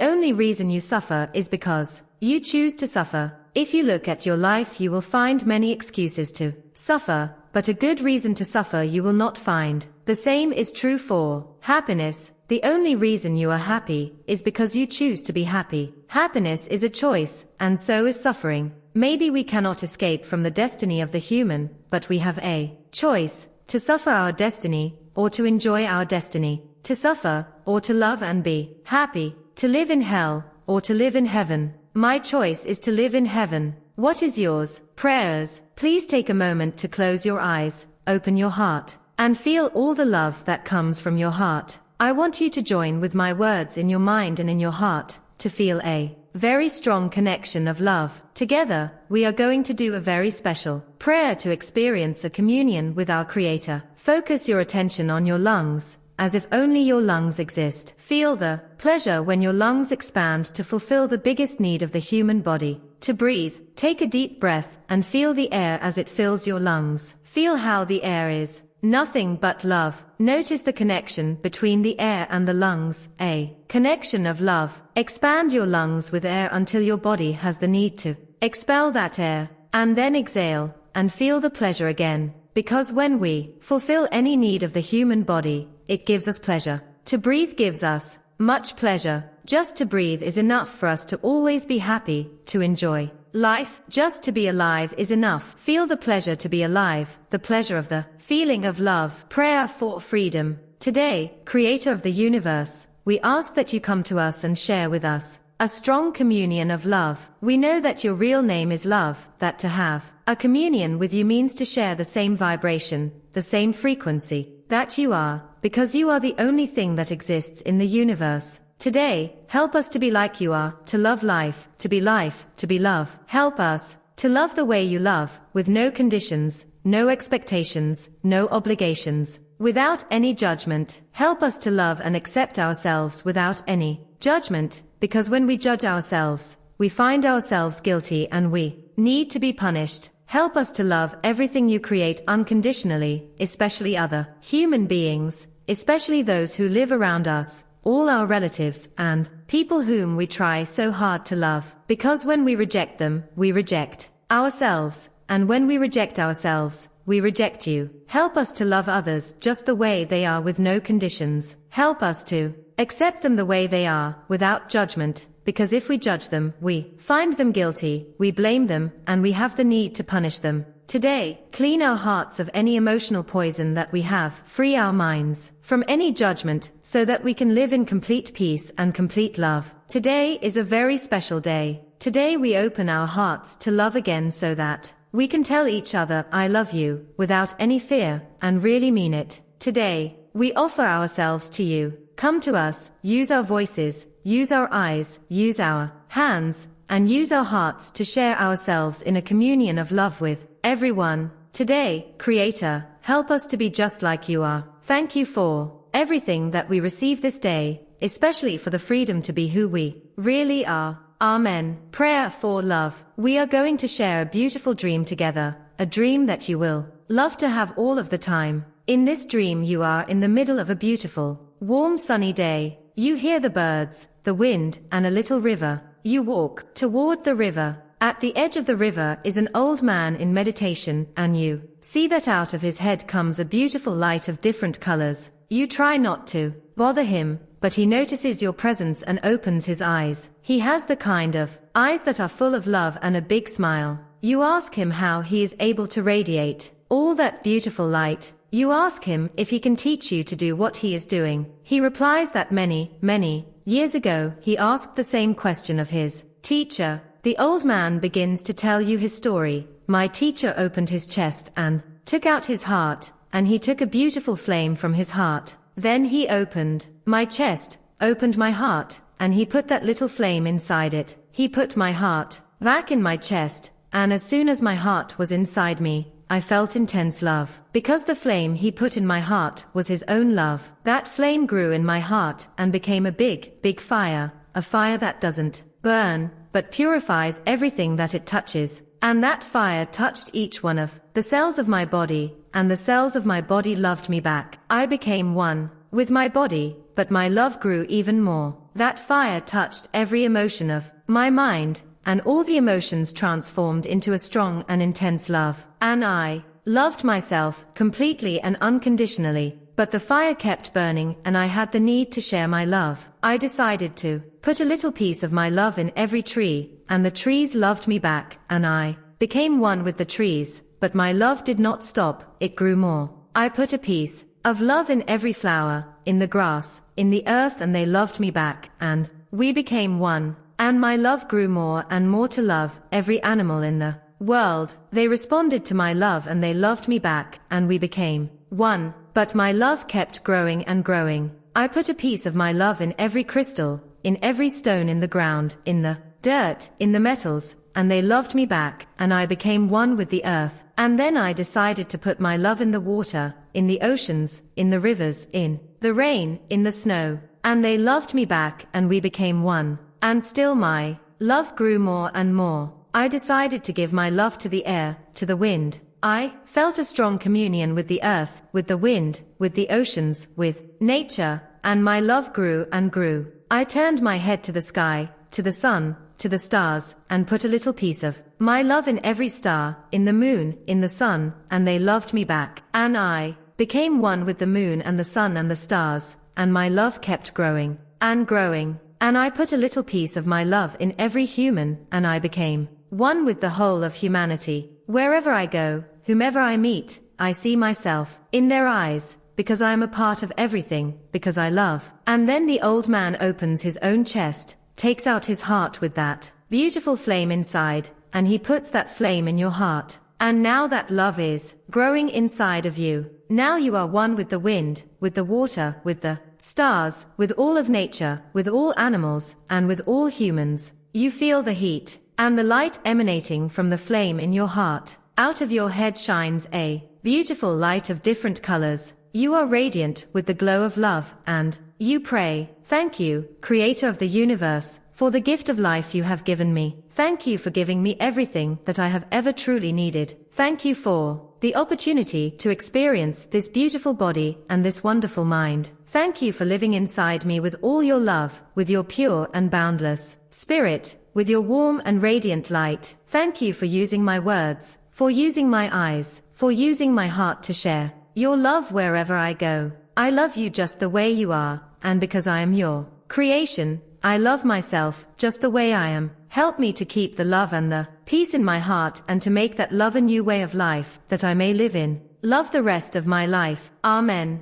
only reason you suffer is because you choose to suffer. If you look at your life, you will find many excuses to suffer, but a good reason to suffer you will not find. The same is true for happiness. The only reason you are happy is because you choose to be happy. Happiness is a choice, and so is suffering. Maybe we cannot escape from the destiny of the human, but we have a choice to suffer our destiny, or to enjoy our destiny, to suffer, or to love and be happy, to live in hell, or to live in heaven. My choice is to live in heaven. What is yours? Prayers. Please take a moment to close your eyes, open your heart, and feel all the love that comes from your heart. I want you to join with my words in your mind and in your heart, to feel a very strong connection of love. Together, we are going to do a very special prayer to experience a communion with our Creator. Focus your attention on your lungs, as if only your lungs exist. Feel the pleasure when your lungs expand to fulfill the biggest need of the human body, to breathe. Take a deep breath and feel the air as it fills your lungs. Feel how the air is nothing but love. Notice the connection between the air and the lungs, a connection of love. Expand your lungs with air until your body has the need to expel that air, and then exhale, and feel the pleasure again. Because when we fulfill any need of the human body, it gives us pleasure. To breathe gives us much pleasure. Just to breathe is enough for us to always be happy, to enjoy life. Just to be alive is enough. Feel the pleasure to be alive, the pleasure of the feeling of love. Prayer for freedom. Today, Creator of the universe, we ask that you come to us and share with us a strong communion of love. We know that your real name is love, that to have a communion with you means to share the same vibration, the same frequency that you are, because you are the only thing that exists in the universe. Today, help us to be like you are, to love life, to be love. Help us to love the way you love, with no conditions, no expectations, no obligations, without any judgment. Help us to love and accept ourselves without any judgment, because when we judge ourselves, we find ourselves guilty and we need to be punished. Help us to love everything you create unconditionally, especially other human beings, especially those who live around us, all our relatives and people whom we try so hard to love. Because when we reject them, we reject ourselves, and when we reject ourselves, we reject you. Help us to love others just the way they are with no conditions. Help us to accept them the way they are, without judgment, because if we judge them, we find them guilty, we blame them, and we have the need to punish them. Today, clean our hearts of any emotional poison that we have, free our minds from any judgment, so that we can live in complete peace and complete love. Today is a very special day. Today we open our hearts to love again so that we can tell each other, I love you, without any fear, and really mean it. Today, we offer ourselves to you. Come to us, use our voices, use our eyes, use our hands, and use our hearts to share ourselves in a communion of love with everyone. Today, Creator, help us to be just like you are. Thank you for everything that we receive this day, especially for the freedom to be who we really are. Amen. Prayer for love. We are going to share a beautiful dream together, a dream that you will love to have all of the time. In this dream you are in the middle of a beautiful, warm sunny day. You hear the birds, the wind, and a little river. You walk toward the river. At the edge of the river is an old man in meditation, and you see that out of his head comes a beautiful light of different colors. You try not to bother him, but he notices your presence and opens his eyes. He has the kind of eyes that are full of love and a big smile. You ask him how he is able to radiate all that beautiful light. You ask him if he can teach you to do what he is doing. He replies that many years ago he asked the same question of his teacher. The old man begins to tell you his story. my teacher opened his chest and took out his heart, and he took a beautiful flame from his heart. Then he opened my chest, opened my heart, and he put that little flame inside it. He put my heart back in my chest, and as soon as my heart was inside me, I felt intense love. Because the flame he put in my heart was his own love. That flame grew in my heart and became a big, big fire, a fire that doesn't burn, but purifies everything that it touches. And that fire touched each one of the cells of my body, and the cells of my body loved me back. I became one with my body, but my love grew even more. That fire touched every emotion of my mind, and all the emotions transformed into a strong and intense love. And I loved myself completely and unconditionally, but the fire kept burning and I had the need to share my love. I decided to put a little piece of my love in every tree, and the trees loved me back, and I became one with the trees, but my love did not stop, it grew more. I put a piece of love in every flower, in the grass, in the earth, and they loved me back, and we became one. And my love grew more and more to love every animal in the world. They responded to my love and they loved me back, and we became one. But my love kept growing and growing. I put a piece of my love in every crystal, in every stone in the ground, in the dirt, in the metals, and they loved me back, and I became one with the earth. And then I decided to put my love in the water, in the oceans, in the rivers, in the rain, in the snow, and they loved me back, and we became one. And still my love grew more and more. I decided to give my love to the air, to the wind. I felt a strong communion with the earth, with the wind, with the oceans, with nature, and my love grew and grew. I turned my head to the sky, to the sun, to the stars, and put a little piece of my love in every star, in the moon, in the sun, and they loved me back. And I became one with the moon and the sun and the stars, and my love kept growing and growing. And I put a little piece of my love in every human, and I became one with the whole of humanity. Wherever I go, whomever I meet, I see myself in their eyes, because I am a part of everything, because I love. And then the old man opens his own chest, takes out his heart with that beautiful flame inside, and he puts that flame in your heart. And now that love is growing inside of you. Now you are one with the wind, with the water, with the stars, with all of nature, with all animals, and with all humans. You feel the heat and the light emanating from the flame in your heart. Out of your head shines a beautiful light of different colors. You are radiant with the glow of love, and you pray, "Thank you, Creator of the universe, for the gift of life you have given me. Thank you for giving me everything that I have ever truly needed. Thank you for the opportunity to experience this beautiful body and this wonderful mind. Thank you for living inside me with all your love, with your pure and boundless spirit, with your warm and radiant light. Thank you for using my words, for using my eyes, for using my heart to share your love wherever I go. I love you just the way you are, and because I am your creation, I love myself just the way I am. Help me to keep the love and the peace in my heart, and to make that love a new way of life that I may live in. Love the rest of my life. Amen.